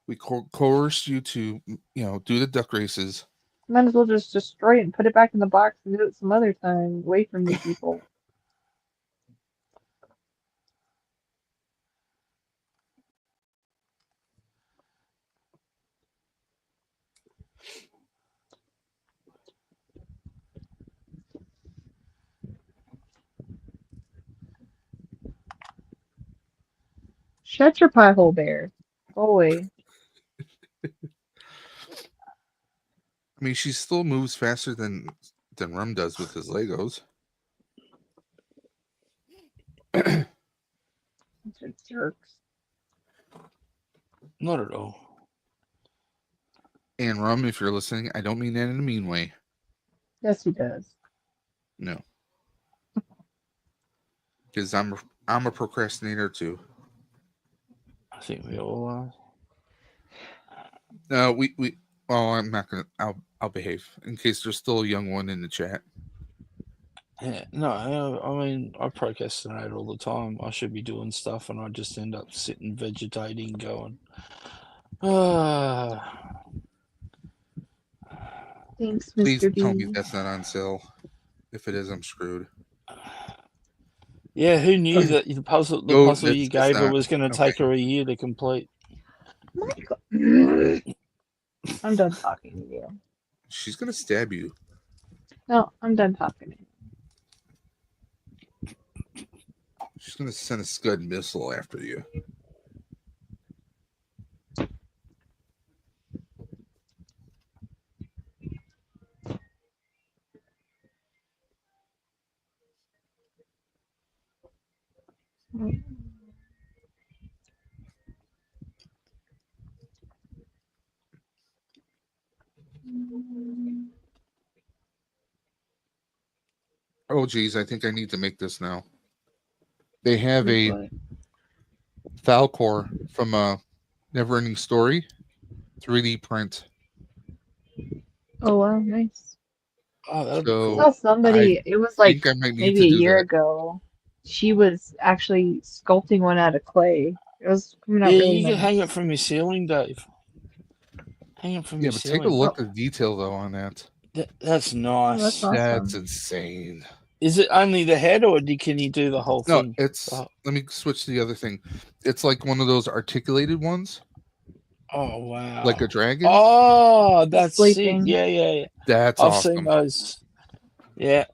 we coerced you to do the duck races. Might as well just destroy it and put it back in the box and do it some other time. Away from you people. Shut your pie hole, bear. Go away. I mean, she still moves faster than Rum does with his Legos. Bunch of jerks. Not at all. And Rum, if you're listening, I don't mean that in a mean way. Yes, he does. No, because I'm a procrastinator too. I think we all are. No, we. Well, I'm not gonna. I'll behave in case there's still a young one in the chat. Yeah, no, I mean, I procrastinate all the time. I should be doing stuff, and I just end up sitting, vegetating, going, Thanks, Please Mr. tell me B. that's not on sale. If it is, I'm screwed. Yeah, who knew that the puzzle you it's gave her not. was going to Okay. take her a year to complete? Michael. I'm done talking to you. She's gonna stab you. No, I'm done talking to you. She's gonna send a Scud missile after you. Oh geez, I think I need to make this now. They have Make a what? Falcor from a Neverending Story 3D print. Oh wow, nice. Oh, that'd be I So cool. saw I somebody, it was like think I might need maybe to a do year that. ago. She was actually sculpting one out of clay. It was coming out Yeah, really you can hang it nice. from your ceiling, Dave. Hang it from Yeah, your but take a ceiling. look Oh, at the detail though on that. That's oh, that's nice. That's awesome. insane. Is it only the head, or can you do the whole No, thing? it's. Oh, Let me switch to the other thing. It's like one of those articulated ones, oh wow. like a dragon. Oh, He's that's sick. sleeping. Yeah, yeah, yeah. That's I've seen awesome. those. Yeah,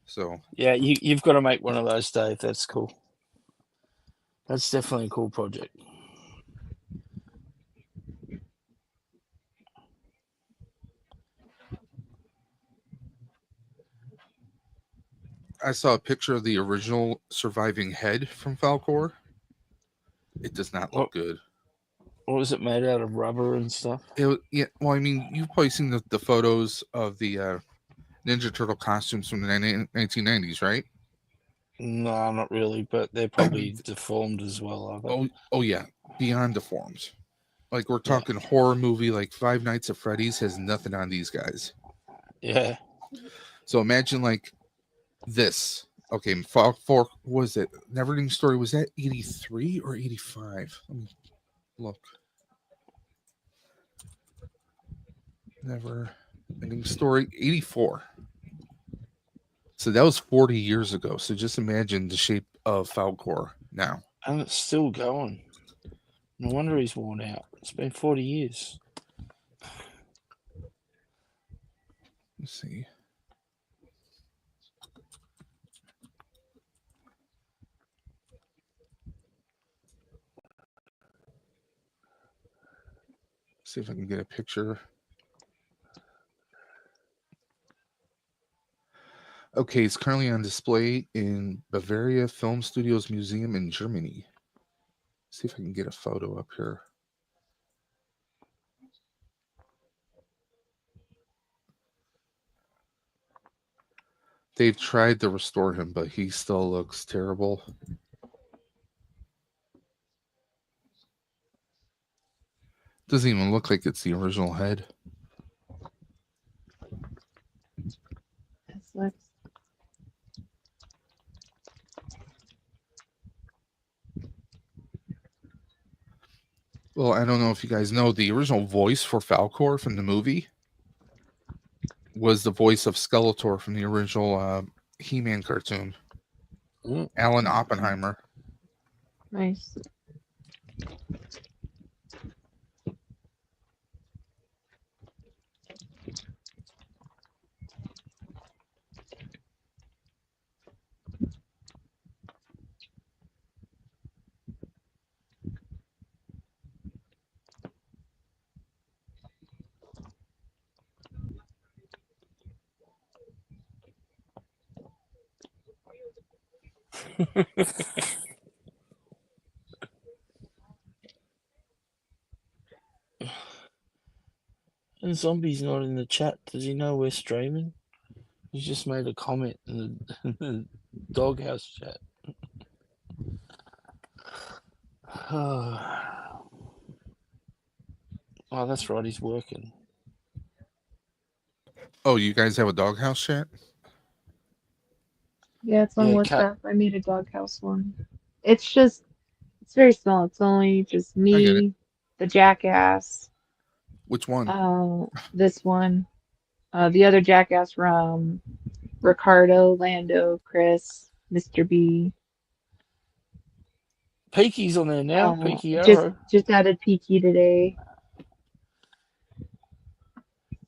So yeah. You've got to make one of those, Dave. That's cool. That's definitely a cool project. I saw a picture of the original surviving head from Falcor. It does not look What good. was it made out of? Rubber and stuff? Yeah, well, I mean, you've probably seen the photos of the Ninja Turtle costumes from the 1990s, right? No, not really. But they're probably deformed as well, are they? Oh yeah, beyond deformed. Like we're Yeah, talking horror movie, like Five Nights at Freddy's has nothing on these guys. yeah. So imagine like this. Okay, for was it Neverending Story? Was that 83 or 85? Let me look. Neverending Story 84. So that was 40 years ago. So just imagine the shape of Falcor now. And it's still going. No wonder he's worn out. It's been 40 years. Let's see. See if I can get a picture. Okay, it's currently on display in Bavaria Film Studios Museum in Germany. See if I can get a photo up here. They've tried to restore him, but he still looks terrible. Doesn't even look like it's the original head. This looks. Well, I don't know if you guys know, the original voice for Falcor from the movie was the voice of Skeletor from the original He-Man cartoon. Mm. Alan Oppenheimer. Nice. And Zombie's not in the chat. Does he know we're streaming? He's just made a comment in the doghouse chat. Oh, that's right. He's working. Oh, you guys have a doghouse chat? Yeah, it's on Yeah, WhatsApp. I made a doghouse one. It's very small. It's only just I get it. me, the jackass, Which one? this one, The other jackass from Ricardo, Lando, Chris, Mr. B. Peaky's on there now. Peaky Just Arrow. just added Peaky today.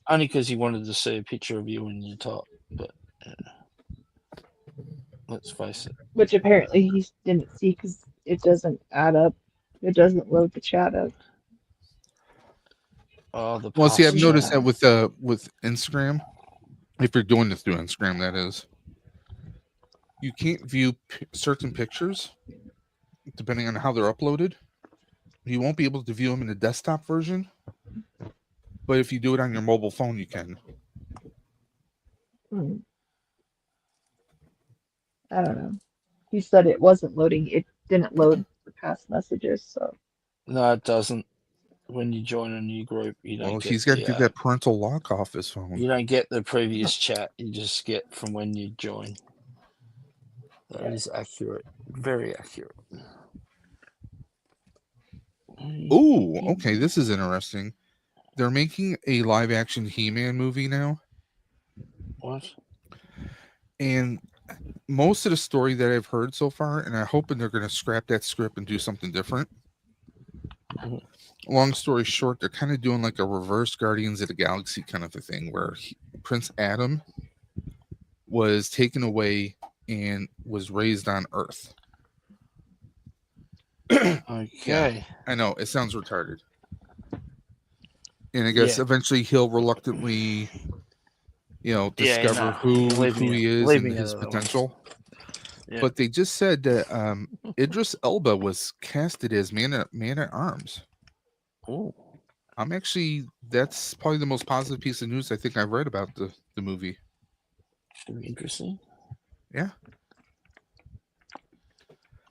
Only because he wanted to see a picture of you in your top. But let's face it. Which apparently he didn't see because it doesn't add up. It doesn't load the chat up. Oh, the Well, see, I've past noticed chat. that with Instagram, if you're doing this through Instagram, that is, you can't view certain pictures depending on how they're uploaded. You won't be able to view them in the desktop version, but if you do it on your mobile phone, you can. I don't know. He said it wasn't loading. It didn't load the past messages. So No, it doesn't. When you join a new group, you don't Well, get he's got to the do that parental lock off his phone. you don't get the previous chat. You just get from when you join. That is accurate. Very accurate. Ooh, okay, this is interesting. They're making a live action He-Man movie now, What? and most of the story that I've heard so far, and I'm hoping they're going to scrap that script and do something different. Mhm. Long story short, they're kind of doing like a reverse Guardians of the Galaxy kind of a thing where Prince Adam was taken away and was raised on Earth. Okay. Yeah, I know it sounds retarded. And I guess Yeah. eventually he'll reluctantly, discover who he is and his potential. Yeah. But they just said that Idris Elba was casted as man at arms. Ooh. That's probably the most positive piece of news I think I've read about the movie. Should be interesting. Yeah.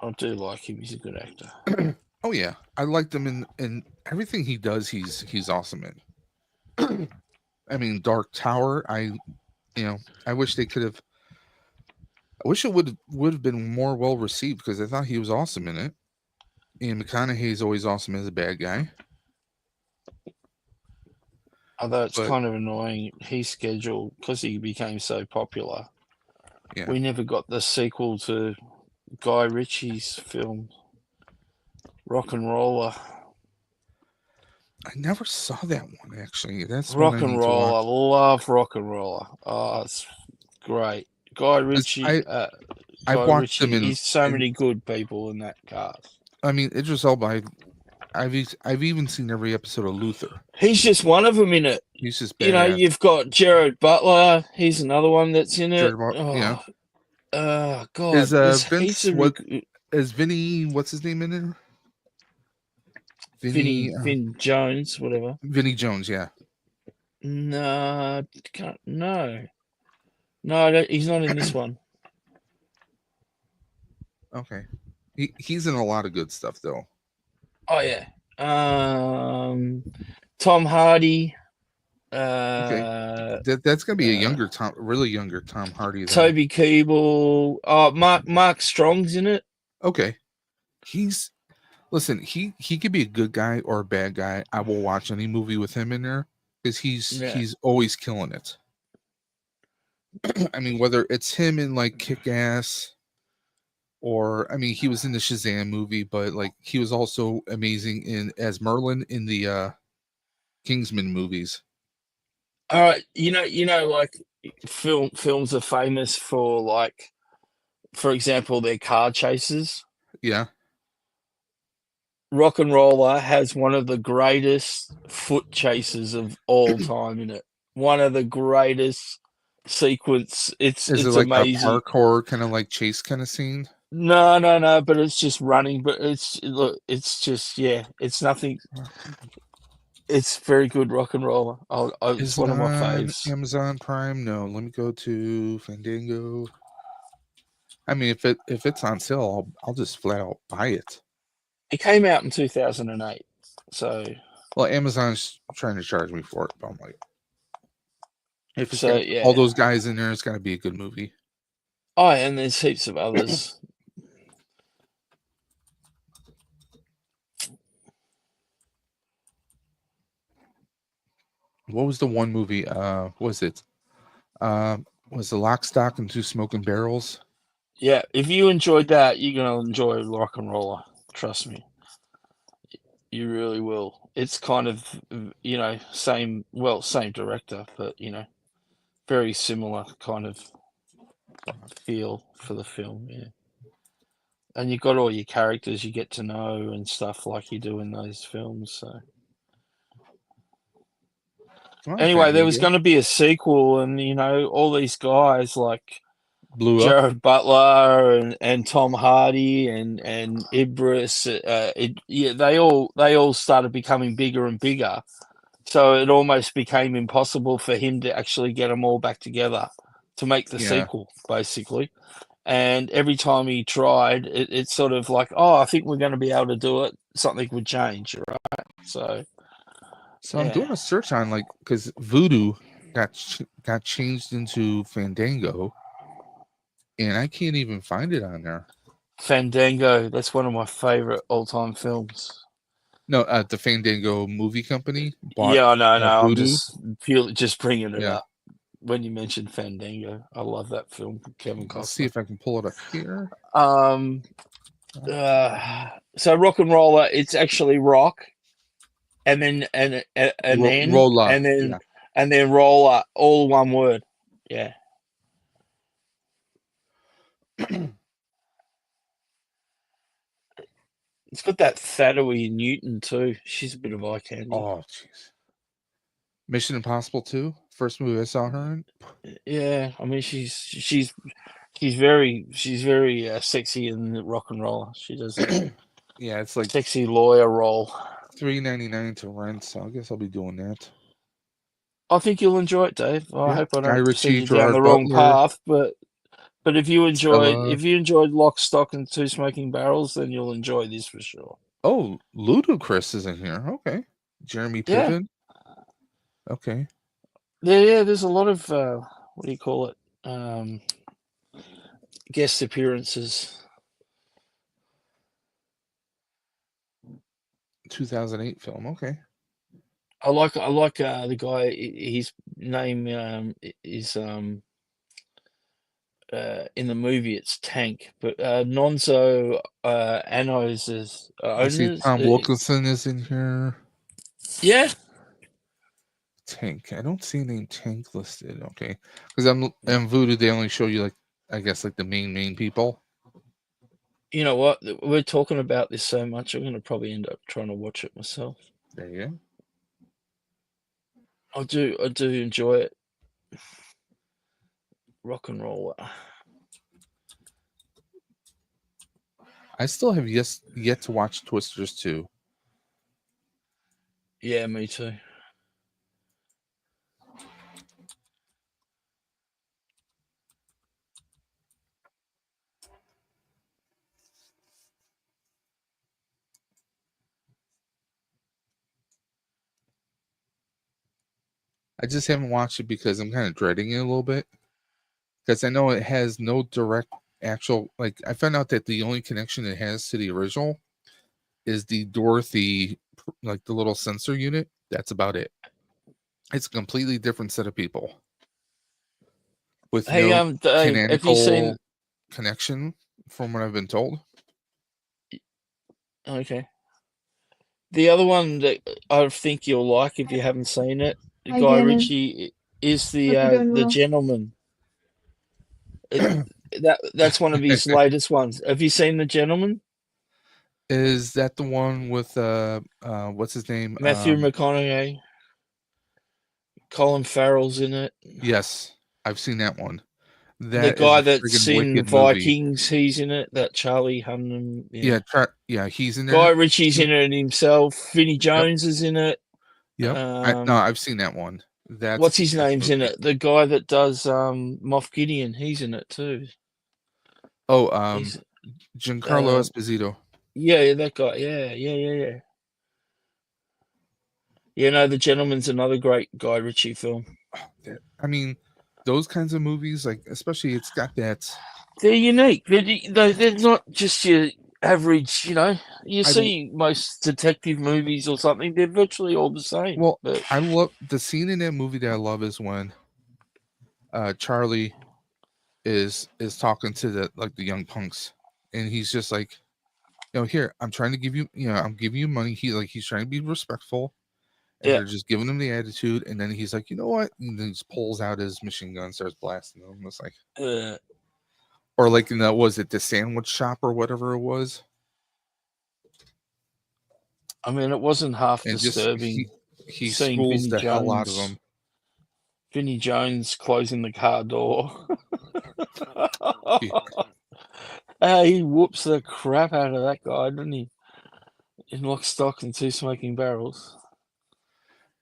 I do like him. He's a good actor. Oh yeah, I liked him in everything he does. He's awesome in. I mean, Dark Tower. I wish they could have. I wish it would have been more well received because I thought he was awesome in it. And McConaughey's always awesome as a bad guy. Although it's But- kind of annoying, his schedule, because he became so popular, Yeah. we never got the sequel to Guy Ritchie's film, Rock and Roller. I never saw that one actually. That's one Rock I and need to Roll. I watch. love Rock and Roller. Oh, it's great. Guy Ritchie. I've Guy watched Ritchie. them He's so many good people in that cast. I mean, Idris Elba. I've even seen every episode of Luther. He's just one of them in it. He's just badass. You know, you've got Jared Butler. He's another one that's in it. Yeah. God. Is there's Vince heaps of what is Vinny? What's his name in there? Vin Jones, whatever. Vinny Jones. Yeah. No, can't. No, I don't, he's not in this one. Okay. He's in a lot of good stuff though. Oh yeah. Tom Hardy. Okay. That's gonna be a really younger Tom Hardy. Then. Toby Kebbell. Mark Strong's in it. Okay. Listen. He could be a good guy or a bad guy. I will watch any movie with him in there because he's always killing it. I mean, whether it's him in like Kick-Ass. Or I mean, he was in the Shazam movie, but like he was also amazing as Merlin in the Kingsman movies. All right, you know, like films are famous for, like, for example, their car chases. Yeah. Rock and Roller has one of the greatest foot chases of all time in it. One of the greatest sequence. It's like amazing. A parkour kind of like chase kind of scene? No, but it's just running. But it's just it's nothing. It's very good, Rock and Roller. It's one of my faves. Amazon Prime? No, let me go to Fandango. I mean, if it's on sale, I'll just flat out buy it. It came out in 2008, so. Well, Amazon's trying to charge me for it, but I'm like, if it's So, got all those guys in there, it's got to be a good movie. Oh, and there's heaps of others. what was the one movie? Was it? Was the Lock, Stock, and Two Smoking Barrels? Yeah, if you enjoyed that, you're gonna enjoy Rock and Roller. Trust me, you really will. It's kind of same director, but very similar kind of feel for the film. Yeah, and you got all your characters you get to know and stuff like you do in those films. So Okay, anyway, there was maybe going to be a sequel, and all these guys like blew up. Jared Butler and Tom Hardy and Idris, they all started becoming bigger and bigger. So it almost became impossible for him to actually get them all back together to make the Yeah. sequel, basically. And every time he tried, it's sort of like, oh, I think we're going to be able to do it. Something would change, right? So I'm doing a search on because Voodoo got changed into Fandango, and I can't even find it on there. Fandango, that's one of my favorite all-time films. No, the Fandango movie company bought. Yeah, I know. I'm Voodoo. just bringing it Yeah. up when you mentioned Fandango. I love that film, Kevin I'll see Costner. if I can pull it up here. So Rock and Roller, it's actually rock, and then Roller, and then roller, all one word. Yeah. It's got that Thaddeus Newton too. She's a bit of eye candy. Oh, jeez. Mission Impossible 2, first movie I saw her in. Yeah, I mean she's very sexy in Rock and Roller. She does a Yeah, it's like sexy lawyer role. $3.99 to rent, so I guess I'll be doing that. I think you'll enjoy it, Dave. I hope I Guy don't Ritchie, send you down Gerard the wrong Butler, path, but if you Stella. enjoyed Lock, Stock, and Two Smoking Barrels, then you'll enjoy this for sure. Oh, Ludacris is in here. Okay. Jeremy Yeah. Piven. Okay. Yeah, there's a lot of what do you call it? Guest appearances. 2008 film. Okay. I like the guy. His name is in the movie it's Tank, but Nonzo Anos is I see owners. Tom Wilkinson is in here. Yeah. Tank. I don't see name Tank listed. Okay. Because I'm Voodoo, they only show you I guess the main people. You know what? We're talking about this so much, I'm going to probably end up trying to watch it myself. There you go. I do enjoy it. Rock and Roll. I still have yet to watch Twisters 2. Yeah, me too. I just haven't watched it because I'm kind of dreading it a little bit. Because I know it has no direct actual, I found out that the only connection it has to the original is the Dorothy, the little sensor unit. That's about it. It's a completely different set of people. With no Dave, have you seen connection from what I've been told. Okay. The other one that I think you'll like if you haven't seen it, Hi, Guy Gannon. Ritchie, is Hope you're doing the well. Gentleman. That's one of his latest ones. Have you seen The Gentleman? Is that the one with what's his name? Matthew McConaughey. Colin Farrell's in it. Yes, I've seen that one. The guy that's in Vikings, he's in it. That Charlie Hunnam. Yeah, he's in there. Guy Ritchie's in it himself. Vinnie Jones is in it. Yep. I've seen that one. What's his name's in it? The guy that does Moff Gideon, he's in it too. Oh, Giancarlo Esposito. Yeah, that guy. Yeah. You know, The Gentleman's another great Guy Ritchie film. I mean, those kinds of movies, especially it's got that. They're unique. They're not just your average, You see most detective movies or something, they're virtually all the same. Well, but I love the scene in that movie that I love is when Charlie is talking to the young punks, and he's just like, here, I'm trying to give you, I'm giving you money. He's trying to be respectful, and Yeah. they're just giving him the attitude, and then he's like, you know what? And then he just pulls out his machine gun, and starts blasting them. It's like, or like in was it the sandwich shop or whatever it was? I mean, it wasn't half And just disturbing. he seeing schools Vinnie the hell out of Jones, him. Vinnie Jones closing the car door. He whoops the crap out of that guy, doesn't he? In Lock, Stock, and Two Smoking Barrels.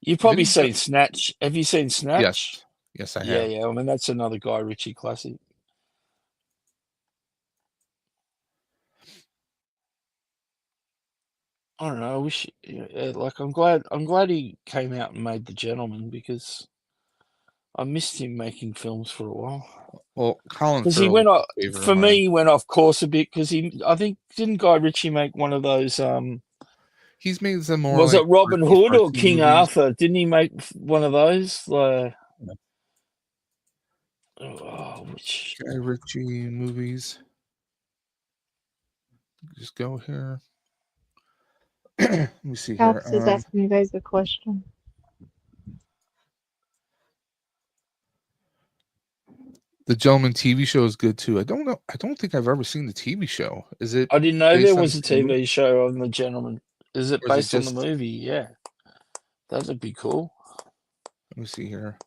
You've probably seen Snatch. Have you seen Snatch? Yes, I Yeah, have. yeah. I mean, that's another Guy Ritchie classic. I don't know. I wish, like, I'm glad he came out and made The Gentleman, because I missed him making films for a while. Well, Colin Because he Farrell went off, favorite for of mine. me, he went off course a bit, because I think, didn't Guy Ritchie make one of those, He's made some more was like it Robin artsy Hood or fartsy King movies. Arthur? Didn't he make one of those? Like, which Guy Ritchie movies. Just go here. Let me see here. Caps is asking you guys a question. The Gentleman TV show is good too. I don't know. I don't think I've ever seen the TV show. Is it? I didn't know based there on was a the movie? TV show on The Gentleman. Is it Or is it based on the just- movie? Yeah, that'd be cool. Let me see here.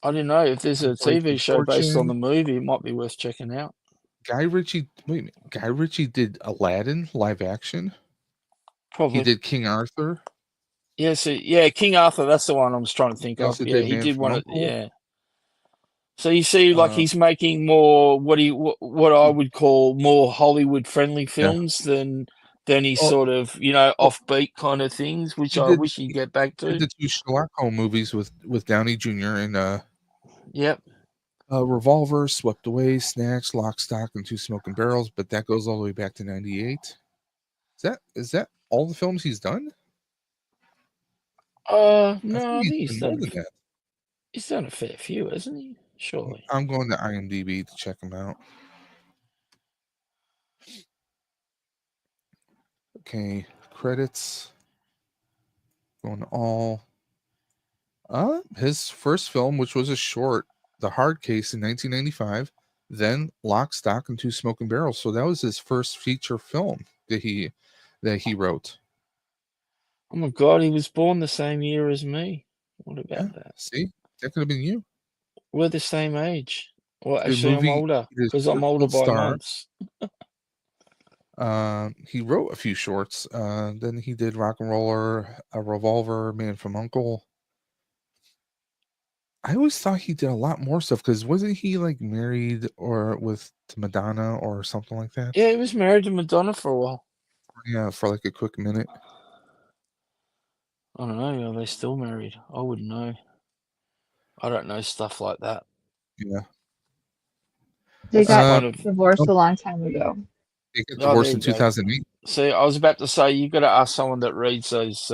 I didn't know if there's a TV Breaking show based on Fortune. the movie. It might be worth checking out. Guy Ritchie. Wait a minute. Guy Ritchie did Aladdin live action. Probably. He did King Arthur. Yeah, so yeah, King Arthur. That's the one I was trying to think He of. also Yeah, did he Man did from one. Uncle. Yeah. So you see, like, he's making more what I would call more Hollywood friendly films than he's sort of, offbeat kind of things, which I wish he'd get back He did to. the 2 Sherlock Holmes movies with Downey Jr. and Yep. Revolver, Swept Away, Snatch, Lock, Stock, and Two Smoking Barrels, but that goes all the way back to '98. Is that all the films he's done? No, I I think he's done more than that. he's done a fair few, hasn't he? Surely. I'm going to IMDb to check him out. Okay, credits. Going to all. His first film, which was a short, The Hard Case in 1995, then Lock, Stock, and Two Smoking Barrels. So that was his first feature film that he wrote. Oh my God, he was born the same year as me. What about that? See, that could have been you. We're the same age. Well, The actually, I'm movie older is because I'm older Short by Star. months. He wrote a few shorts. Then he did Rock and Roller, A Revolver, Man from Uncle. I always thought he did a lot more stuff because wasn't he like married or to Madonna or something like that? Yeah, he was married to Madonna for a while. Yeah, for like a quick minute. I don't know. Are they still married? I wouldn't know. I don't know stuff like that. Yeah. They got kind of divorced a long time ago. They got divorced in there you go. 2008. See, I was about to say you got to ask someone that reads those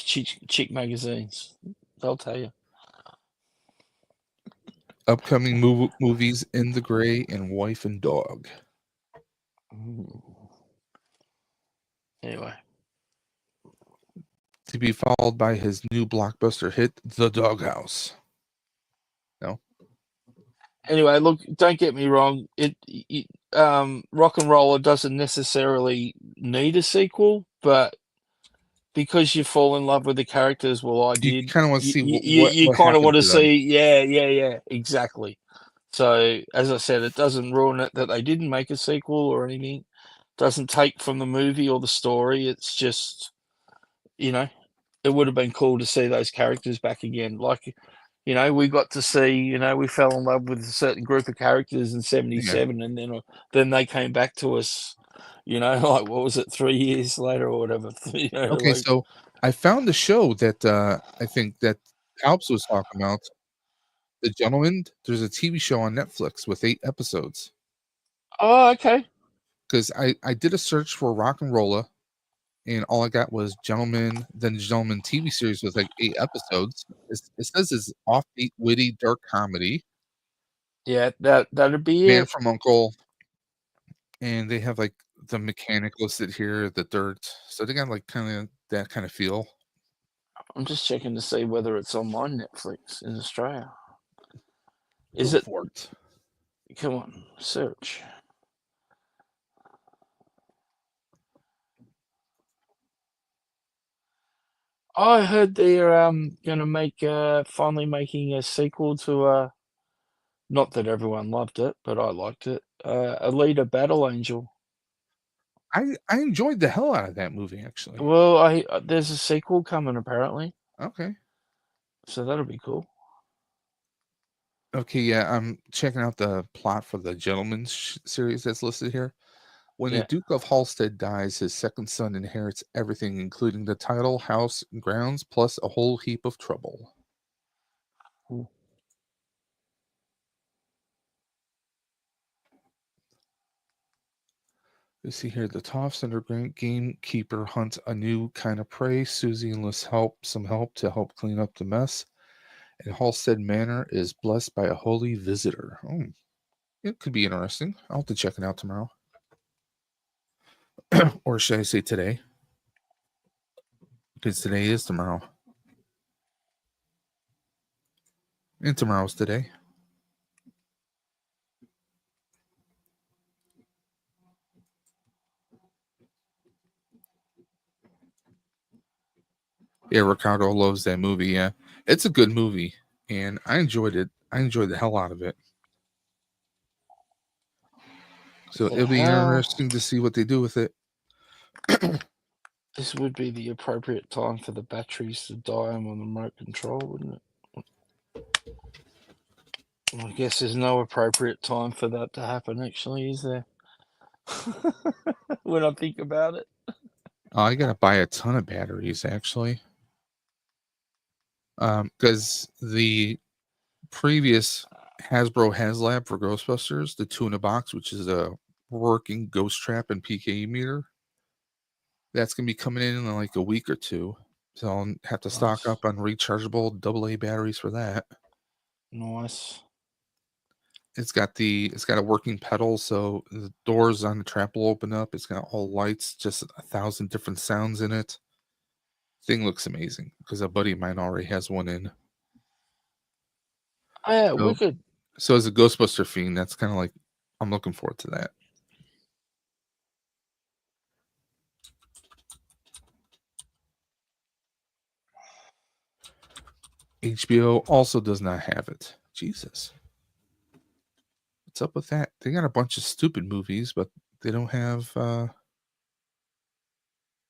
chick magazines. They'll tell you. Upcoming movies: In the Gray and Wife and Dog. Anyway. To be followed by his new blockbuster hit, The Doghouse. No. Anyway, look, don't get me wrong. Rock and Roller doesn't necessarily need a sequel, but because you fall in love with the characters, well, I did. You kind of want to see You what kind of happened want to to them. see, yeah, exactly. So, as I said, it doesn't ruin it that they didn't make a sequel or anything. Doesn't take from the movie or the story. It's just, it would have been cool to see those characters back again. Like, we got to see, we fell in love with a certain group of characters in '77, and then they came back to us. Like, what was it, 3 years later or whatever? Okay, so I found the show that I think that Alps was talking about. The Gentleman. There's a TV show on Netflix with 8 episodes. Oh, okay. because I did a search for rock and rolla, and all I got was Gentleman, then Gentleman TV series with like 8 episodes. It says it's offbeat, witty, dark comedy. Yeah, that'd be Man it. from Uncle, and they have like the mechanic listed here, the dirt. So they got like kind of that kind of feel. I'm just checking to see whether it's on my Netflix in Australia. Is Go it? for it. Come on, search. I heard they're gonna make finally making a sequel to not that everyone loved it, but I liked it. Alita Battle Angel. I enjoyed the hell out of that movie actually. Well, there's a sequel coming apparently, Okay. so that'll be cool. Okay, yeah, I'm checking out the plot for the Gentleman series that's listed here. When the Yeah. Duke of Halstead dies, his second son inherits everything, including the title, house, and grounds, plus a whole heap of trouble. Cool. You see here, the Toffs and her great gamekeeper hunt a new kind of prey. Susie enlists some help to help clean up the mess. And Halstead Manor is blessed by a holy visitor. Oh, it could be interesting. I'll have to check it out tomorrow. Or should I say today? Because today is tomorrow. And tomorrow's today. Yeah, Ricardo loves that movie. Yeah, it's a good movie, and I enjoyed it. I enjoyed the hell out of it. So The it'll be hell? interesting to see what they do with it. This would be the appropriate time for the batteries to die on the remote control, wouldn't it? I guess there's no appropriate time for that to happen, actually, is there? When I think about it. Oh, I gotta buy a ton of batteries actually, because the previous Hasbro HasLab for Ghostbusters, the 2 in a box, which is a working ghost trap and PKE meter, that's gonna be coming in like a week or two. So I'll have to stock Nice. up on rechargeable AA batteries for that. Nice. It's got a working pedal, so the doors on the trap will open up. It's got all lights, just 1,000 different sounds in it. Thing looks amazing because a buddy of mine already has one in. Oh, yeah, So, wicked. so as a Ghostbuster fiend, that's kind of like I'm looking forward to that. HBO also does not have it. Jesus. What's up with that? They got a bunch of stupid movies, but they don't have I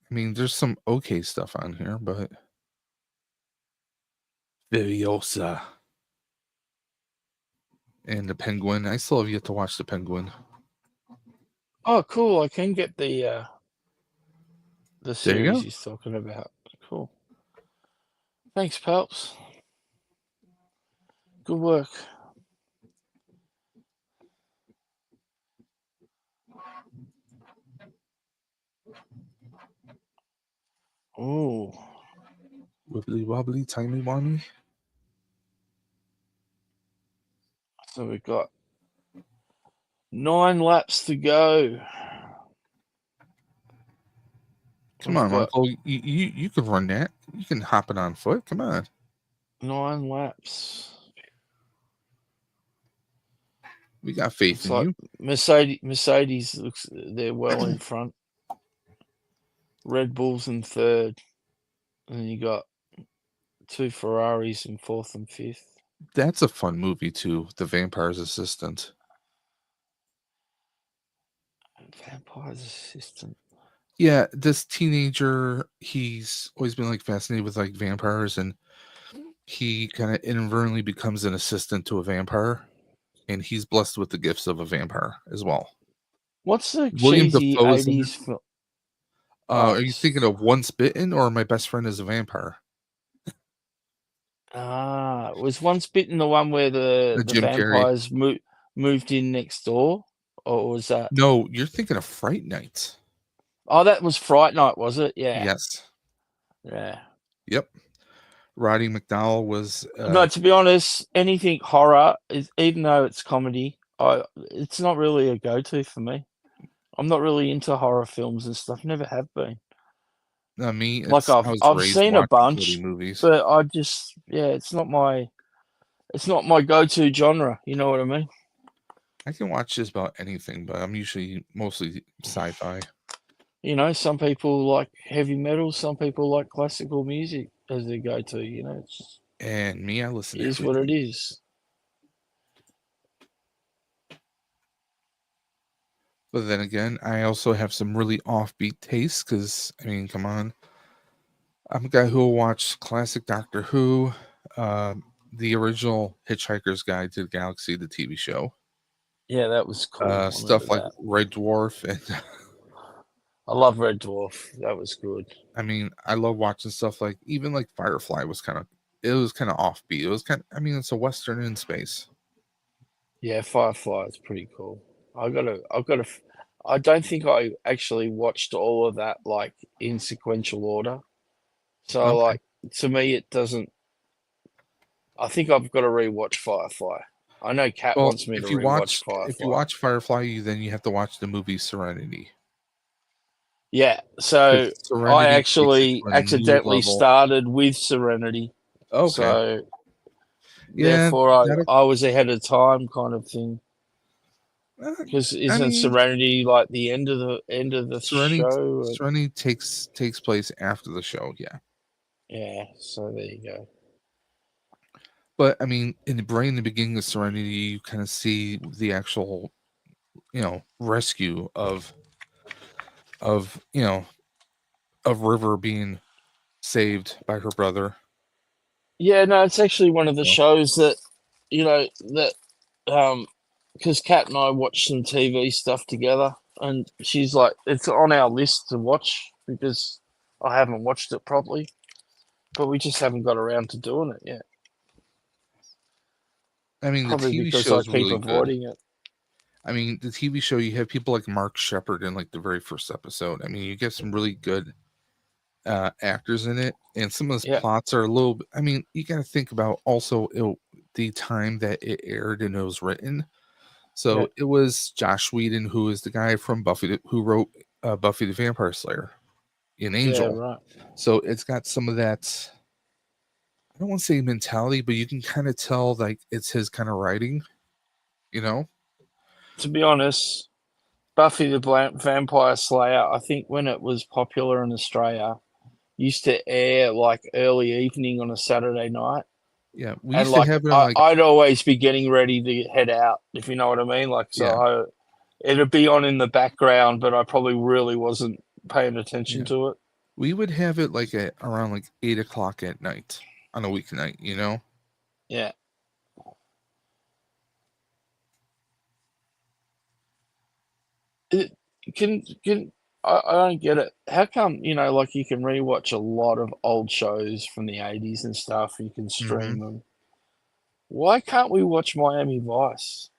mean, there's some okay stuff on here, but Viviosa and the Penguin. I still have yet to watch the Penguin. Oh, cool. I can get the There you series go. he's talking about. Cool. Thanks, Palps. Good work. Oh, Wibbly wobbly, timey wimey. so we've got 9 laps to go. Come We've on, got Uncle. You can run that. You can hop it on foot. Come on. 9 laps. We got faith Looks in like you. Mercedes looks they're well in front. Red Bull's in third, and then you got 2 Ferraris in fourth and fifth. That's a fun movie too. The Vampire's Assistant. Vampire's Assistant. Yeah, this teenager, he's always been like fascinated with like vampires, and he kind of inadvertently becomes an assistant to a vampire, and he's blessed with the gifts of a vampire as well. What's the William cheesy Dafoe's in it. 80s film? Are you thinking of Once Bitten or My Best Friend is a Vampire? Was Once Bitten the one where the Jim Carrey. vampires moved in next door? or was that? No, you're thinking of Fright Night. Oh, that was Fright Night, was it? Yeah. Yes. Yeah. Yep. Roddy McDowell was. No, to be honest, anything horror, even though it's comedy, it's not really a go-to for me. I'm not really into horror films and stuff. Never have been. Me, Like I was I've raised seen a watching bunch, bloody movies. but I just it's not my go-to genre. You know what I mean? I can watch just about anything, but I'm usually mostly sci-fi. You know, some people like heavy metal, some people like classical music as their go-to. You know, it's And me, I listen to is what it everything. is. But then again, I also have some really offbeat tastes because, I mean, come on. I'm a guy who will watch classic Doctor Who, the original Hitchhiker's Guide to the Galaxy, the TV show. Yeah, that was cool. I Stuff remember like that. Red Dwarf. And I love Red Dwarf. That was good. I mean, I love watching stuff like, even like Firefly was kind of offbeat. It was it's a Western in space. Yeah, Firefly is pretty cool. I don't think I actually watched all of that like in sequential order. So Okay. like to me it doesn't. I think I've got to rewatch Firefly. I know Kat Well, wants me to if you rewatch Firefly. if you watch Firefly, then you have to watch the movie Serenity. Yeah, so 'Cause Serenity I takes it actually to a new accidentally level. started with Serenity. Okay. So Yeah, therefore I was ahead of time kind of thing. uh, Because I isn't mean, Serenity like the end of the show? Serenity takes place after the show, yeah. Yeah, so there you go. But I mean, in the beginning of Serenity, you kind of see the actual, rescue of River being saved by her brother. Yeah, no, it's actually one of the So- shows that because Kat and I watch some TV stuff together, and she's like, it's on our list to watch because I haven't watched it properly, but we just haven't got around to doing it yet. I mean, Probably the TV because show I is keep really good. avoiding it. I mean, the TV show, you have people like Mark Shepard in like the very first episode. I mean, you get some really good actors in it, and some of those plots are a little. I mean, you got to think about also the time that it aired and it was written. So it was Josh Whedon, who is the guy from Buffy, who wrote Buffy the Vampire Slayer, in Angel. Yeah, right. So it's got some of that. I don't want to say mentality, but you can kind of tell like it's his kind of writing. To be honest, Buffy the Vampire Slayer, I think when it was popular in Australia, used to air like early evening on a Saturday night. Yeah, we used to have it on, like, I'd always be getting ready to head out, if you know what I mean. Like, so it'd be on in the background, but I probably really wasn't paying attention to it. We would have it like at around like 8:00 at night on a weeknight, Yeah. I don't get it. How come, like you can rewatch a lot of old shows from the 80s and stuff, you can stream them. Why can't we watch Miami Vice?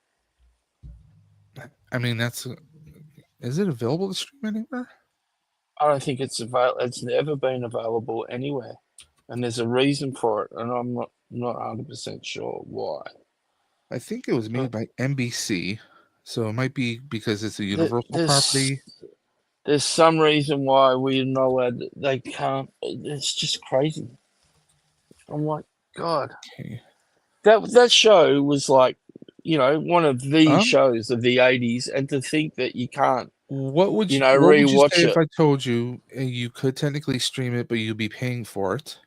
I mean, is it available to stream anywhere? I don't think it's available. It's never been available anywhere, and there's a reason for it, and I'm not 100% sure why. I think it was made by NBC, so it might be because it's a Universal property. There's some reason why we're not allowed. They can't. It's just crazy. I'm like, God. Okay. That show was like, one of the shows of the 80s, and to think that you can't. What would you rewatch say it? if I told you you could technically stream it, but you'd be paying for it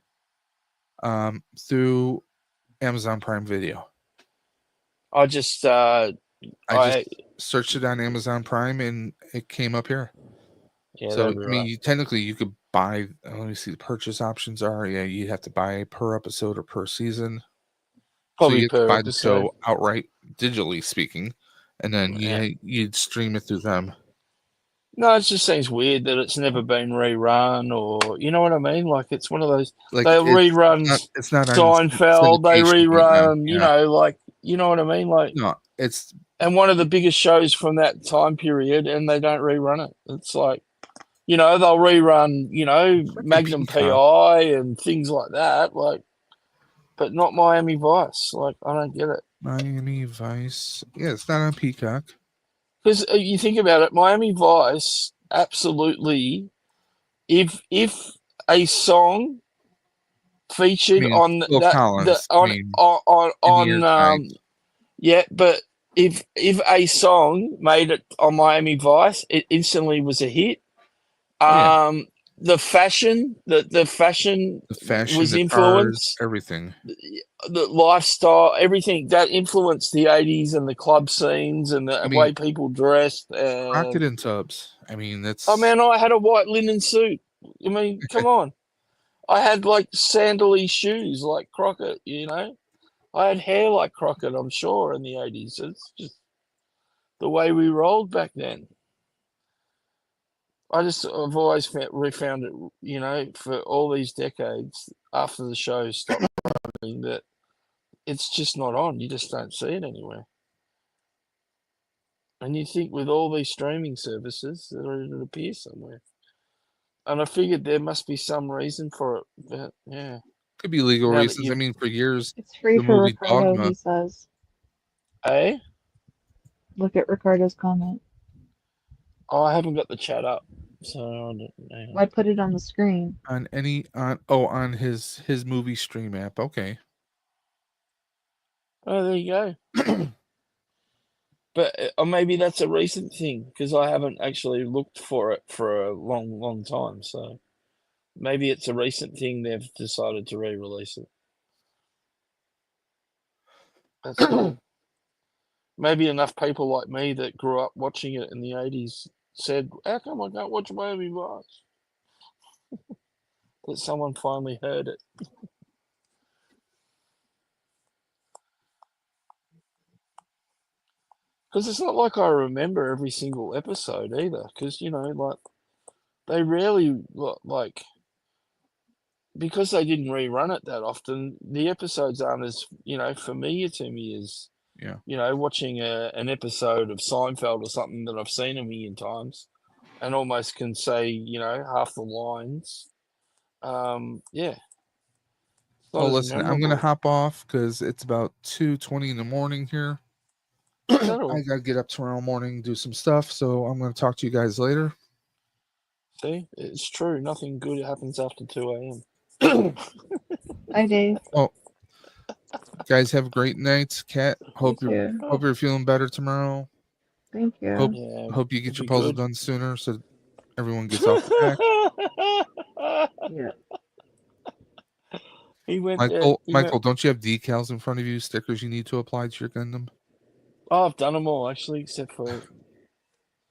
through Amazon Prime Video? I just searched it on Amazon Prime and it came up here. Yeah, so I mean, you could buy. Let me see. The purchase options are you'd have to buy per episode or per season. Probably so you per buy episode. the show outright, digitally speaking, and then you'd stream it through them. No, it just seems weird that it's never been rerun, or you know what I mean. Like it's one of those. Like they rerun. It's not Seinfeld. They rerun. You know what I mean. Like no, it's and one of the biggest shows from that time period, and they don't rerun it. It's like, they'll rerun, Freaking Magnum Peacock. PI and things like that, like, but not Miami Vice. Like, I don't get it. Miami Vice. Yeah, it's not on Peacock. Because you think about it, Miami Vice, absolutely. If a song I featured mean, on Phil that the Collins. I mean, in the on airtight. yeah, but if a song made it on Miami Vice, it instantly was a hit. Oh, yeah. The fashion, the fashion The fashion, was the cars, influenced, everything. the lifestyle, everything that influenced the 80s and the club scenes and the I way mean, people dressed. Crockett And and Tubbs. I mean, oh that's man, I had a white linen suit. I mean, come on. I had like sandally shoes like Crockett, I had hair like Crockett, I'm sure, in the 80s. It's just the way we rolled back then. I've always found it, for all these decades after the show stopped running, that it's just not on. You just don't see it anywhere. And you think with all these streaming services that it'd appear somewhere. And I figured there must be some reason for it. But yeah, could be legal now that reasons. I you've, mean, for years, It's free the for movie Ricardo, Dogma. he says. eh? Look at Ricardo's comment. Oh, I haven't got the chat up. So I don't know. I put it on the screen. on his movie stream app. Okay. Oh, there you go. But maybe that's a recent thing because I haven't actually looked for it for a long, long time. So maybe it's a recent thing they've decided to re-release it. That's cool. Maybe enough people like me that grew up watching it in the 80s said, how come I can't watch Miami Vice? That someone finally heard it. Because it's not like I remember every single episode either. Because, like, they rarely, like, because they didn't rerun it that often, the episodes aren't as, familiar to me as, Yeah. watching an episode of Seinfeld or something that I've seen a million times and almost can say, half the lines. Yeah, it's not Well, as listen, I'm gonna memorable. hop off because it's about 2:20 in the morning here. Is that I all? gotta get up tomorrow morning, do some stuff. So I'm gonna talk to you guys later. See, it's true. Nothing good happens after 2 a.m. Bye, Dave. Oh, guys, have a great night. Kat, You too. hope you're feeling better tomorrow. Thank Hope you. Yeah, hope you it'll get your be puzzle good. done sooner so everyone gets off the back. Yeah. He went there. Michael, don't you have decals in front of you, stickers you need to apply to your Gundam? Oh, I've done them all actually, except for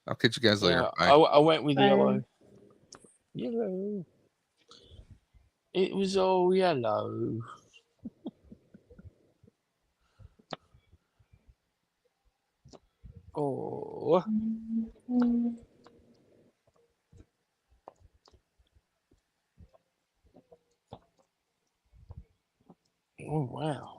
I'll catch you guys later. Bye. I went with Bye. yellow. Yellow. It was all yellow. Oh. Oh wow.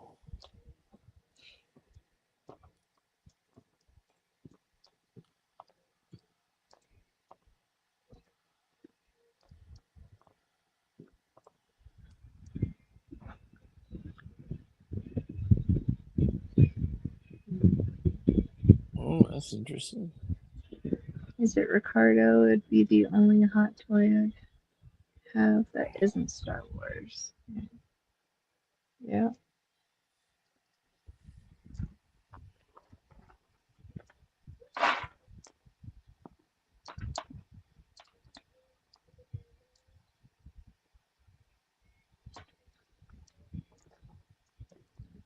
Oh, that's interesting. Is it Ricardo? It'd be the only hot toy I have that isn't Star Wars. Yeah.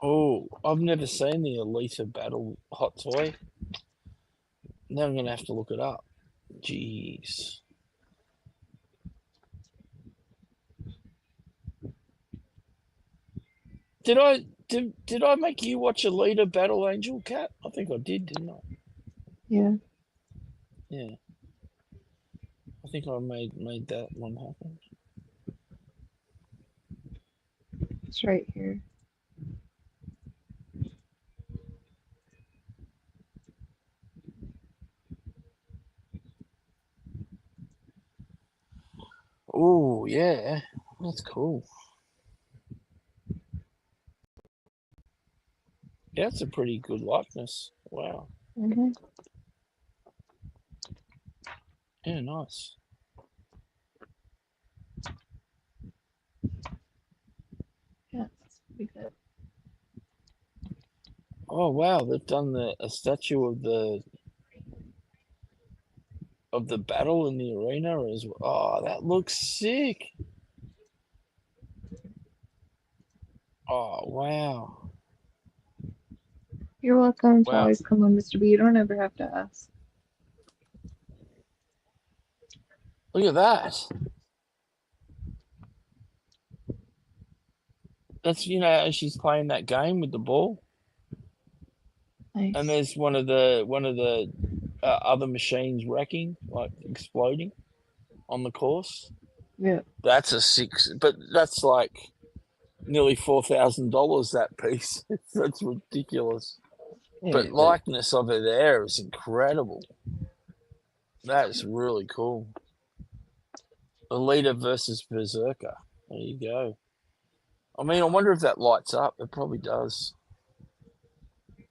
Oh, I've never seen the Elita Battle Hot Toy. Now I'm gonna have to look it up. Jeez. Did I make you watch Elita Battle Angel Cat? I think I did, didn't I? Yeah. Yeah. I think I made that one happen. It's right here. Oh, yeah. That's cool. Yeah, that's a pretty good likeness. Wow. Mm-hmm. Yeah, nice. Yeah, it's pretty good. Oh, wow. They've done a statue of the battle in the arena as well. Oh, that looks sick. Oh, wow. You're welcome to Wow. always come on, Mr. B. You don't ever have to ask. Look at that. That's, as she's playing that game with the ball. And Nice. there's one of the other machines wrecking, like exploding on the course. Yeah. That's but that's like nearly $4,000 that piece. That's ridiculous. But Yeah. likeness of it there is incredible. That is really cool. Alita versus Berserker. There you go. I mean, I wonder if that lights up. It probably does.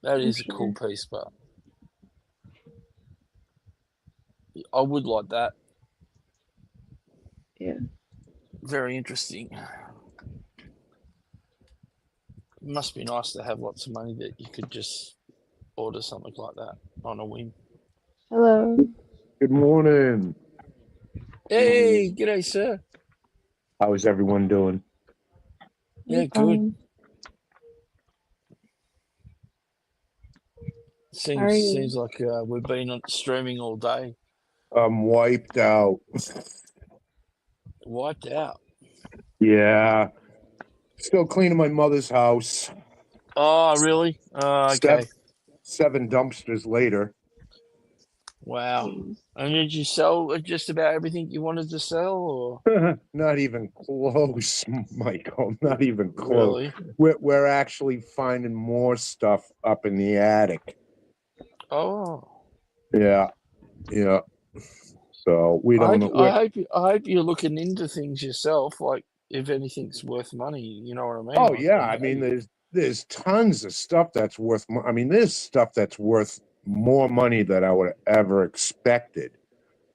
That I'm is a sure. cool piece, but I would like that. Yeah. Very interesting. It must be nice to have lots of money that you could just order something like that on a whim. Hello. Good morning. Hey, g'day, sir. How is everyone doing? Yeah, I'm good. fine. How are you? Seems like we've been on streaming all day. I'm wiped out. Wiped out. Yeah. Still cleaning my mother's house. Oh, really? Okay. Seven dumpsters later. Wow. Jeez. And did you sell just about everything you wanted to sell, or Not even close, Michael. Not even close. really? We're actually finding more stuff up in the attic. Oh, Yeah. Yeah. So we I don't hope, know. I hope you're looking into things yourself. Like if anything's worth money, you know what I mean? Oh Like yeah. the I mean, value. there's tons of stuff that's worth. I mean, there's stuff that's worth more money than I would have ever expected.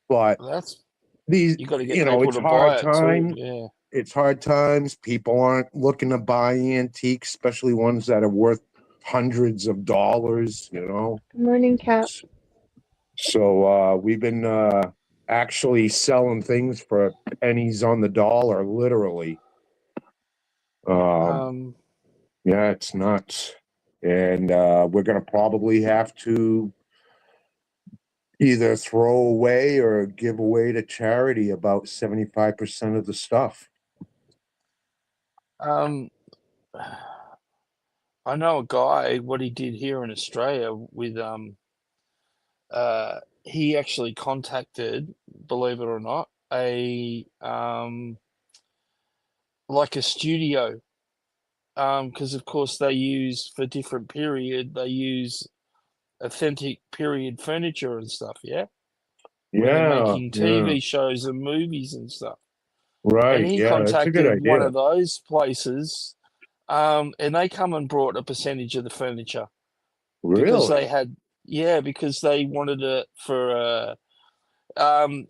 But That's these, you got to get people it's to hard buy it too. time. Yeah. It's hard times. People aren't looking to buy antiques, especially ones that are worth hundreds of dollars. Good morning, Cap. So we've been actually selling things for pennies on the dollar, literally. Um. Yeah, it's nuts. And we're going to probably have to either throw away or give away to charity about 75% of the stuff. Um. I know a guy. What he did here in Australia with he actually contacted, believe it or not, a like a studio, because of course they use for different period they use authentic period furniture and stuff, yeah, when they're Yeah, making yeah, TV shows and movies and stuff. And right. he Yeah, that's a good contacted one idea. of those places, and they come and brought a percentage of the furniture because Really? they had, yeah, because they wanted it for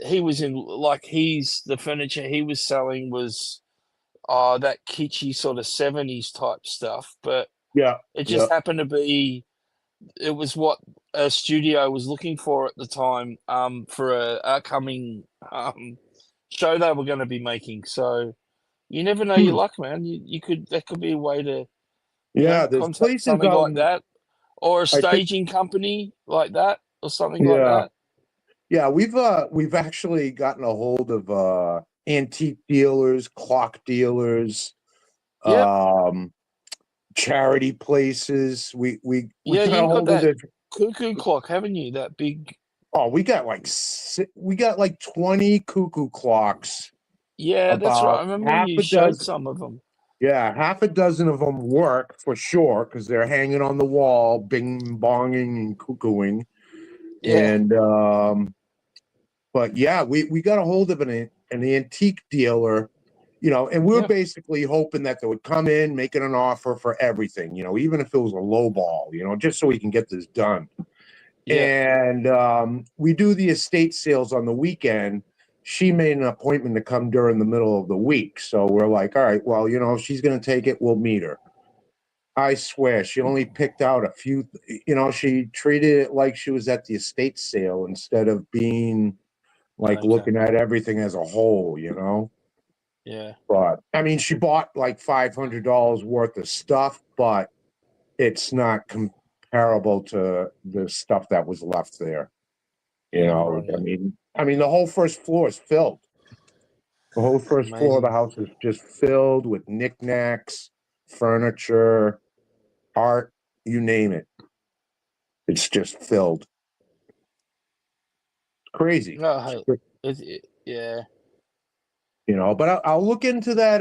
he was in like the furniture he was selling was that kitschy sort of 70s type stuff, but Yeah, it yeah. just happened to be it was what a studio was looking for at the time, for a upcoming show they were going to be making. So you never know your luck, man. You could that could be a way to Yeah, there's contact places something out like in, that, or a I think, staging company like that, or something like yeah, that. yeah, we've actually gotten a hold of antique dealers, clock dealers, Yep. charity places. We Yeah, got a you got hold of that this. cuckoo clock, haven't you? That big. Oh, we got like 20 cuckoo clocks. Yeah, that's right. I About remember half you a showed dozen. some of them. Yeah, half a dozen of them work for sure because they're hanging on the wall, bing bonging and cuckooing. Yeah. And but yeah, we got a hold of an antique dealer, and we're Yep. basically hoping that they would come in, making an offer for everything, even if it was a low ball, just so we can get this done. Yeah. And we do the estate sales on the weekend. She made an appointment to come during the middle of the week. So we're like, all right, well, if she's going to take it, we'll meet her. I swear, she only picked out a few, she treated it like she was at the estate sale instead of being like Okay. looking at everything as a whole, Yeah. But I mean, she bought like $500 worth of stuff, but it's not comparable to the stuff that was left there. Yeah. Right. I mean, the whole first floor is filled. The whole first floor of the Amazing. house is just filled with knickknacks, furniture, art, you name it. It's just filled. Crazy. No, yeah. But I'll look into that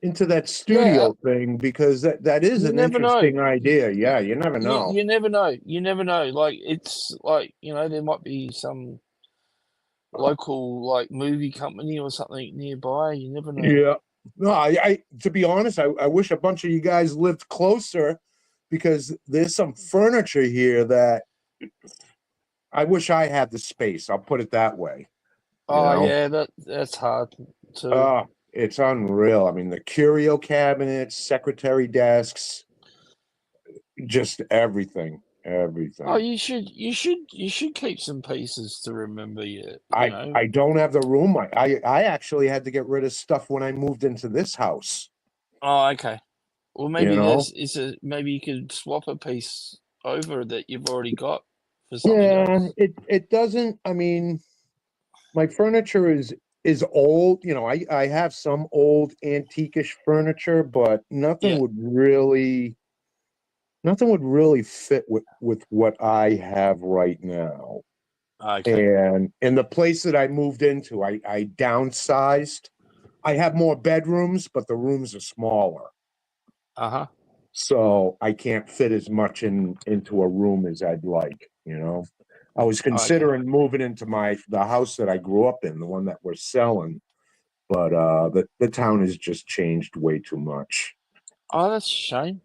Yeah. studio thing because that is You an never know. interesting idea. Yeah, you never You, know. you never know. You never know. Like it's like there might be some local like movie company or something nearby. You never know. Yeah. No, I to be honest, I wish a bunch of you guys lived closer because there's some furniture here that I wish I had the space. I'll put it that way. Oh yeah, that's hard too. It's unreal. I mean, the curio cabinets, secretary desks, just everything. Oh, you should keep some pieces to remember you. I don't have the room. I actually had to get rid of stuff when I moved into this house. Oh, okay. Well, maybe You know? maybe you could swap a piece over that you've already got for something Yeah, else. it doesn't. I mean, my furniture is old. I have some old antiquish furniture, but Yeah. nothing would really fit with what I have right now. Okay. And in the place that I moved into, I downsized. I have more bedrooms, but the rooms are smaller. Uh-huh. So I can't fit as much into a room as I'd like, I was considering moving into the house that I grew up in, the one that we're selling, but the town has just changed way too much. Oh, that's a shame.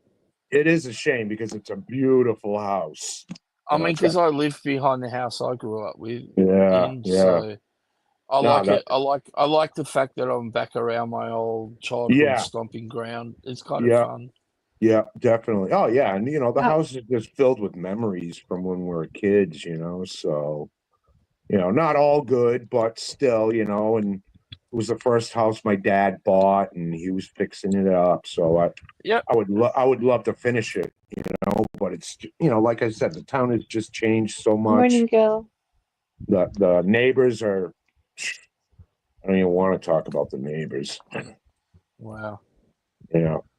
It is a shame because it's a beautiful house. I mean, because I live behind the house I grew up with. Yeah. So I like that- it. I like the fact that I'm back around my old childhood Yeah. stomping ground. It's kind Yeah. of fun. Yeah, definitely. Oh yeah, and the Oh. house is just filled with memories from when we were kids, so not all good, but still, and it was the first house my dad bought and he was fixing it up. So I would love to finish it, but it's like I said, the town has just changed so much. Morning, Gil. The neighbors are I don't even want to talk about the neighbors. Wow.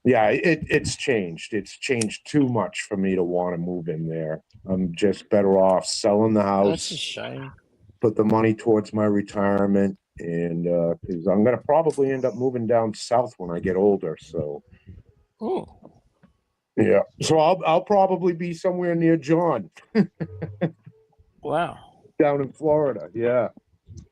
Yeah, it's changed. It's changed too much for me to want to move in there. I'm just better off selling the house. That's a shame. Put the money towards my retirement, and because I'm gonna probably end up moving down south when I get older. So Oh. yeah, so I'll probably be somewhere near John. Wow. Down in Florida. Yeah.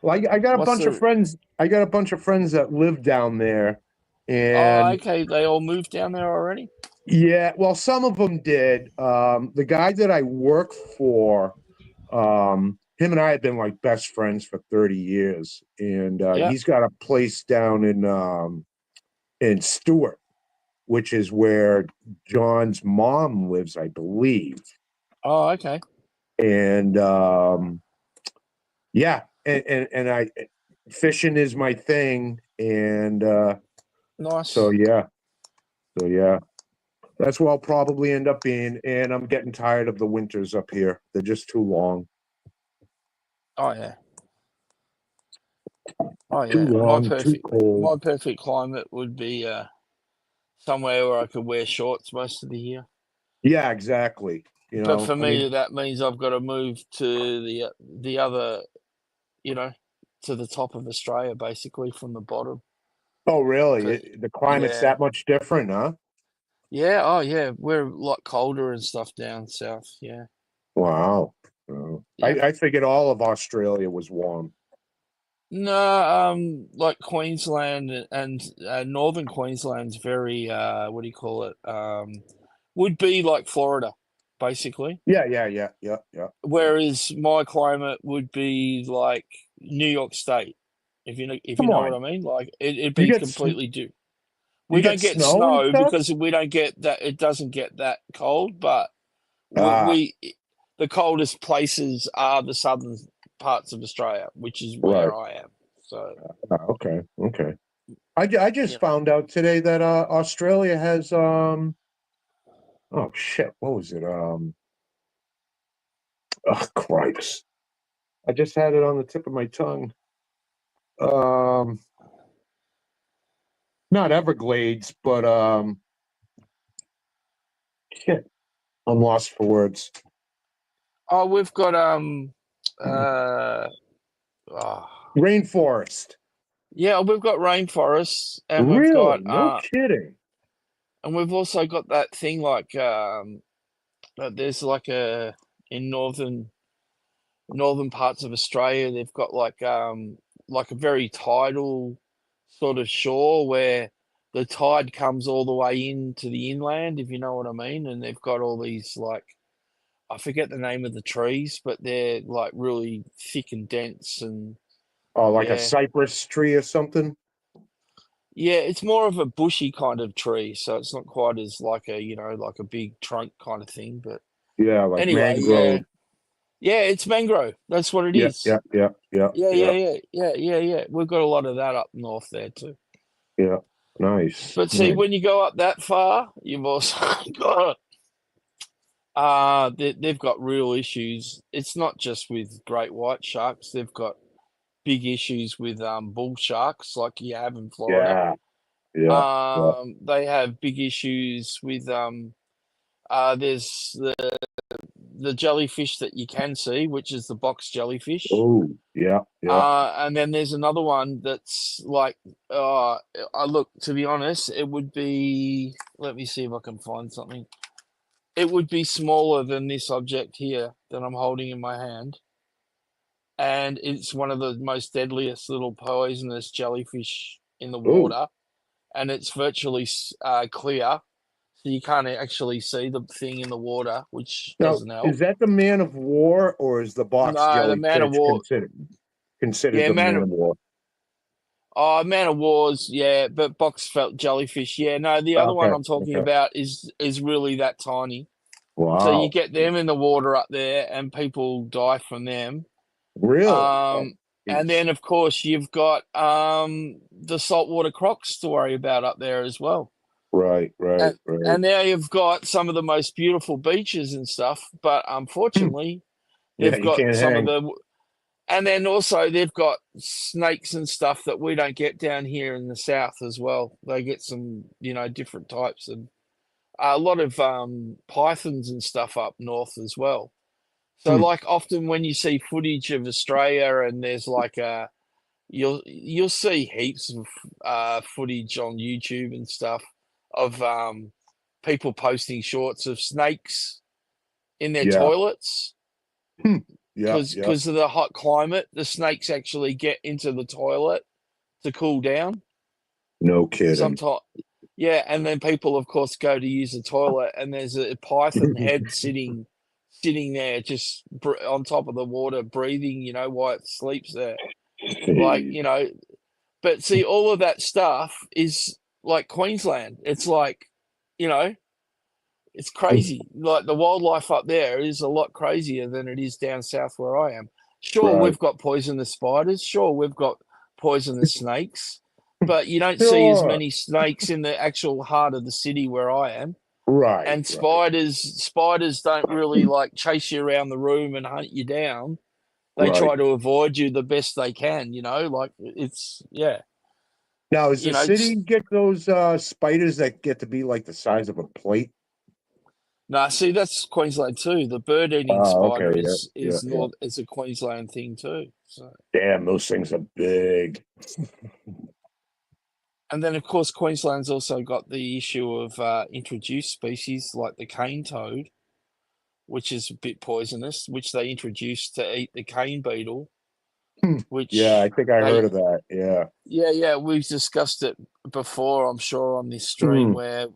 Well, I got a bunch of friends. I got a bunch of friends that live down there. And okay. They all moved down there already? Yeah, well, some of them did. The guy that I work for, him and I have been like best friends for 30 years. And he's got a place down in Stewart, which is where John's mom lives, I believe. Oh, okay. And yeah, and I fishing is my thing, and nice. So yeah, that's where I'll probably end up being. And I'm getting tired of the winters up here; they're just too long. Oh yeah. Oh yeah. Too long, too cold. My perfect climate would be somewhere where I could wear shorts most of the year. Yeah, exactly. But for me, that means I've got to move to the other, to the top of Australia, basically from the bottom. Oh, really? The climate's that much different, huh? Yeah. Oh, yeah. We're a lot colder and stuff down south. Yeah. Wow. Yeah. I figured all of Australia was warm. No, like Queensland and northern Queensland's very what do you call it? Would be like Florida, basically. Yeah. Whereas my climate would be like New York State, if you Come know what on. I mean. Like it'd You be get completely do. you We get don't get snow and snow stuff? because we don't get that. It doesn't get that cold, but Ah, we the coldest places are the southern parts of Australia, which is right. where I am. So Okay. I you just know, found out today that Australia has oh shit, what was it? Oh Christ. I just had it on the tip of my tongue. Um Not Everglades, but shit. I'm lost for words. oh, we've got uh oh, Rainforest. yeah, we've got rainforests, Really? No kidding. and we've also got that thing like there's like a in northern parts of Australia, they've got like a very tidal sort of shore where the tide comes all the way into the inland, if you know what I mean, and they've got all these like I forget the name of the trees, but they're like really thick and dense and Oh, like a yeah. cypress tree or something? Yeah, it's more of a bushy kind of tree, so it's not quite as like a, like a big trunk kind of thing. But Yeah, like anyway, yeah. mangrove. Yeah, it's mangrove. That's what it Yeah, is. yeah. Yeah. We've got a lot of that up north there too. Yeah. Nice. But see, Nice. when you go up that far, you've also got they've got real issues. It's not just with great white sharks. They've got big issues with bull sharks like you have in Florida. Yeah, yeah. They have big issues with there's the jellyfish that you can see, which is the box jellyfish. Oh, yeah. And then there's another one that's like, I look, to be honest, it would be, let me see if I can find something. It would be smaller than this object here that I'm holding in my hand. And it's one of the most deadliest little poisonous jellyfish in the Oh, water. And it's virtually clear. So you can't actually see the thing in the water, which now doesn't is help. that the man of war or is the box No, the man of jellyfish war. considered Yeah, the man of war? Man of wars. Yeah, but box felt jellyfish. Yeah, no, the other one Okay, I'm talking okay. about is really that tiny. So you Wow. get them in the water up there, and people die from them. Really? Oh, Um, and jeez. then of course you've got the saltwater crocs to worry about up there as well. Right. And now you've got some of the most beautiful beaches and stuff, but Hmm. unfortunately, Yeah, they've you got can't some of hang. the, and then also they've got snakes and stuff that we don't get down here in the south as well. They get some, different types and a lot of pythons and stuff up north as well. So, Hmm. like often when you see footage of Australia and there's like you'll see heaps of footage on YouTube and stuff of people posting shorts of snakes in their Yeah. toilets Hmm. Yeah, yeah. because of the hot climate. The snakes actually get into the toilet to cool down. No kidding. Sometimes, yeah, and then people, of course, go to use the toilet, and there's a python head sitting there just on top of the water, breathing. While it sleeps there, like Jeez. But see, all of that stuff is like Queensland. It's like, you know, it's crazy. Like the wildlife up there is a lot crazier than it is down south where I am. Sure, Right. we've got poisonous spiders. Sure, we've got poisonous snakes, but you don't see as Sure. many snakes in the actual heart of the city where I am. Right. And spiders don't really like chase you around the room and hunt you down. They Right. try to avoid you the best they can, like it's, yeah. Now, is You the know, city get those spiders that get to be like the size of a plate? no, see, that's Queensland too. The bird-eating Oh, okay. spider Yeah, yeah, yeah. is a Queensland thing too. So, Damn, those things are big. and then of course Queensland's also got the issue of introduced species like the cane toad, which is a bit poisonous, which they introduced to eat the cane beetle. which Yeah, I think I they, heard of that. Yeah. yeah, we've discussed it before, I'm sure, on this stream where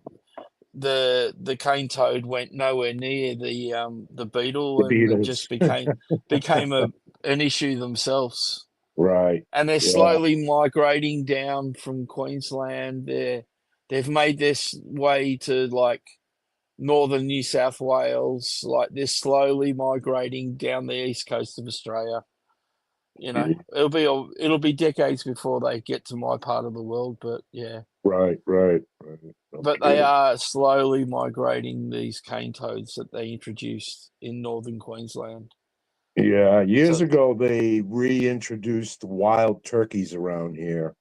the cane toad went nowhere near the beetle, The and it Beatles. just became an issue themselves. Right. And they're Yeah. slowly migrating down from Queensland. They've made this way to like northern New South Wales. Like they're slowly migrating down the east coast of Australia. You know, it'll be decades before they get to my part of the world, but yeah. Right. But they Okay. are slowly migrating these cane toads that they introduced in northern Queensland. Yeah, years So ago they reintroduced wild turkeys around here,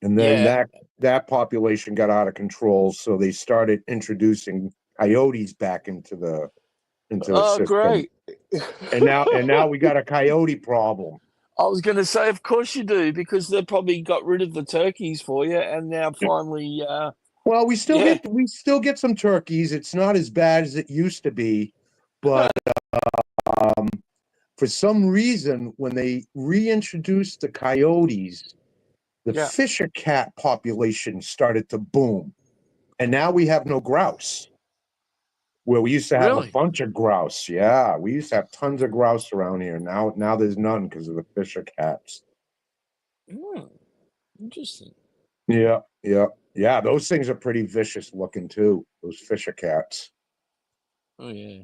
and then yeah, that population got out of control, so they started introducing coyotes back into the oh system, great. and now we got a coyote problem. I was going to say, of course you do, because they probably got rid of the turkeys for you, and now finally, Well, we still yeah, get some turkeys. It's not as bad as it used to be, but um, for some reason, when they reintroduced the coyotes, the yeah, fisher cat population started to boom. And now we have no grouse, where we used to have a really, bunch of grouse. Yeah, we used to have tons of grouse around here. Now there's none because of the fisher cats. interesting. Yeah. Those things are pretty vicious looking too. Those fisher cats. Oh yeah,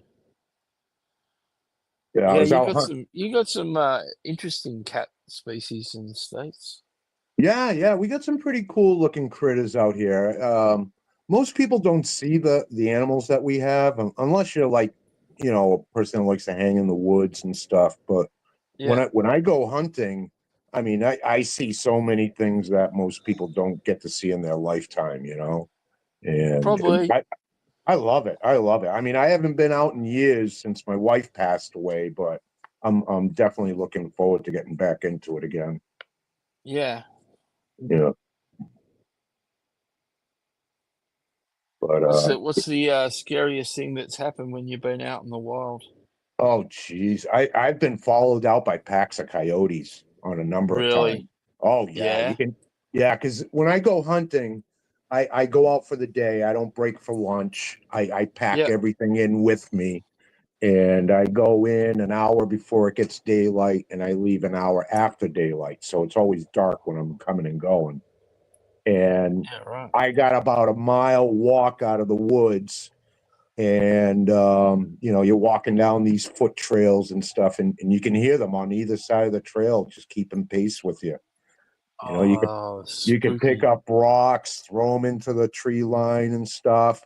Yeah, I yeah. was out hunting. You got some interesting cat species in the States. Yeah, we got some pretty cool looking critters out here. Most people don't see the animals that we have unless you're like, a person that likes to hang in the woods and stuff. But Yeah, when I go hunting, I mean, I see so many things that most people don't get to see in their lifetime, and probably. I love it. I love it. I mean, I haven't been out in years since my wife passed away, but I'm definitely looking forward to getting back into it again. Yeah. Yeah. But What's the scariest thing that's happened when you've been out in the wild? oh geez, I've been followed out by packs of coyotes on a number of times. Really? Oh yeah, Yeah. because when I go hunting, I go out for the day. I don't break for lunch. I pack Yep. everything in with me, and I go in an hour before it gets daylight, and I leave an hour after daylight. So it's always dark when I'm coming and going. And Yeah. Right. I got about a mile walk out of the woods, and you're walking down these foot trails and stuff, and you can hear them on either side of the trail just keeping pace with you. Oh, You could pick spooky. up rocks, throw them into the tree line and stuff.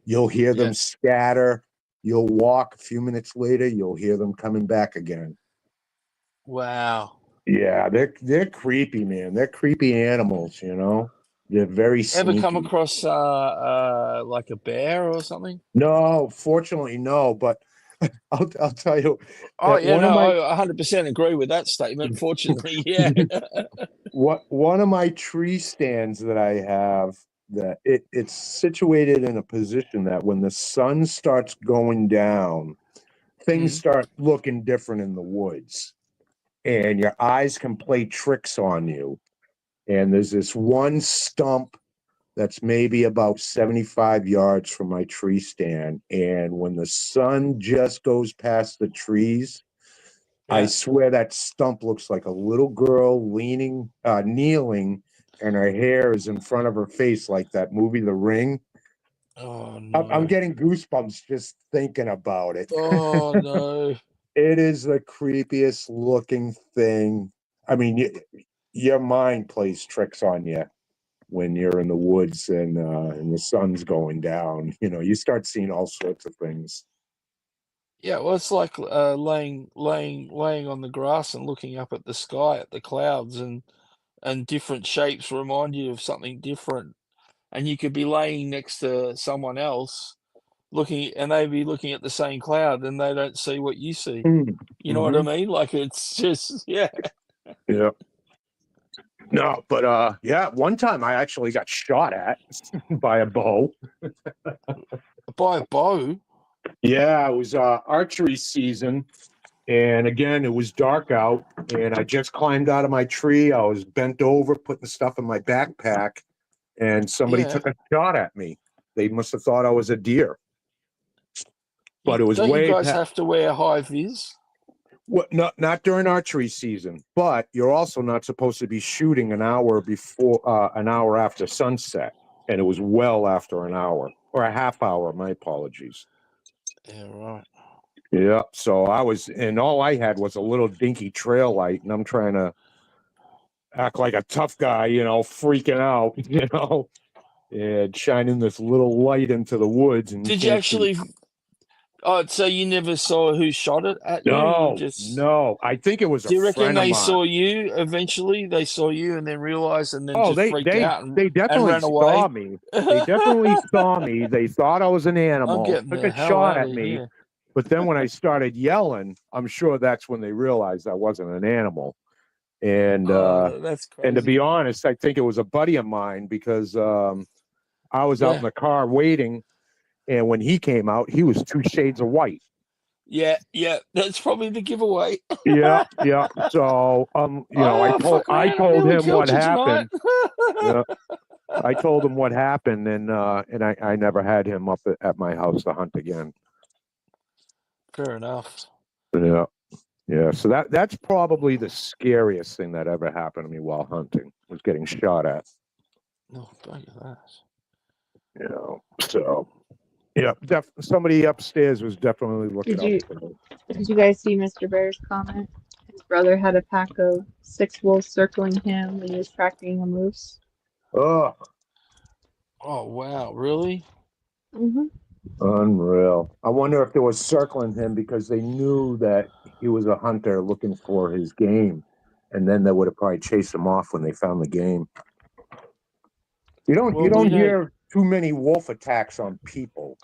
You'll hear Yeah. them scatter. You'll walk a few minutes later, you'll hear them coming back again. Wow. Yeah, they're creepy, man. They're creepy animals, They're very Ever come sneaky. across like a bear or something? No, fortunately, no. But I'll tell you, Oh at yeah, one of no, my I 100% agree with that statement. Fortunately, yeah. one of my tree stands that I have, that it's situated in a position that when the sun starts going down, things start looking different in the woods, and your eyes can play tricks on you. And there's this one stump that's maybe about 75 yards from my tree stand. And when the sun just goes past the trees, I Yeah. swear that stump looks like a little girl kneeling, and her hair is in front of her face, like that movie, The Ring. Oh I'm no. getting goosebumps just thinking about it. Oh no. It is the creepiest looking thing. I mean, your mind plays tricks on you when you're in the woods and the sun's going down. You start seeing all sorts of things. Yeah, well, it's like laying on the grass and looking up at the sky, at the clouds, and different shapes remind you of something different. And you could be laying next to someone else looking, and they'd be looking at the same cloud, and they don't see what you see. You know what I Mm-hmm. mean? Like it's just, yeah. Yeah. No, but yeah, one time I actually got shot at by a bow. By a bow. Yeah, it was archery season, And again, it was dark out, and I just climbed out of my tree. I was bent over, putting stuff in my backpack, and somebody Yeah. took a shot at me. They must have thought I was a deer. But it was Don't you way guys past. have to wear high vis? What? Not during archery season, but you're also not supposed to be shooting an hour after sunset, and it was well after an hour or a half hour. My apologies. Yeah, right. Yeah. So I was, and all I had was a little dinky trail light, and I'm trying to act like a tough guy, freaking out, and shining this little light into the woods, and you Did you can't see. actually? Oh, so you never saw who shot it at you? You just. No. I think it was a Do you reckon friend of they mine. saw you eventually? They saw you and then realized and then Oh, just they freaked they out they and definitely ran away? saw me. They definitely saw me. They thought I was an I'm animal, getting took the a hell shot out at of me. here. But then when I started yelling, I'm sure that's when they realized I wasn't an animal. And That's and to be crazy. honest, I think it was a buddy of mine because I was out in Yeah. the car waiting, and when he came out, he was 2 shades of white. Yeah. That's probably the giveaway. Yeah. So Fuck I man, I told nearly him what killed you tonight. happened. Yeah. I told him what happened, and I never had him up at my house to hunt again. Fair enough. Yeah. So that's probably the scariest thing that ever happened to me while hunting was getting shot at. No, look at that. So yeah, somebody upstairs was definitely looking Did out you for me. did you guys see Mr. Bear's comment? His brother had a pack of 6 wolves circling him when he was tracking a moose. Oh, Oh wow, really? Mm-hmm. unreal. I wonder if they were circling him because they knew that he was a hunter looking for his game, and then they would have probably chased him off when they found the game. You Well, we don't don't. hear too many wolf attacks on people.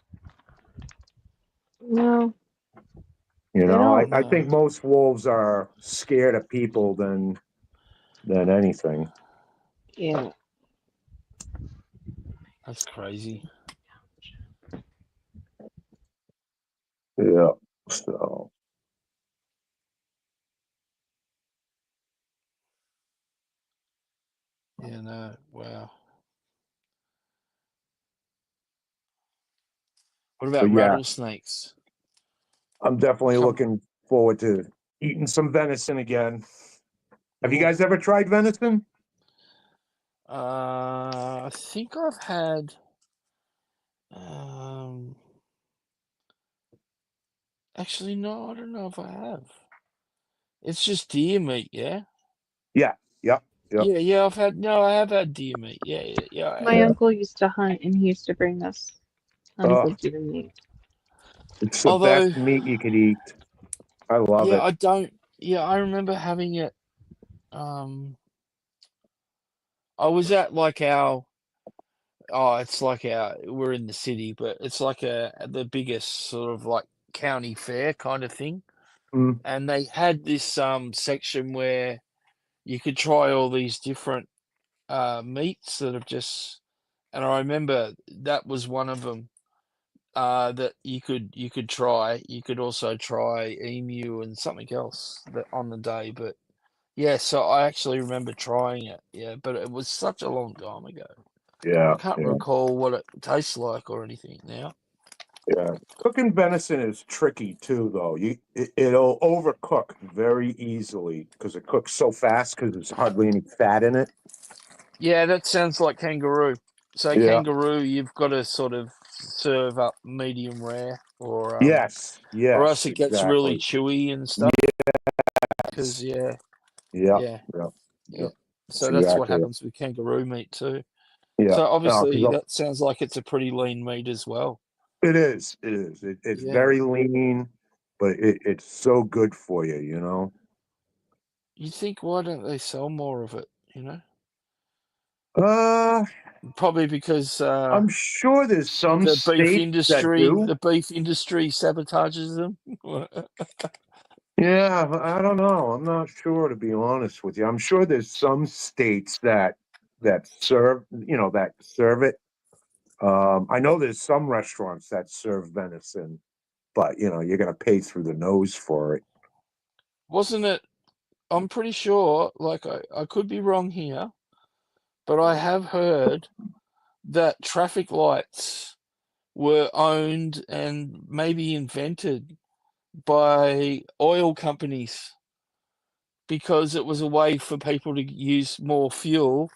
No, You they know, don't. I think most wolves are scared of people than anything. Yeah. That's crazy. Yeah. So Yeah, no, wow. What about yeah, rattlesnakes? I'm definitely Come, looking forward to eating some venison again. Have you oh, guys ever tried venison? I think I've had. Um, actually, no, I don't know if I have. It's just deer meat, yeah. Yeah. Yep. Yeah. I've had. No, I have had deer meat. Yeah. I My have. uncle used to hunt and he used to bring us tons Oh, of deer meat. it's the Although, best meat you could eat. I love yeah, it. I don't. Yeah, I remember having it. Um, I was at like our. Oh, it's like our. We're in the city, but it's like the biggest sort of like county fair kind of thing. Mm. And they had this section where you could try all these different meats that have just. And I remember that was one of them that you could try. You could also try emu and something else that on the day, but yeah. So I actually remember trying it. Yeah, but it was such a long time ago. I Yeah. can't recall what it tastes like or anything now. Yeah. Cooking venison is tricky too, though. It'll overcook very easily because it cooks so fast because there's hardly any fat in it. Yeah, that sounds like kangaroo. So Yeah. kangaroo, you've got to sort of serve up medium rare, Yes. or else it gets really Exactly. chewy and stuff. Because Yeah. yeah. Yeah. That's So that's what exactly it. happens with kangaroo meat too. Yeah. So No, obviously 'cause that sounds like it's a pretty lean meat as well. it is. It is. It's Yeah. very lean, but it's so good for you. You think why don't they sell more of it? You know, Uh, probably because I'm sure there's some the states that do. beef industry sabotages them. Yeah, I don't know. I'm not sure, to be honest with you. I'm sure there's some states that serve it. I know there's some restaurants that serve venison, but you're gonna pay through the nose for it. wasn't it? I'm pretty sure, like I could be wrong here, but I have heard that traffic lights were owned and maybe invented by oil companies because it was a way for people to use more fuel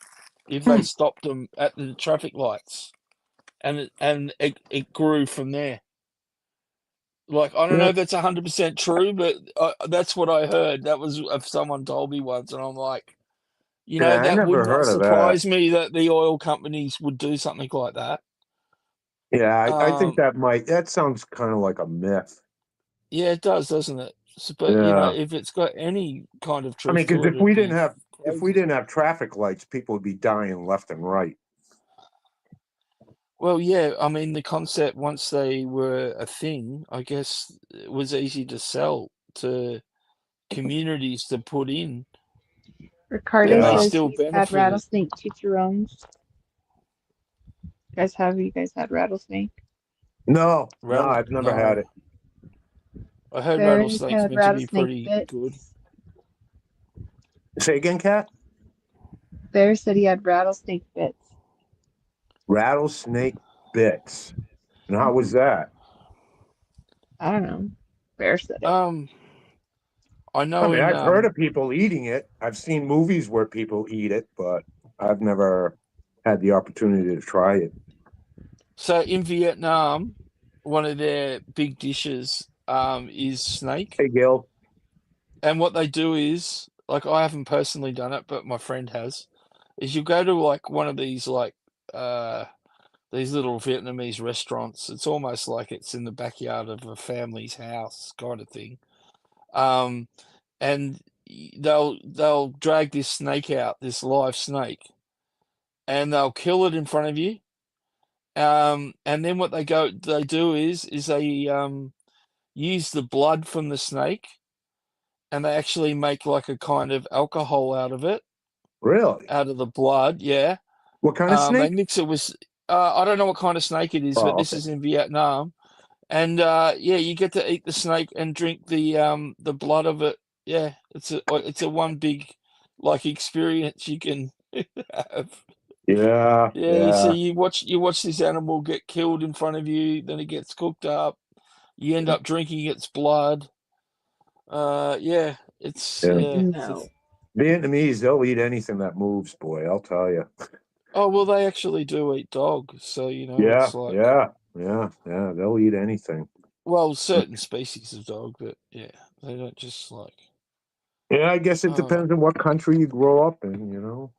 if they stopped them at the traffic lights, and it grew from there. Like, I don't know Yeah, if that's 100% true, but that's what I heard. That was if someone told me once, and I'm like, yeah, I that would never not heard of that. surprise me that the oil companies would do something like that. Yeah, I think Um, that sounds kind of like a myth. yeah, it does, doesn't it? So, but Yeah. if it's got any kind of I mean, truth because to it, it'd be if we crazy. didn't have traffic lights, people would be dying left and right. Well, yeah, I mean, the concept, once they were a thing, I guess it was easy to sell to communities to put in, Ricardo and they Yeah. says still he's had benefited. rattlesnake chicharrones. You guys had rattlesnake? No, I've never had No, it. I heard Barry's rattlesnake's had meant to be rattlesnake pretty good. bits. Say again, Cat? Bear said he had rattlesnake bits. Rattlesnake bits. And how was Hmm. that? I don't know. Bear said it. Um, I I know mean, in I've heard of people eating it. I've seen movies where people eat it, but I've never had the opportunity to try it. so in Vietnam, one of their big dishes is snake, Hey, Gil. and what they do is, like, I haven't personally done it, but my friend has, is you go to like one of these these little Vietnamese restaurants. It's almost like it's in the backyard of a family's house kind of thing. Um, and they'll drag this snake out, this live snake, and they'll kill it in front of you. And then what they do is they use the blood from the snake, and they actually make like a kind of alcohol out of it, Really? out of the blood. Yeah. What kind of They snake? mix it with I don't know what kind of snake it is, but Oh, this okay. is in Vietnam. And yeah, you get to eat the snake and drink the blood of it. Yeah, it's a one big like experience you can have. Yeah, Yeah, you see, yeah. you watch this animal get killed in front of you, then it gets cooked up. You end up drinking its blood. Yeah, Yeah. it's a No. Vietnamese, they'll eat anything that moves, boy, I'll tell you. oh well, they actually do eat dog, so Yeah, it's like, yeah, they'll eat anything. well, certain species of dog, but yeah, they don't just like. Yeah, I guess it Uh, depends on what country you grow up in, you know.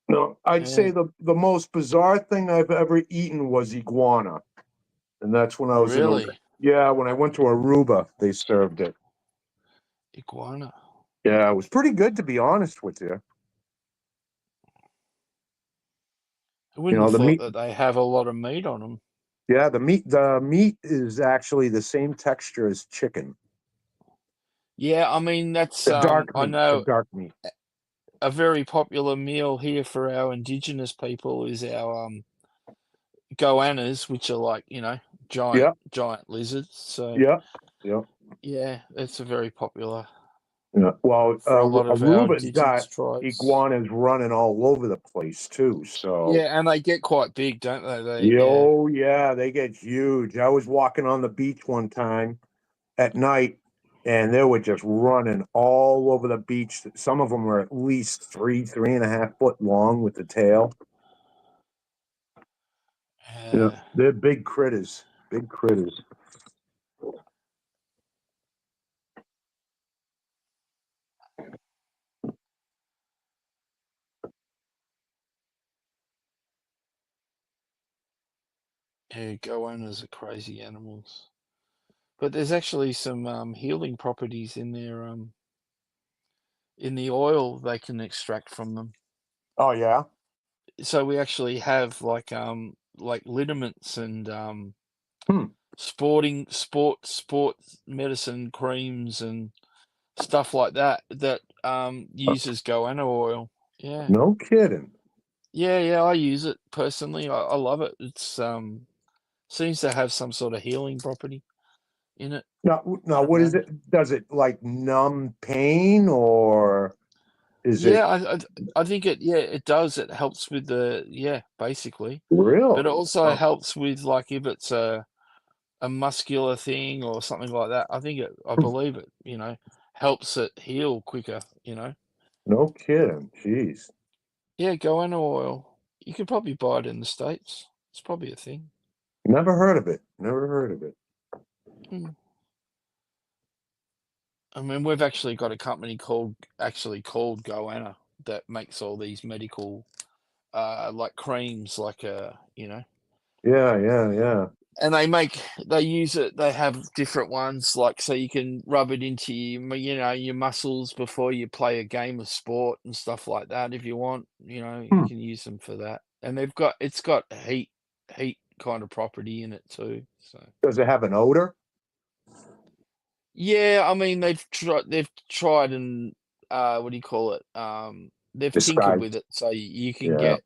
No, I'd yeah, say the most bizarre thing I've ever eaten was iguana. And that's when I was in really, when I went to Aruba, they served it. iguana. Yeah, it was pretty good to be honest with you. I You wouldn't know, have the thought meat that they have a lot of meat on them. yeah, the meat is actually the same texture as chicken. Yeah, I mean that's I The know dark meat. a very popular meal here for our indigenous people is our goannas, which are like, giant Yeah, giant lizards. So yeah, yeah. yeah, it's a very popular Yeah. Well, for a lot of our Aruba's indigenous got tribes. iguanas running all over the place too. So, Yeah, and they get quite big, don't they? Yeah. yo, yeah, they get huge. I was walking on the beach one time at night, and they were just running all over the beach. Some of them were at least 3.5 foot long with the tail. Yeah, Uh, they're big critters. Big critters. yeah, goannas are crazy animals. But there's actually some healing properties in the oil they can extract from them. Oh yeah. So we actually have like liniments and Hmm. sport medicine creams and stuff like that that uses goanna oil. Yeah. No kidding. Yeah, I use it personally. I love it. It's seems to have some sort of healing property in it. Now, I don't what is know. it? Does it like numb pain or is it Yeah, I think it does. It helps with basically. But it really? also Oh, helps with like if it's a muscular thing or something like that. I believe it, helps it heal quicker, no kidding. Jeez. Yeah, goanna oil. You could probably buy it in the States. It's probably a thing. Never heard of it. Never heard of it. Mm. I mean, we've actually got a company called Goanna that makes all these medical like creams, like Yeah. and they use it. They have different ones, like so you can rub it into your muscles before you play a game of sport and stuff like that. If you want, you Hmm. can use them for that. And it's got heat kind of property in it too. So Does it have an odor? yeah, I mean they've tried and what do you call it? They've tinkered with Disguised. it so you can Yeah. get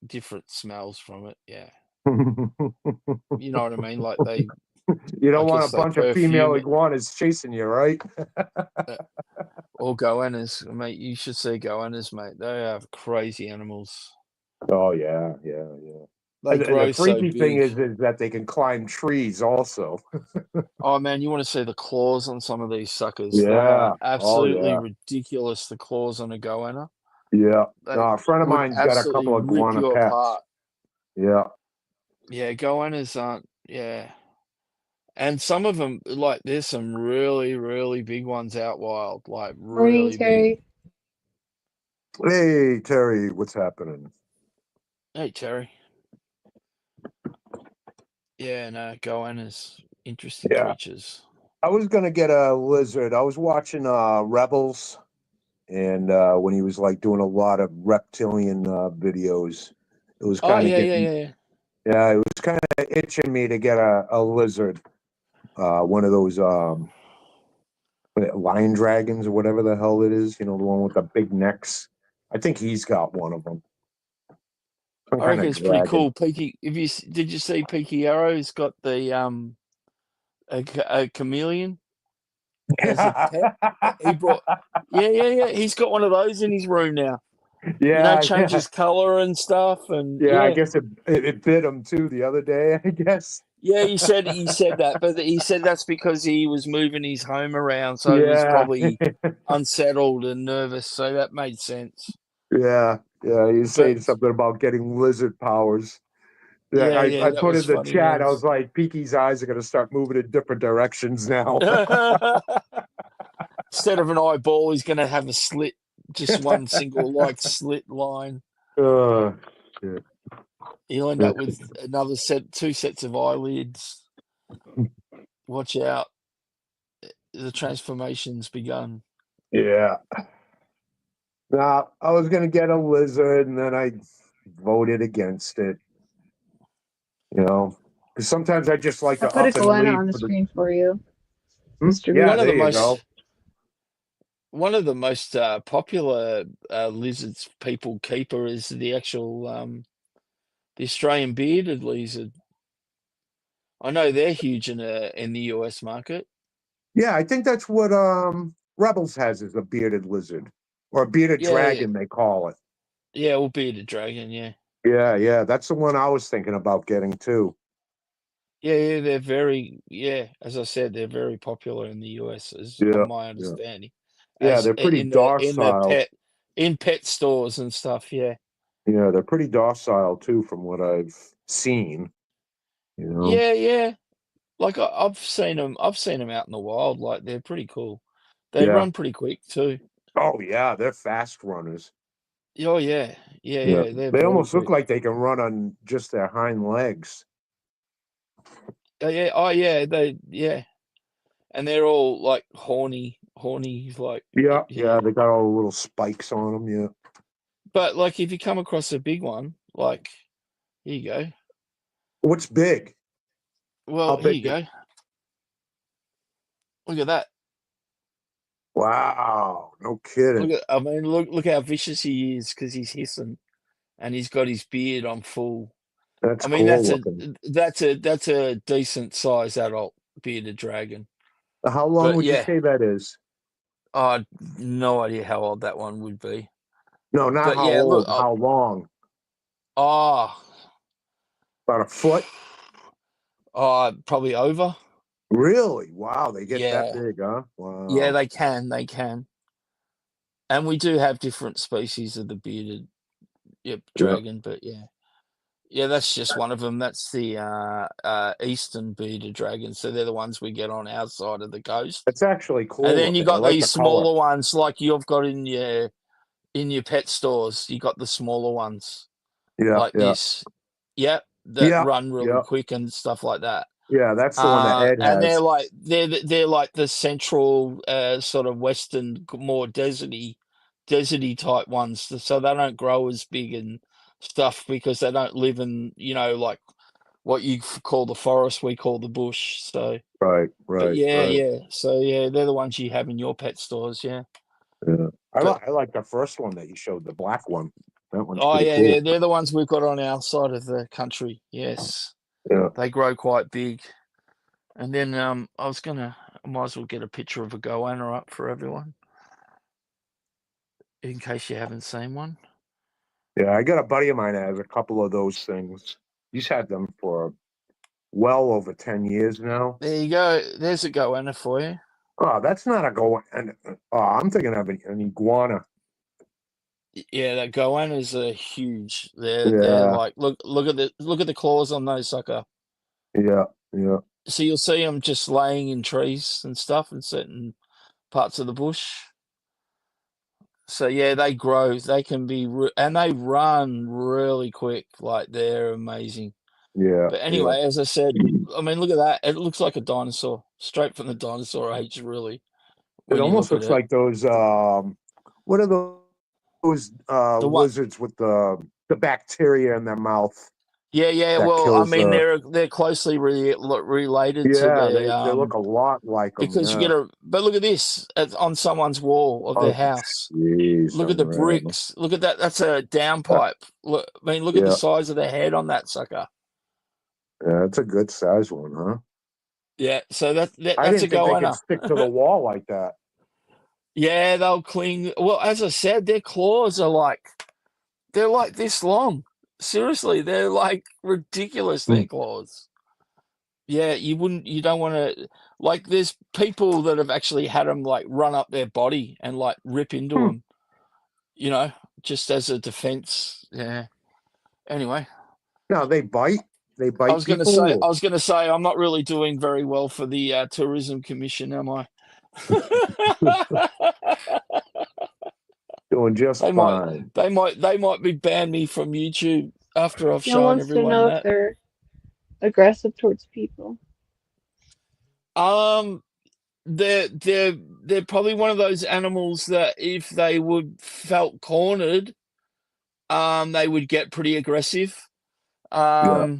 different smells from it. Yeah, You you know what I mean. Like I don't want a guess they bunch of female perfume it. iguanas chasing you, right? Or goannas, mate. You should see goannas, mate. They are crazy animals. Oh yeah. They And the grow so freaky thing big. is that they can climb trees also. Oh man, you want to see the claws on some of these suckers? They are Yeah. Oh absolutely yeah. ridiculous. The claws on a goanna, Yeah. No, they a friend of would mine's got a absolutely couple of rip iguana you pets. apart. Yeah. Yeah, goannas aren't. Yeah, and some of them, like, there's some really, really big ones out wild, like Morning, really big. Terry. Hey Terry, what's happening? Hey, Terry. Yeah, no, goannas, interesting Yeah. creatures. I was gonna get a lizard. I was watching Rebels and when he was like doing a lot of reptilian videos, it was Oh kind of yeah, yeah, getting, yeah, yeah. yeah, it was kind of itching me to get a lizard, one of those lion dragons or whatever the hell it is, the one with the big necks. I think he's got one of them, some I kind reckon of it's pretty dragon. cool. Peaky, did you see Peaky Arrow's got the a chameleon as a pet? He brought, yeah. He's got one of those in his room now. Yeah. Changes color and stuff, and Yeah, I yeah, guess it bit him too the other day, I guess. yeah. He said that, but he said that's because he was moving his home around, so he was Yeah. probably unsettled and nervous. So that made sense. Yeah. He's But saying something about getting lizard powers. Yeah, yeah, I that put was in the funny chat, I as. was like, Peaky's eyes are going to start moving in different directions now. Instead of an eyeball, he's going to have a slit, just one single like slit line. uh, shit. He'll end up with two sets of eyelids. Watch out, the transformation's begun. Yeah. Now, I was going to get a lizard and then I voted against it, because sometimes I just like I to put a up and Galena leave on the for the. screen for you, Mr. Yeah, One of B. the there you go. most popular lizards people keeper is the actual the Australian bearded lizard. I know they're huge in the US market. Yeah, I think that's what Rebels has, is a bearded lizard or a bearded Yeah, dragon, they call it. yeah, or bearded dragon. Yeah, Yeah, that's the one I was thinking about getting too. yeah. They're very as I said, they're very popular in the US, as Yeah, on my yeah, understanding, yeah. as They're pretty in the docile. pet stores and stuff. Yeah. Yeah, they're pretty docile too, from what I've seen. Yeah. Like I've seen them. I've seen them out in the wild. Like they're pretty cool. They Yeah. run pretty quick too. Oh yeah, they're fast runners. Oh yeah, Yeah, They're they very almost look quick. like they can run on just their hind legs. Oh yeah. Oh yeah. And they're all like horny. Like Yeah, they got all the little spikes on them. Yeah. But like if you come across a big one, like here you go. What's big? Well, How here big? you go. Look at that. Wow, no kidding. I mean, look how vicious he is because he's hissing. and he's got his beard on full. That's I mean, cool looking. that's a decent size adult bearded dragon. How long But would you yeah, say that is? I no idea how old that one would be. No, not But how yeah, look, old, how long? oh, About a foot? probably over. Really? Wow, they get that Yeah, big, huh? yeah, Wow. they can, and we do have different species of the bearded, Yeah. dragon. But yeah, that's just one of them. That's the eastern bearded dragon. So they're the ones we get on our side of the coast. It's actually And cool then you looking. I got like these the color. smaller ones like you've got in your pet stores. You got the smaller ones Yeah, like yeah, this. Yep, that yeah, run really yeah, quick and stuff like that. yeah. That's the one that Ed And has. they're like the central sort of western, more deserty type ones. So they don't grow as big and stuff because they don't live in, like what you call the forest, we call the bush. So, Right, but right, yeah, right. yeah. So yeah, they're the ones you have in your pet stores. Yeah. Yeah. But I like the first one that you showed, the black one. That one's oh pretty yeah, cool. they're the ones we've got on our side of the country. Yes, Yeah. they grow quite big. And then I might as well get a picture of a goanna up for everyone, in case you haven't seen one. Yeah, I got a buddy of mine that has a couple of those things. He's had them for well over 10 years now. There you go. There's a goanna for you. Oh, that's not a goanna. Oh, I'm thinking of an iguana. Yeah, that goannas are huge. They're Yeah, like look at the claws on those sucker. yeah, yeah. So you'll see them just laying in trees and stuff in certain parts of the bush. So yeah, they grow. They can be and they run really quick. Like they're amazing. Yeah, But yeah. anyway, as I said, I mean, look at that. It looks like a dinosaur, straight from the dinosaur age, really, It when you almost look at looks it. like those what are those The one, lizards with the bacteria in their mouth yeah. that Well, I kills mean, they're closely related to yeah, the they look a lot like them, because you yeah. get but look at this. It's on someone's wall of their Oh, house. jeez, Look at the unreal. bricks. Look at that. That's a downpipe. Look, I mean, look at the Yeah, size of the head on that sucker. yeah, it's a good size one, huh? Yeah. So I that's a didn't think they could goanna. stick to the wall like that. Yeah, they'll cling. Well, as I said, their claws are they're like this long. Seriously, they're like ridiculous, their claws. Yeah, you don't want to, like, there's people that have actually had them like run up their body and like rip into Hmm. them, just as a defense. Yeah. Anyway, No, they bite. They I bite was going to say, people. I'm not really doing very well for the tourism commission, am I? Doing just They might, fine. they might be ban me from YouTube after I've Jill shown wants to everyone know if that. they're aggressive towards people. Um, they're probably one of those animals that if they would felt cornered, they would get pretty aggressive. Yeah.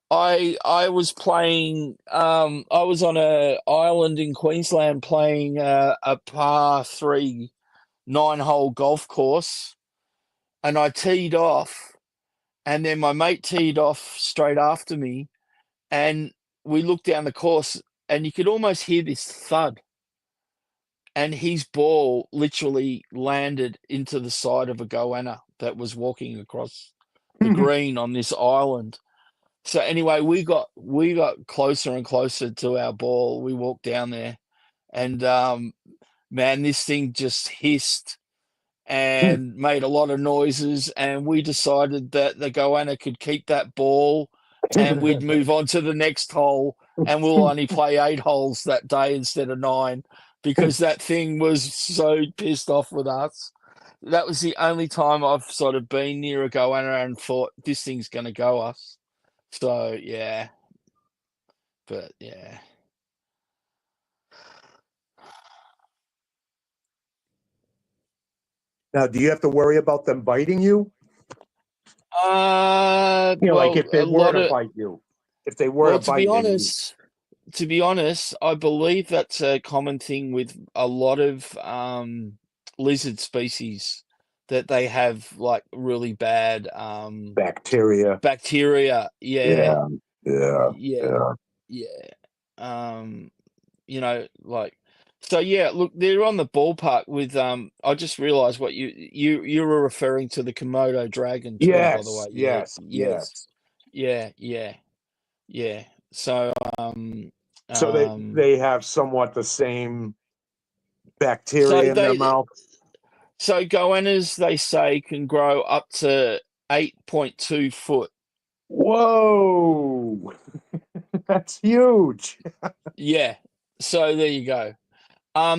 I was playing. I was on a island in Queensland playing a par 3 9-hole golf course, and I teed off, and then my mate teed off straight after me, and we looked down the course, and you could almost hear this thud, and his ball literally landed into the side of a goanna that was walking across the green on this island. So anyway, we got closer and closer to our ball. We walked down there, and man, this thing just hissed and made a lot of noises. And we decided that the goanna could keep that ball, and we'd move on to the next hole. And we'll only play 8 holes that day instead of 9 because that thing was so pissed off with us. That was the only time I've sort of been near a goanna and thought this thing's going to go us. So yeah, but yeah. Now, do you have to worry about them biting you? Like Well, if they a were lot to of bite you, if they were well, to bite you. to be honest, I believe that's a common thing with a lot of lizard species. that they have like really bad Bacteria. bacteria. Yeah, Yeah. Yeah. yeah, Yeah. yeah. Um, like, so yeah. Look, they're on the ballpark with. I just realized what you were referring to the Komodo dragon too. By the Yes. way, yeah, Yes. yes, Yes. yeah, yeah, yeah. So So um, they have somewhat the same so bacteria in their they mouth. so goannas they say can grow up to 8.2 foot. Whoa. That's huge. Yeah. So there you go.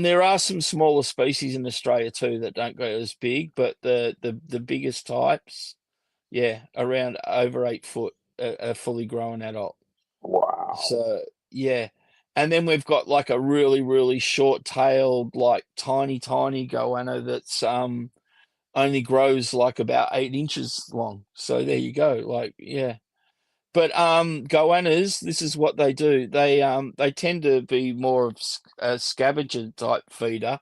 There are some smaller species in Australia too that don't go as big, but the biggest types, yeah, around over 8 foot, a fully grown adult. Wow. So yeah, and then we've got like a really really short-tailed, like tiny goanna that's only grows like about 8 inches long. So there you go. Like yeah. But goannas, this is what they do. They tend to be more of a scavenger type feeder,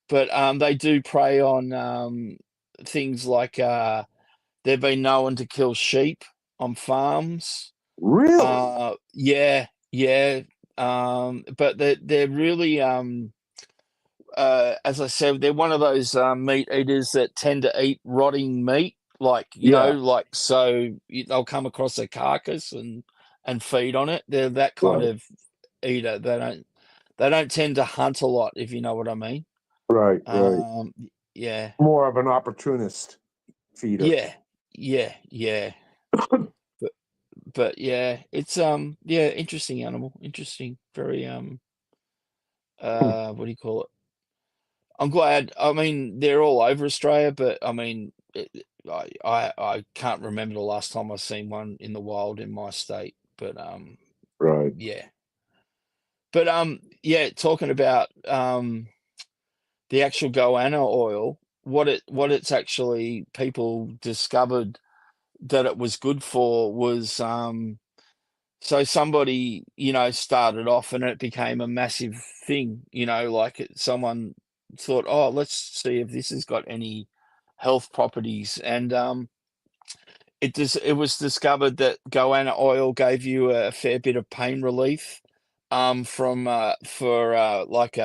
but they do prey on things like they've been known to kill sheep on farms. Really? Yeah, yeah. But they're really as I said, they're one of those meat eaters that tend to eat rotting meat. Like Yeah. like so they'll come across a carcass and feed on it. They're that kind Right. of eater. They don't tend to hunt a lot, if you know what I mean. Right. Right. Um, yeah, More of an opportunist feeder. yeah, yeah. But yeah, it's yeah, interesting animal, interesting, very what do you call it? I'm glad. I mean, they're all over Australia, but I mean, I can't remember the last time I've seen one in the wild in my state. But Right. yeah. But yeah, talking about the actual goanna oil, what it's actually people discovered that it was good for was so somebody started off and it became a massive thing, like someone thought, oh, let's see if this has got any health properties, and it was discovered that goanna oil gave you a fair bit of pain relief from for like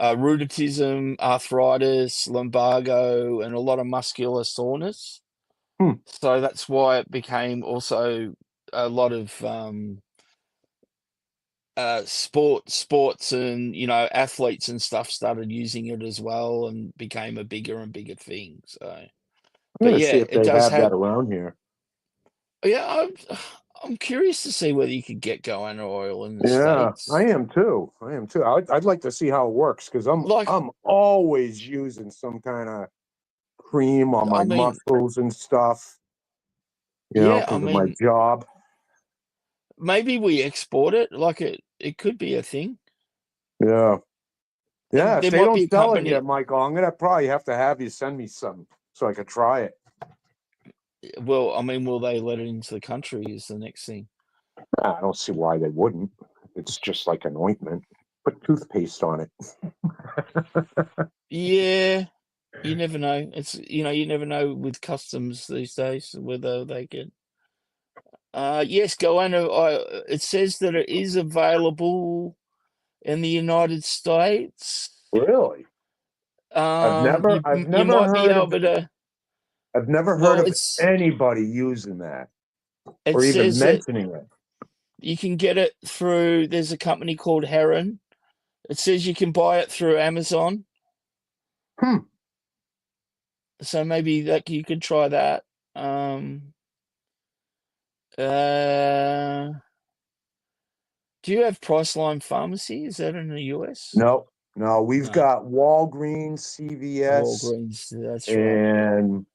rheumatism, arthritis, lumbago, and a lot of muscular soreness. Hmm. So that's why it became also a lot of sports and athletes and stuff started using it as well and became a bigger and bigger thing. So, I'm but gonna see yeah, if it they does have that have. around here. Yeah, I'm curious to see whether you could get goanna oil in the Yeah, I States. am too. I am too. I'd like to see how it works because Like, I'm always using some kind of cream on I my mean, muscles and stuff. yeah, I Because of my mean, job. maybe we export it. Like it could be a thing. Yeah. Yeah. If There they might don't be a sell it company. here, Michael, I'm gonna probably have to have you send me some so I could try it. Well, I mean, will they let it into the country? Is the next thing. I don't see why they wouldn't. It's just like an ointment. Put toothpaste on it. Yeah, you never know. It's you never know with customs these days whether they get. Yes, goanna. It says that it is available in the United States. Really? You I've you never might be heard able of to. I've never heard Well, of anybody using that it or even says that mentioning it. you can get it through. There's a company called Heron. It says you can buy it through Amazon. Hmm. So maybe that you could try that. Uh, do you have Priceline Pharmacy? Is that in the US? No, no, we've No. got Walgreens, CVS, Walgreens. That's right. and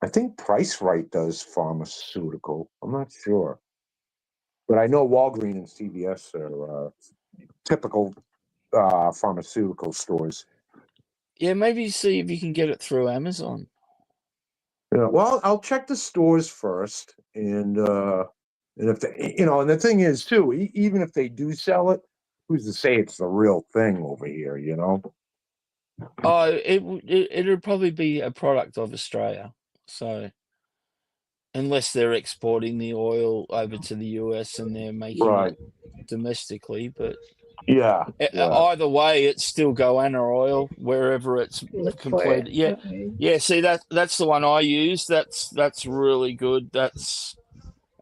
I think Price Right does pharmaceutical. I'm not sure, but I know Walgreens and CVS are typical pharmaceutical stores. Yeah, maybe see if you can get it through Amazon. Yeah, well, I'll check the stores first, and if they, and the thing is too, even if they do sell it, who's to say it's the real thing over here? Oh, it'd probably be a product of Australia. So unless they're exporting the oil over to the US and they're making Right. it domestically, but Yeah. Yeah. either way, it's still goanna oil wherever it's Look for it completed. Yeah, that way. yeah. See that's the one I use. That's really good. And Or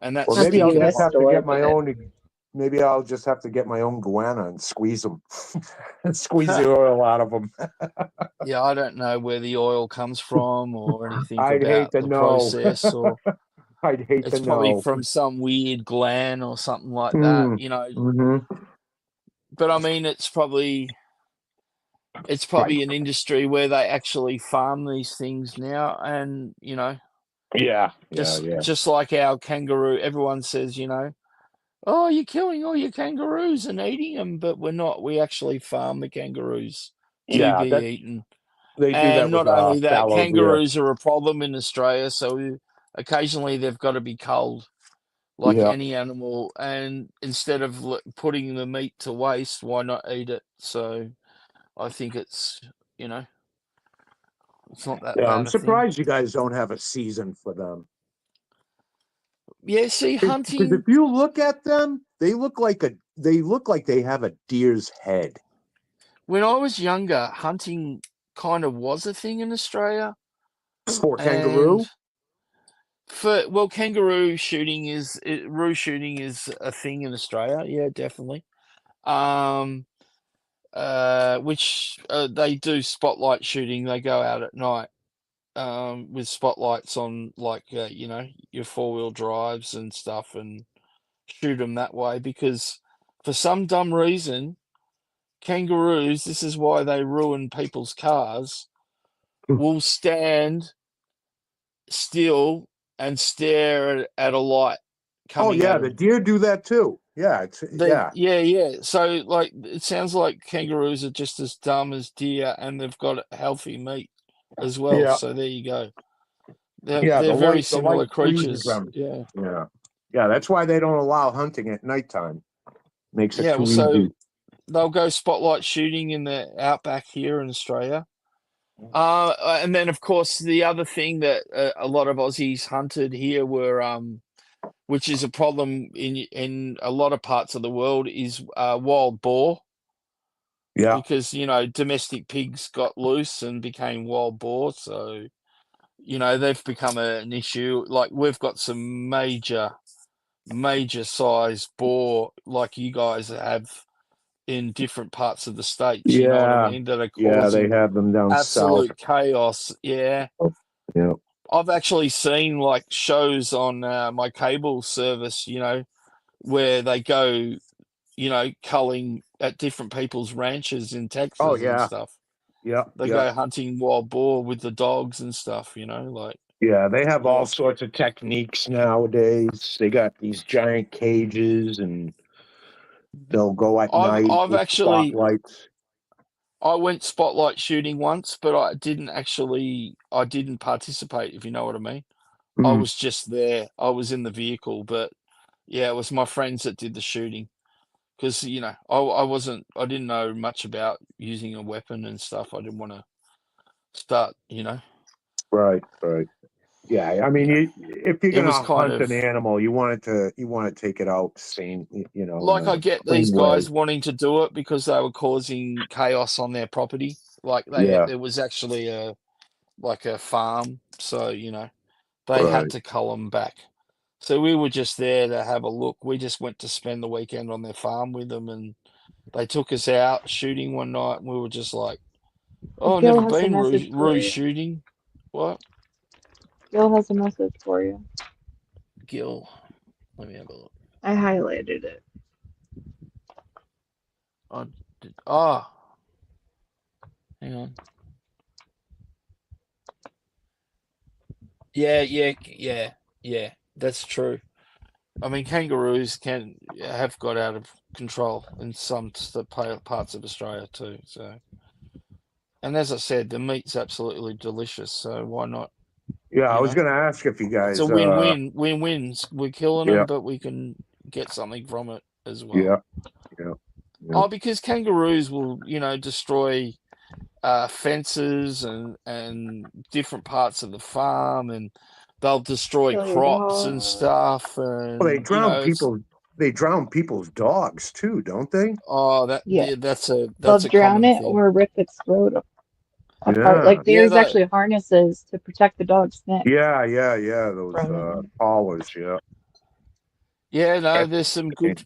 that's Not the maybe I'll sticking. just US have to store, get my but own. Maybe I'll just have to get my own guana and squeeze them, and squeeze the oil out of them. Yeah, I don't know where the oil comes from or anything I'd hate about to the know. process, or I'd hate to it's probably know. from some weird gland or something like that, Mm, you know. hmm. But I mean, it's probably Right. an industry where they actually farm these things now, and you know, Yeah. Yeah. just Yeah. just like our kangaroo, everyone says, you know, oh, you're killing all your kangaroos and eating them, but we're not. We actually farm the kangaroos to Yeah. be That eaten. they do that And with not only that, fallow deer. kangaroos are a problem in Australia, so occasionally they've got to be culled like Yeah. any animal. And instead of putting the meat to waste, why not eat it? So I think it's, you know, it's not that Yeah. I'm bad a thing. surprised you guys don't have a season for them. Yeah, see, Because if hunting, you look at them, they look like they have a deer's head. when I was younger, hunting kind of was a thing in Australia. For And kangaroo? kangaroo shooting roo shooting is a thing in Australia. Yeah, definitely. Um, which they do spotlight shooting. They go out at night with spotlights on, like, you know, your four-wheel drives and stuff, and shoot them that way. Because for some dumb reason, kangaroos, this is why they ruin people's cars, will stand still and stare at a light Oh coming yeah, at the them. deer do that too. Yeah, it's yeah. Yeah. So, like, it sounds like kangaroos are just as dumb as deer, and they've got healthy meat as well. Yeah. So there you go. They're Yeah, they're very the light similar freezes creatures. them. Yeah. Yeah. Yeah, that's why they don't allow hunting at nighttime. Makes it Yeah. Well, too so easy. they'll go spotlight shooting in the outback here in Australia. And then of course the other thing that a lot of Aussies hunted here were which is a problem in a lot of parts of the world, is wild boar. Yeah. Because, you know, domestic pigs got loose and became wild boar. So, you know, they've become an issue. Like, we've got some major size boar, like you guys have in different parts of the states, you know what I Yeah. mean, that are Yeah, they causing have them down south. absolute chaos. Yeah. Yeah. I've actually seen, like, shows on my cable service, you know, where they go, you know, culling at different people's ranches in Oh Texas and yeah. stuff. Yeah. They Yeah. go hunting wild boar with the dogs and stuff, you know, like, Yeah, they have all well, sorts of techniques nowadays. They got these giant cages and they'll go at night I've with actually spotlights. I went spotlight shooting once, but I didn't participate, if you know what I mean. I Mm, was just there. I was in the vehicle, but yeah, it was my friends that did the shooting. Because, you know, I didn't know much about using a weapon and stuff. I didn't want to start, you know, right, right. Yeah, I you mean, know, if you're it was gonna kind hunt of an animal, you want to take it out sane, in like, I a get these clean way. guys wanting to do it because they were causing chaos on their property. Like, Yeah, there was actually a farm, so, you know, they had right. to cull them back. So we were just there to have a look. We just went to spend the weekend on their farm with them, and they took us out shooting one night, and we were just like, "Oh, Gil never has a been message for roo you. shooting." What? Gil has a message for you. Gil. Let me have a look. I highlighted it. Oh, hang on. Yeah. That's true. I mean, kangaroos have got out of control in some parts of Australia too. So, and as I said, the meat's absolutely delicious. So why not? Yeah, I You was know, gonna ask if you it's a guys, win-wins. We're killing yeah, them, but we can get something from it as well. yeah, yeah, yeah. Oh, because kangaroos will, you know, destroy fences and different parts of the farm, and they'll destroy Kill your crops and dog. stuff. Well, And they you drown know, it's people. They drown people's dogs too, don't they? Yeah. that's They'll a drown common it thing. or rip its throat apart. Yeah, Like Yeah, there's actually harnesses to protect the dog's neck yeah. Those from it. collars, yeah. yeah. No, That's there's some insane. good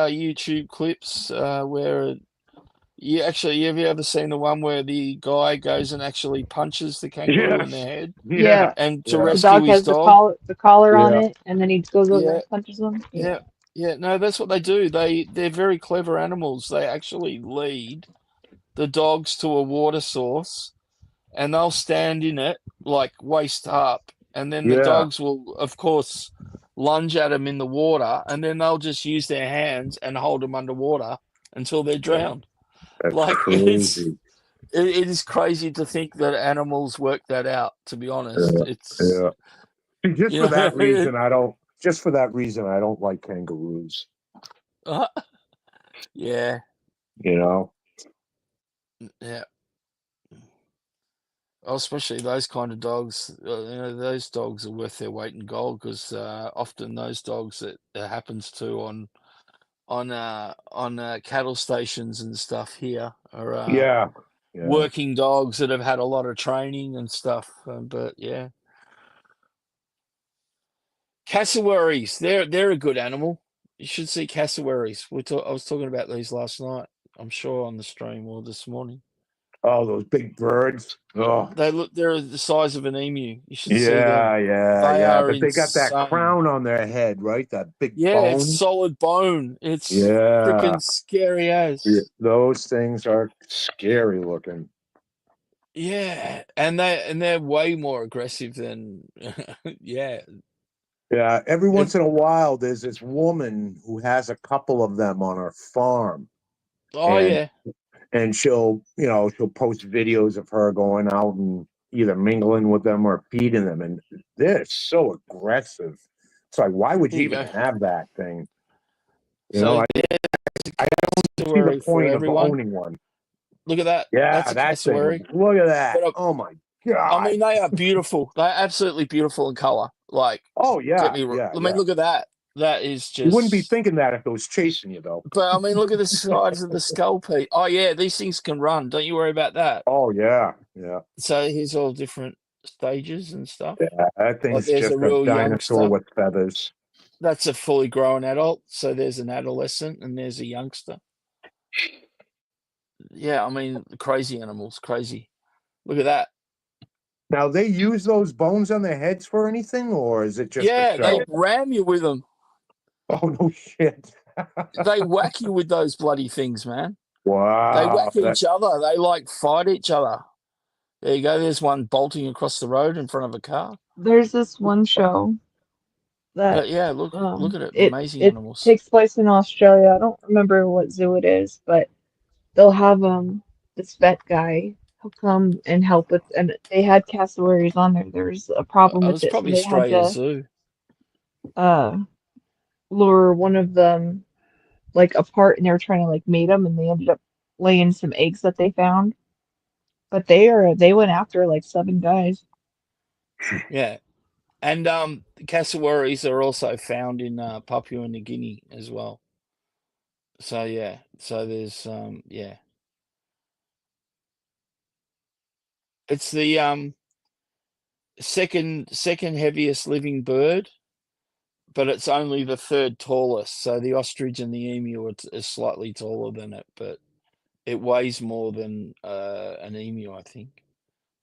YouTube clips where have you ever seen the one where the guy goes and actually punches the kangaroo in the Yes, head yeah, Yeah. and to yeah, The rescue dog his has dog? the collar on yeah, it, and then he goes over Yeah, and punches them. yeah, Yeah. yeah. No, that's what they do. They're very clever animals. They actually lead the dogs to a water source, and they'll stand in it like waist up, and then the yeah. dogs will, of course, lunge at them in the water, and then they'll just use their hands and hold them underwater until they're drowned. That's Like crazy. it is crazy to think that animals work that out. To be honest, Yeah, it's yeah. See, just you for know, that reason, I don't. Just for that reason, I don't like kangaroos. yeah, You know. yeah. Oh, especially those kind of dogs. Those dogs are worth their weight in gold because often those dogs that it happens to on cattle stations and stuff here are Yeah, yeah. working dogs that have had a lot of training and stuff. But yeah, cassowaries. They're a good animal. You should see cassowaries. I was talking about these last night. I'm sure on the stream or this morning. Oh, those big birds. Oh, They're the size of an emu. You should see them. They yeah. are But they got that insane. crown on their head, right? That big Yeah, it's bone. solid bone. It's Yeah. freaking scary Yeah, as. those things are scary looking. Yeah, and they're way more aggressive than yeah. Yeah, every It, once in a while, there's this woman who has a couple of them on her farm, oh and yeah. she'll post videos of her going out and either mingling with them or feeding them, and they're so aggressive. It's like, why would Here you you even go. have that thing? You know, So I don't see the cassowary for point of everyone. owning one. Look at that. That's Yeah, a that thing. cassowary. Look at that. But Oh my I God. mean, they are beautiful. They're absolutely beautiful in color. Like, Oh get yeah, me. yeah, I mean, yeah. look at that. That is You wouldn't be just. thinking that if it was chasing you, though. But I mean, look at the size of the skull piece. Oh yeah, these things can run. Don't you worry about that. Oh yeah, yeah. So here's all different stages and stuff. Yeah, that Like thing's there's a just a real dinosaur youngster. with feathers. That's a fully grown adult. So there's an adolescent and there's a youngster. Yeah, I mean, crazy animals, crazy. Look at that. Now, they use those bones on their heads for anything, or is it just a Yeah, they show? ram you with them. Oh no, shit! They whack you with those bloody things, man. They Wow, whack each other. They like fight each other. There you go. There's one bolting across the road in front of a car. There's this one show that But yeah, look at it. it Amazing it animals. takes place in Australia. I don't remember what zoo it is, but they'll have this vet guy who'll come and help with, and they had cassowaries on there. There was a problem It with was it, so probably they had Australia to Zoo. uh lure one of them like apart, and they were trying to like mate them, and they ended up laying some eggs that they found. But they went after like 7 guys. Yeah. And cassowaries are also found in Papua New Guinea as well. So yeah, so there's yeah. It's the second heaviest living bird, but it's only the third tallest. So the ostrich and the emu is slightly taller than it, but it weighs more than an emu, I think.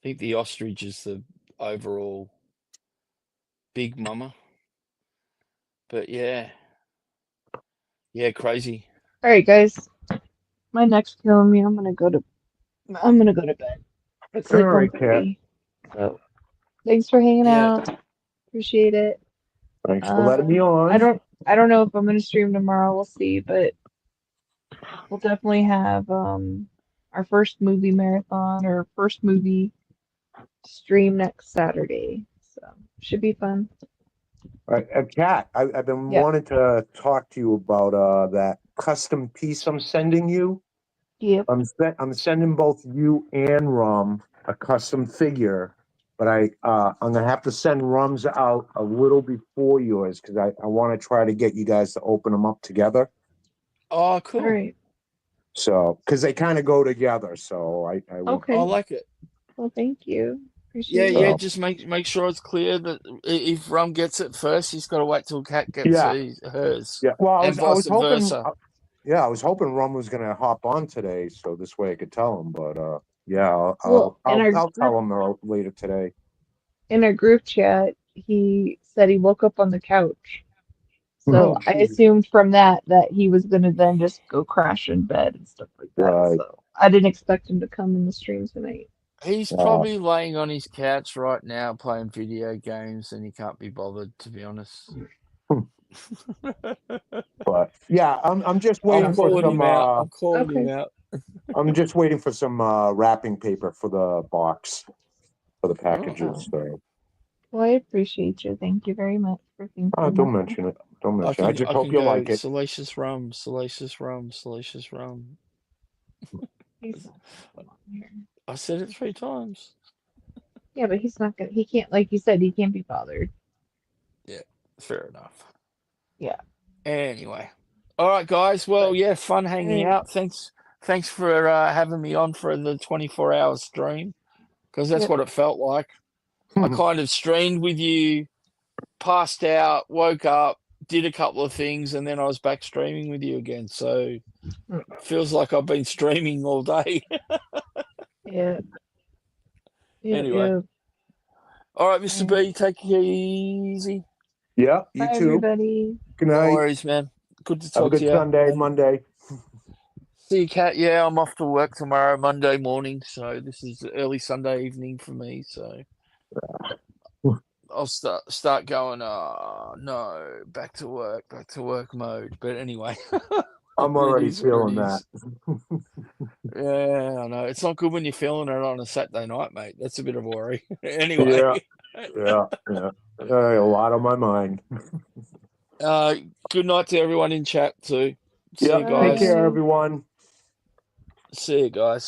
I think the ostrich is the overall big mama. But yeah. Yeah, crazy. All right, guys, my neck's killing me. I'm gonna go to bed. It's all like right, Kat. 1:30. So thanks for hanging Yeah. out. Appreciate it. Thanks for letting me on. I don't know if I'm gonna stream tomorrow. We'll see, but we'll definitely have our first movie marathon or first movie stream next Saturday. So should be fun. All right, Kat, I've been Yeah. wanting to talk to you about that custom piece I'm sending you. Yep. I'm sending both you and Rum a custom figure, but I'm gonna have to send Rum's out a little before yours because I want to try to get you guys to open them up together. Oh, All cool. right. So, because they kind of go together, so I would. Okay. I like it. Well, thank you. Yeah, Appreciate yeah. it. Just make sure it's clear that if Rum gets it first, he's got to wait till Cat gets Yeah. hers, Yeah. Well, and I was vice hoping. versa. Yeah, I was hoping Rum was gonna hop on today, so this way I could tell him. But yeah, Well, in our I'll tell group him later today. chat, he said he woke up on the couch. So Oh, I geez. assumed from that he was gonna then just go crash in bed and stuff like that. Right. So I didn't expect him to come in the stream tonight. He's probably laying on his couch right now playing video games, and he can't be bothered, to be honest. But yeah, I'm just waiting I'm for calling some. him out. I'm calling him Okay. out. I'm just waiting for some wrapping paper for the box for the packages. So Well, I appreciate you. Thank you very much for thinking don't of me. mention it. Don't mention it. I just I hope can you go like it. salacious rum, salacious rum, salacious rum. He's not gonna come on here. I said it 3 times. Yeah, but he's not gonna. He can't, like you said, he can't be bothered. Yeah, fair enough. Yeah. Anyway, all right, guys. Well, yeah, fun hanging Alright. out. Thanks for having me on for the 24-hour stream, because that's Yep. what it felt like. I kind of streamed with you, passed out, woke up, did a couple of things, and then I was back streaming with you again. So it feels like I've been streaming all day. Yeah. Anyway. Yeah. All right, Mr. B, take it easy. Yeah, you Bye, too. everybody. Good No night. worries, man. Good to Have a talk good to you. Sunday, And Monday. see you, Kat. Yeah, I'm off to work tomorrow, Monday morning. So this is early Sunday evening for me. So I'll start going. No, back to work mode. But anyway, I'm it already is what it feeling that. is. Yeah, I know. It's not good when you're feeling it on a Saturday night, mate. That's a bit of a worry. Anyway. Yeah. A lot on my mind. Good night to everyone in chat too. See Yeah, you take guys. care, everyone. See you guys.